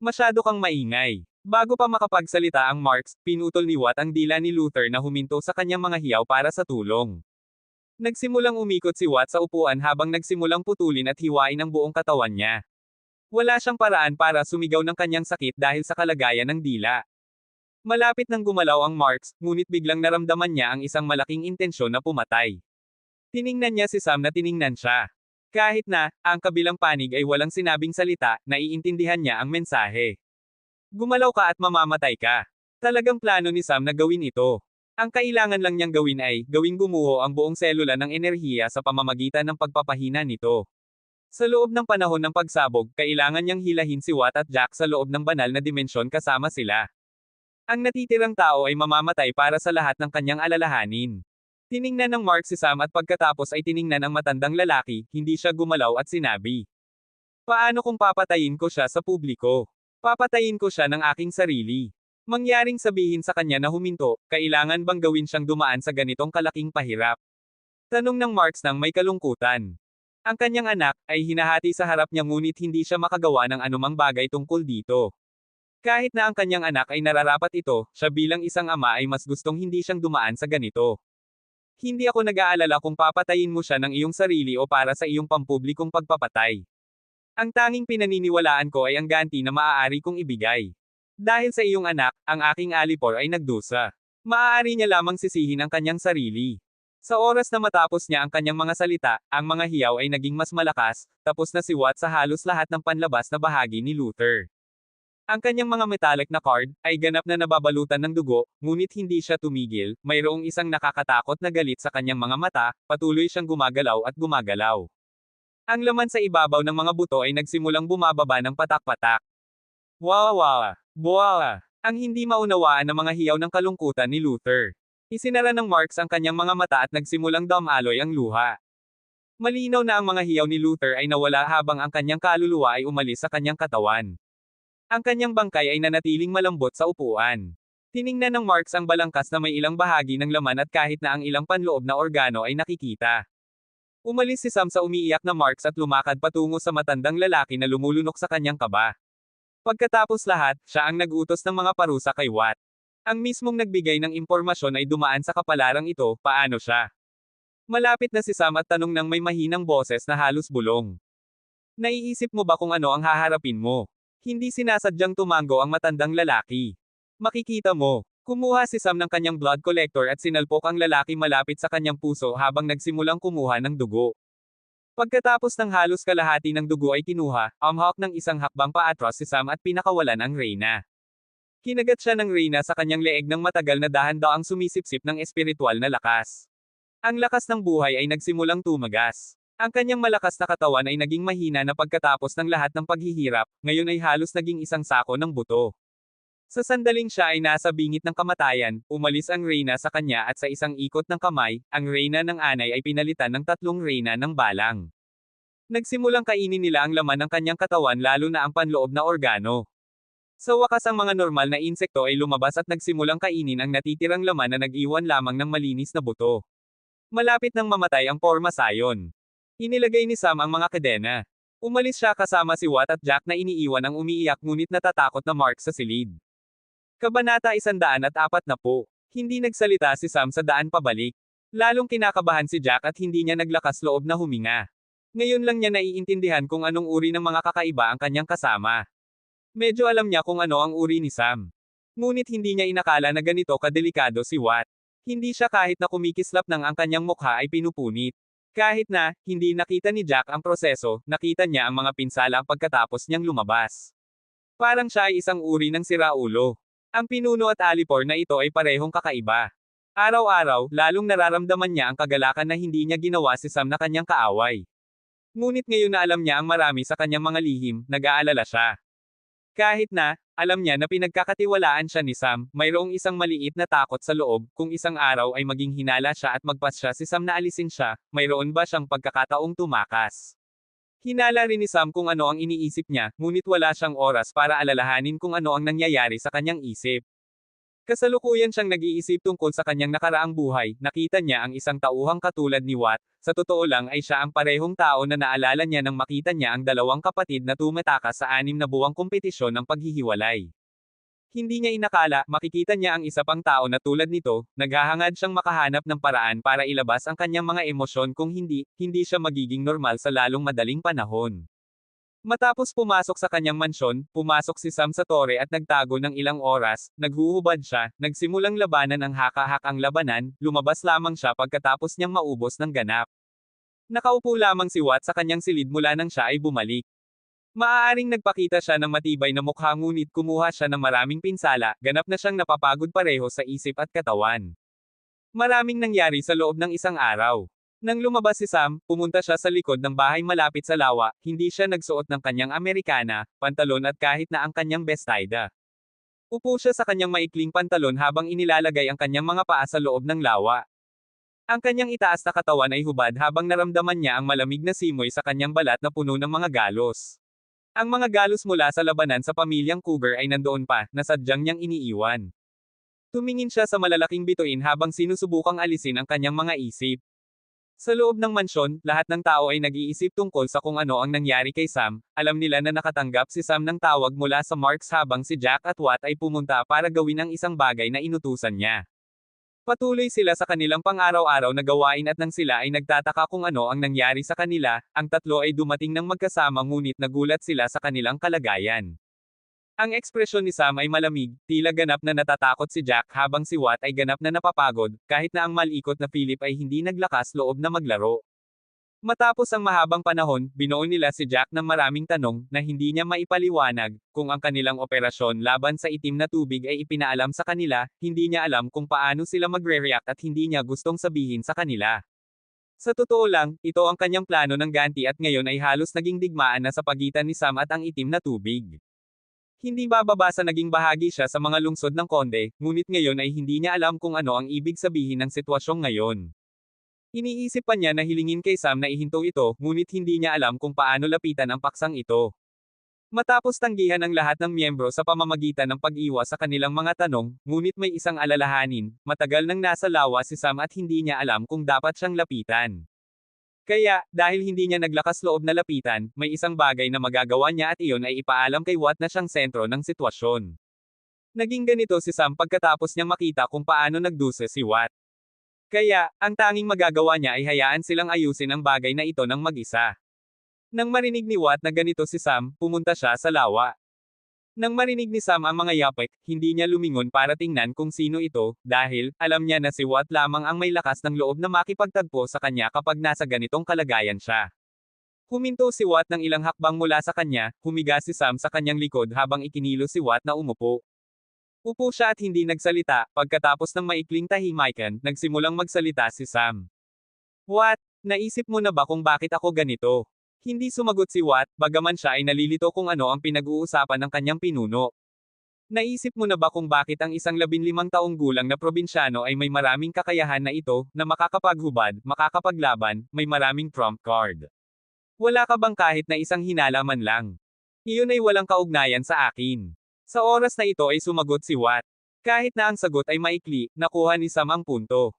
"Masyado kang maingay. Bago pa makapagsalita ang Marx, pinutol ni Watt ang dila ni Luther na huminto sa kanyang mga hiyaw para sa tulong. Nagsimulang umikot si Watt sa upuan habang nagsimulang putulin at hiwain ang buong katawan niya. Wala siyang paraan para sumigaw ng kanyang sakit dahil sa kalagayan ng dila. Malapit nang gumalaw ang Marx, ngunit biglang naramdaman niya ang isang malaking intensyon na pumatay. Tiningnan niya si Sam na tiningnan siya. Kahit na, ang kabilang panig ay walang sinabing salita, naiintindihan niya ang mensahe. Gumalaw ka at mamamatay ka. Talagang plano ni Sam na gawin ito. Ang kailangan lang niyang gawin ay, gawing gumuho ang buong selula ng enerhiya sa pamamagitan ng pagpapahina nito. Sa loob ng panahon ng pagsabog, kailangan niyang hilahin si Watt at Jack sa loob ng banal na dimensyon kasama sila. Ang natitirang tao ay mamamatay para sa lahat ng kanyang alalahanin. Tiningnan ng Mark si Sam at pagkatapos ay tiningnan ang matandang lalaki, hindi siya gumalaw at sinabi. Paano kung papatayin ko siya sa publiko? Papatayin ko siya ng aking sarili. Mangyaring sabihin sa kanya na huminto, kailangan bang gawin siyang dumaan sa ganitong kalaking pahirap? Tanong ng Marx nang may kalungkutan. Ang kanyang anak ay hinahati sa harap niya ngunit hindi siya makagawa ng anumang bagay tungkol dito. Kahit na ang kanyang anak ay nararapat ito, siya bilang isang ama ay mas gustong hindi siyang dumaan sa ganito. Hindi ako nag-aalala kung papatayin mo siya ng iyong sarili o para sa iyong pampublikong pagpapatay. Ang tanging pinaniniwalaan ko ay ang ganti na maaari kong ibigay. Dahil sa iyong anak, ang aking alipor ay nagdusa. Maaari niya lamang sisihin ang kanyang sarili. Sa oras na matapos niya ang kanyang mga salita, ang mga hiyaw ay naging mas malakas, tapos na si Watt sa halos lahat ng panlabas na bahagi ni Luther. Ang kanyang mga metallic na card, ay ganap na nababalutan ng dugo, ngunit hindi siya tumigil, mayroong isang nakakatakot na galit sa kanyang mga mata, patuloy siyang gumagalaw at gumagalaw. Ang laman sa ibabaw ng mga buto ay nagsimulang bumababa ng patak-patak. Wawa! Buwawa! Ang hindi maunawaan ng mga hiyaw ng kalungkutan ni Luther. Isinara ng Marx ang kanyang mga mata at nagsimulang damaloy ang luha. Malinaw na ang mga hiyaw ni Luther ay nawala habang ang kanyang kaluluwa ay umalis sa kanyang katawan. Ang kanyang bangkay ay nanatiling malambot sa upuan. Tiningnan ng Marx ang balangkas na may ilang bahagi ng laman at kahit na ang ilang panloob na organo ay nakikita. Umalis si Sam sa umiiyak na Marx at lumakad patungo sa matandang lalaki na lumulunok sa kanyang kaba. Pagkatapos lahat, siya ang nag-utos ng mga parusa kay Watt. Ang mismong nagbigay ng impormasyon ay dumaan sa kapalarang ito, paano siya? Malapit na si Sam at tanong ng may mahinang boses na halos bulong. Naiisip mo ba kung ano ang haharapin mo? Hindi sinasadyang tumango ang matandang lalaki. Makikita mo. Kumuha si Sam ng kanyang blood collector at sinalpok ang lalaki malapit sa kanyang puso habang nagsimulang kumuha ng dugo. Pagkatapos ng halos kalahati ng dugo ay kinuha, umhawak ng isang hakbang paatras si Sam at pinakawalan ang reyna. Kinagat siya ng reyna sa kanyang leeg ng matagal na dahan-daang sumisipsip ng espiritual na lakas. Ang lakas ng buhay ay nagsimulang tumagas. Ang kanyang malakas na katawan ay naging mahina na pagkatapos ng lahat ng paghihirap, ngayon ay halos naging isang sako ng buto. Sa sandaling siya ay nasa bingit ng kamatayan, umalis ang reyna sa kanya at sa isang ikot ng kamay, ang reyna ng anay ay pinalitan ng 3 reyna ng balang. Nagsimulang kainin nila ang laman ng kanyang katawan lalo na ang panloob na organo. Sa wakas ang mga normal na insekto ay lumabas at nagsimulang kainin ang natitirang laman na nag-iwan lamang ng malinis na buto. Malapit nang mamatay ang porma sayon. Inilagay ni Sam ang mga kadena. Umalis siya kasama si Watt at Jack na iniiwan ang umiiyak ngunit natatakot na Mark sa silid. Kabanata 140. Hindi nagsalita si Sam sa daan pabalik. Lalong kinakabahan si Jack at hindi niya naglakas loob na huminga. Ngayon lang niya naiintindihan kung anong uri ng mga kakaiba ang kanyang kasama. Medyo alam niya kung ano ang uri ni Sam. Ngunit hindi niya inakala na ganito kadelikado si Watt. Hindi siya kahit na kumikislap ng ang kanyang mukha ay pinupunit. Kahit na, hindi nakita ni Jack ang proseso, nakita niya ang mga pinsala pagkatapos niyang lumabas. Parang siya ay isang uri ng siraulo. Ang pinuno at alipor na ito ay parehong kakaiba. Araw-araw, lalong nararamdaman niya ang kagalakan na hindi niya ginawa si Sam na kanyang kaaway. Ngunit ngayon na alam niya ang marami sa kanyang mga lihim, nag-aalala siya. Kahit na, alam niya na pinagkakatiwalaan siya ni Sam, mayroong isang maliit na takot sa loob, kung isang araw ay maging hinala siya at magpasya si Sam na alisin siya, mayroon ba siyang pagkakataong tumakas. Hinala rin ni Sam kung ano ang iniisip niya, ngunit wala siyang oras para alalahanin kung ano ang nangyayari sa kanyang isip. Kasalukuyan siyang nag-iisip tungkol sa kanyang nakaraang buhay, nakita niya ang isang tauhang katulad ni Watt, sa totoo lang ay siya ang parehong tao na naalala niya nang makita niya ang dalawang kapatid na tumatakas sa 6 na buwang kompetisyon ng paghihiwalay. Hindi niya inakala, makikita niya ang isa pang tao na tulad nito, naghahangad siyang makahanap ng paraan para ilabas ang kanyang mga emosyon kung hindi, hindi siya magiging normal sa lalong madaling panahon. Matapos pumasok sa kanyang mansyon, pumasok si Sam sa tore at nagtago ng ilang oras, naghuhubad siya, nagsimulang labanan ang haka-hak ang labanan, lumabas lamang siya pagkatapos niyang maubos ng ganap. Nakaupo lamang si Watt sa kanyang silid mula nang siya ay bumalik. Maaaring nagpakita siya ng matibay na mukha ngunit kumuha siya ng maraming pinsala, ganap na siyang napapagod pareho sa isip at katawan. Maraming nangyari sa loob ng isang araw. Nang lumabas si Sam, pumunta siya sa likod ng bahay malapit sa lawa, hindi siya nagsuot ng kanyang Amerikana, pantalon at kahit na ang kanyang bestida. Upo siya sa kanyang maikling pantalon habang inilalagay ang kanyang mga paa sa loob ng lawa. Ang kanyang itaas na katawan ay hubad habang naramdaman niya ang malamig na simoy sa kanyang balat na puno ng mga galos. Ang mga galos mula sa labanan sa pamilyang Cougar ay nandoon pa, na sadyang niyang iniiwan. Tumingin siya sa malalaking bituin habang sinusubukang alisin ang kanyang mga isip. Sa loob ng mansyon, lahat ng tao ay nag-iisip tungkol sa kung ano ang nangyari kay Sam. Alam nila na nakatanggap si Sam ng tawag mula sa Marks habang si Jack at Watt ay pumunta para gawin ang isang bagay na inutusan niya. Patuloy sila sa kanilang pang-araw-araw na gawain at nang sila ay nagtataka kung ano ang nangyari sa kanila, ang tatlo ay dumating ng magkasama ngunit nagulat sila sa kanilang kalagayan. Ang ekspresyon ni Sam ay malamig, tila ganap na natatakot si Jack habang si Watt ay ganap na napapagod, kahit na ang malikot na Philip ay hindi naglakas loob na maglaro. Matapos ang mahabang panahon, binuo nila si Jack ng maraming tanong na hindi niya maipaliwanag. Kung ang kanilang operasyon laban sa itim na tubig ay ipinaalam sa kanila, hindi niya alam kung paano sila magre-react at hindi niya gustong sabihin sa kanila. Sa totoo lang, ito ang kanyang plano ng ganti at ngayon ay halos naging digmaan na sa pagitan ni Sam at ang itim na tubig. Hindi bababa sa naging bahagi siya sa mga lungsod ng Konde, ngunit ngayon ay hindi niya alam kung ano ang ibig sabihin ng sitwasyong ngayon. Iniisip pa niya na hilingin kay Sam na ihinto ito, ngunit hindi niya alam kung paano lapitan ang paksang ito. Matapos tanggihan ang lahat ng miyembro sa pamamagitan ng pag-iwas sa kanilang mga tanong, ngunit may isang alalahanin, matagal nang nasa lawa si Sam at hindi niya alam kung dapat siyang lapitan. Kaya, dahil hindi niya naglakas loob na lapitan, may isang bagay na magagawa niya at iyon ay ipaalam kay Watt na siyang sentro ng sitwasyon. Naging ganito si Sam pagkatapos niyang makita kung paano nagdusa si Watt. Kaya, ang tanging magagawa niya ay hayaan silang ayusin ang bagay na ito ng mag-isa. Nang marinig ni Watt na ganito si Sam, pumunta siya sa lawa. Nang marinig ni Sam ang mga yapik, hindi niya lumingon para tingnan kung sino ito, dahil, alam niya na si Watt lamang ang may lakas ng loob na makipagtagpo sa kanya kapag nasa ganitong kalagayan siya. Huminto si Watt ng ilang hakbang mula sa kanya, humiga si Sam sa kanyang likod habang ikinilos si Watt na umupo. Upo siya at hindi nagsalita, pagkatapos ng maikling tahimikan, nagsimulang magsalita si Sam. Watt, naisip mo na ba kung bakit ako ganito? Hindi sumagot si Watt, bagaman siya ay nalilito kung ano ang pinag-uusapan ng kanyang pinuno. Naisip mo na ba kung bakit ang isang 15 taong gulang na probinsyano ay may maraming kakayahan na ito, na makakapaghubad, makakapaglaban, may maraming trump card? Wala ka bang kahit na isang hinala man lang? Iyon ay walang kaugnayan sa akin. Sa oras na ito ay sumagot si Watt. Kahit na ang sagot ay maikli, nakuha ni Sam ang punto.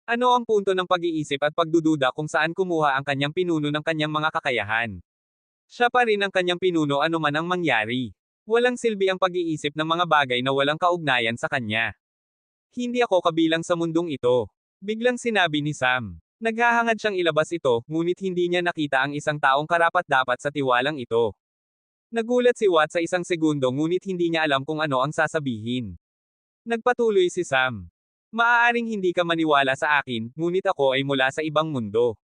Ano ang punto ng pag-iisip at pagdududa kung saan kumuha ang kanyang pinuno ng kanyang mga kakayahan? Siya pa rin ang kanyang pinuno anuman ang mangyari. Walang silbi ang pag-iisip ng mga bagay na walang kaugnayan sa kanya. Hindi ako kabilang sa mundong ito. Biglang sinabi ni Sam. Naghahangad siyang ilabas ito, ngunit hindi niya nakita ang isang taong karapat-dapat sa tiwalang ito. Nagulat si Watt sa isang segundo ngunit hindi niya alam kung ano ang sasabihin. Nagpatuloy si Sam. Maaaring hindi ka maniwala sa akin, ngunit ako ay mula sa ibang mundo.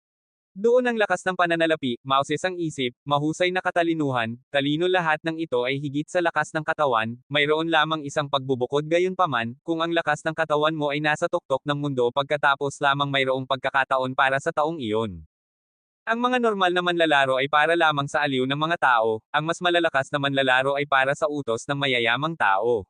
Doon ang lakas ng pananalapi, mausis ang isip, mahusay na katalinuhan, talino lahat ng ito ay higit sa lakas ng katawan, mayroon lamang isang pagbubukod gayunpaman, kung ang lakas ng katawan mo ay nasa tuktok ng mundo pagkatapos lamang mayroong pagkakataon para sa taong iyon. Ang mga normal na manlalaro ay para lamang sa aliw ng mga tao, ang mas malalakas na manlalaro ay para sa utos ng mayayamang tao.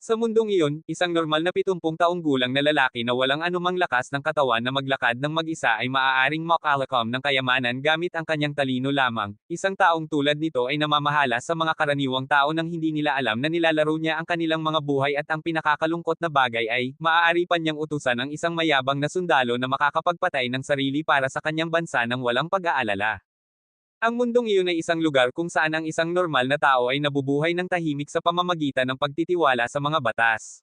Sa mundong iyon, isang normal na 70 taong gulang na lalaki na walang anumang lakas ng katawan na maglakad ng mag-isa ay maaaring makalakam ng kayamanan gamit ang kanyang talino lamang. Isang taong tulad nito ay namamahala sa mga karaniwang tao nang hindi nila alam na nilalaro niya ang kanilang mga buhay at ang pinakakalungkot na bagay ay, maaari pa niyang utusan ang isang mayabang na sundalo na makakapagpatay ng sarili para sa kanyang bansa nang walang pag-aalala. Ang mundong iyon ay isang lugar kung saan ang isang normal na tao ay nabubuhay ng tahimik sa pamamagitan ng pagtitiwala sa mga batas.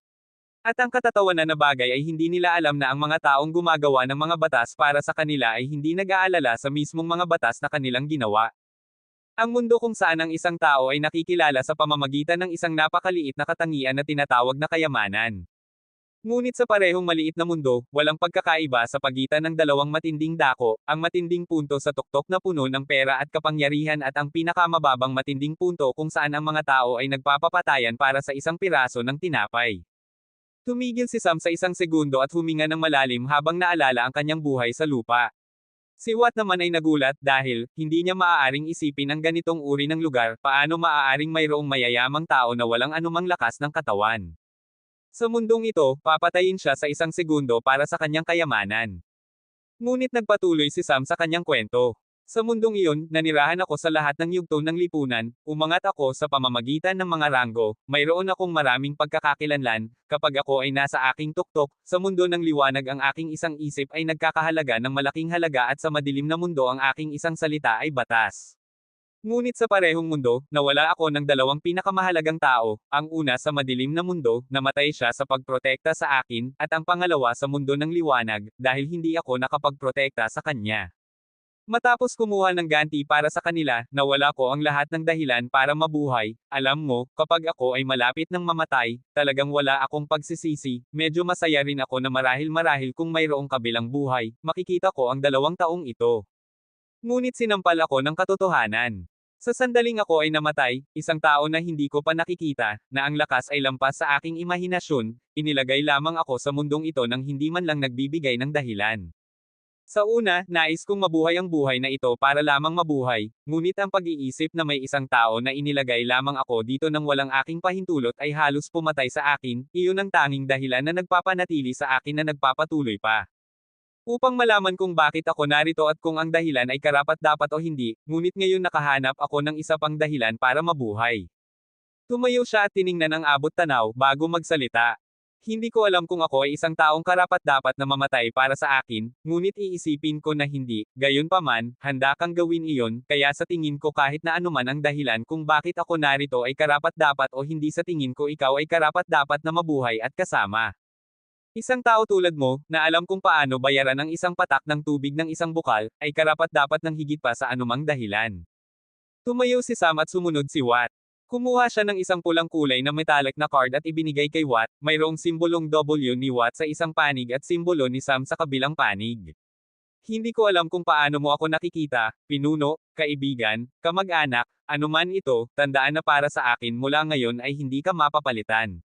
At ang katatawanan na bagay ay hindi nila alam na ang mga taong gumagawa ng mga batas para sa kanila ay hindi nag-aalala sa mismong mga batas na kanilang ginawa. Ang mundo kung saan ang isang tao ay nakikilala sa pamamagitan ng isang napakaliit na katangian na tinatawag na kayamanan. Ngunit sa parehong maliit na mundo, walang pagkakaiba sa pagitan ng dalawang matinding dako, ang matinding punto sa tuktok na puno ng pera at kapangyarihan at ang pinakamababang matinding punto kung saan ang mga tao ay nagpapapatayan para sa isang piraso ng tinapay. Tumigil si Sam sa isang segundo at huminga ng malalim habang naalala ang kanyang buhay sa lupa. Si Watt naman ay nagulat dahil hindi niya maaaring isipin ang ganitong uri ng lugar, paano maaaring mayroong mayayamang tao na walang anumang lakas ng katawan. Sa mundong ito, papatayin siya sa isang segundo para sa kanyang kayamanan. Ngunit nagpatuloy si Sam sa kanyang kwento. Sa mundong iyon, nanirahan ako sa lahat ng yugto ng lipunan, umangat ako sa pamamagitan ng mga ranggo, mayroon akong maraming pagkakakilanlan, kapag ako ay nasa aking tuktok, sa mundo ng liwanag ang aking isang isip ay nagkakahalaga ng malaking halaga at sa madilim na mundo ang aking isang salita ay batas. Ngunit sa parehong mundo, nawala ako ng dalawang pinakamahalagang tao, ang una sa madilim na mundo, namatay siya sa pagprotekta sa akin, at ang pangalawa sa mundo ng liwanag, dahil hindi ako nakapagprotekta sa kanya. Matapos kumuha ng ganti para sa kanila, nawala ko ang lahat ng dahilan para mabuhay. Alam mo, kapag ako ay malapit ng mamatay, talagang wala akong pagsisisi, medyo masaya rin ako na marahil-marahil kung mayroong kabilang buhay, makikita ko ang 2 taong ito. Ngunit sinampal ako ng katotohanan. Sa sandaling ako ay namatay, isang tao na hindi ko pa nakikita, na ang lakas ay lampas sa aking imahinasyon, inilagay lamang ako sa mundong ito nang hindi man lang nagbibigay ng dahilan. Sa una, nais kong mabuhay ang buhay na ito para lamang mabuhay, ngunit ang pag-iisip na may isang tao na inilagay lamang ako dito nang walang aking pahintulot ay halos pumatay sa akin, iyon ang tanging dahilan na nagpapanatili sa akin na nagpapatuloy pa. Upang malaman kung bakit ako narito at kung ang dahilan ay karapat-dapat o hindi, ngunit ngayon nakahanap ako ng isa pang dahilan para mabuhay. Tumayo siya at tiningnan ang abot-tanaw bago magsalita. Hindi ko alam kung ako ay isang taong karapat-dapat na mamatay para sa akin, ngunit iisipin ko na hindi, gayunpaman, handa kang gawin iyon, kaya sa tingin ko kahit na anuman ang dahilan kung bakit ako narito ay karapat-dapat o hindi sa tingin ko ikaw ay karapat-dapat na mabuhay at kasama. Isang tao tulad mo, na alam kung paano bayaran ang isang patak ng tubig ng isang bukal, ay karapat-dapat ng higit pa sa anumang dahilan. Tumayo si Sam at sumunod si Watt. Kumuha siya ng isang pulang kulay na metallic na card at ibinigay kay Watt, mayroong simbolong W ni Watt sa isang panig at simbolo ni Sam sa kabilang panig. Hindi ko alam kung paano mo ako nakikita, pinuno, kaibigan, kamag-anak, anuman ito, tandaan na para sa akin mula ngayon ay hindi ka mapapalitan.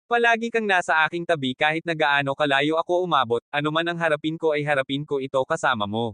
Palagi kang nasa aking tabi kahit na gaano kalayo ako umabot, anuman ang harapin ko ay harapin ko ito kasama mo.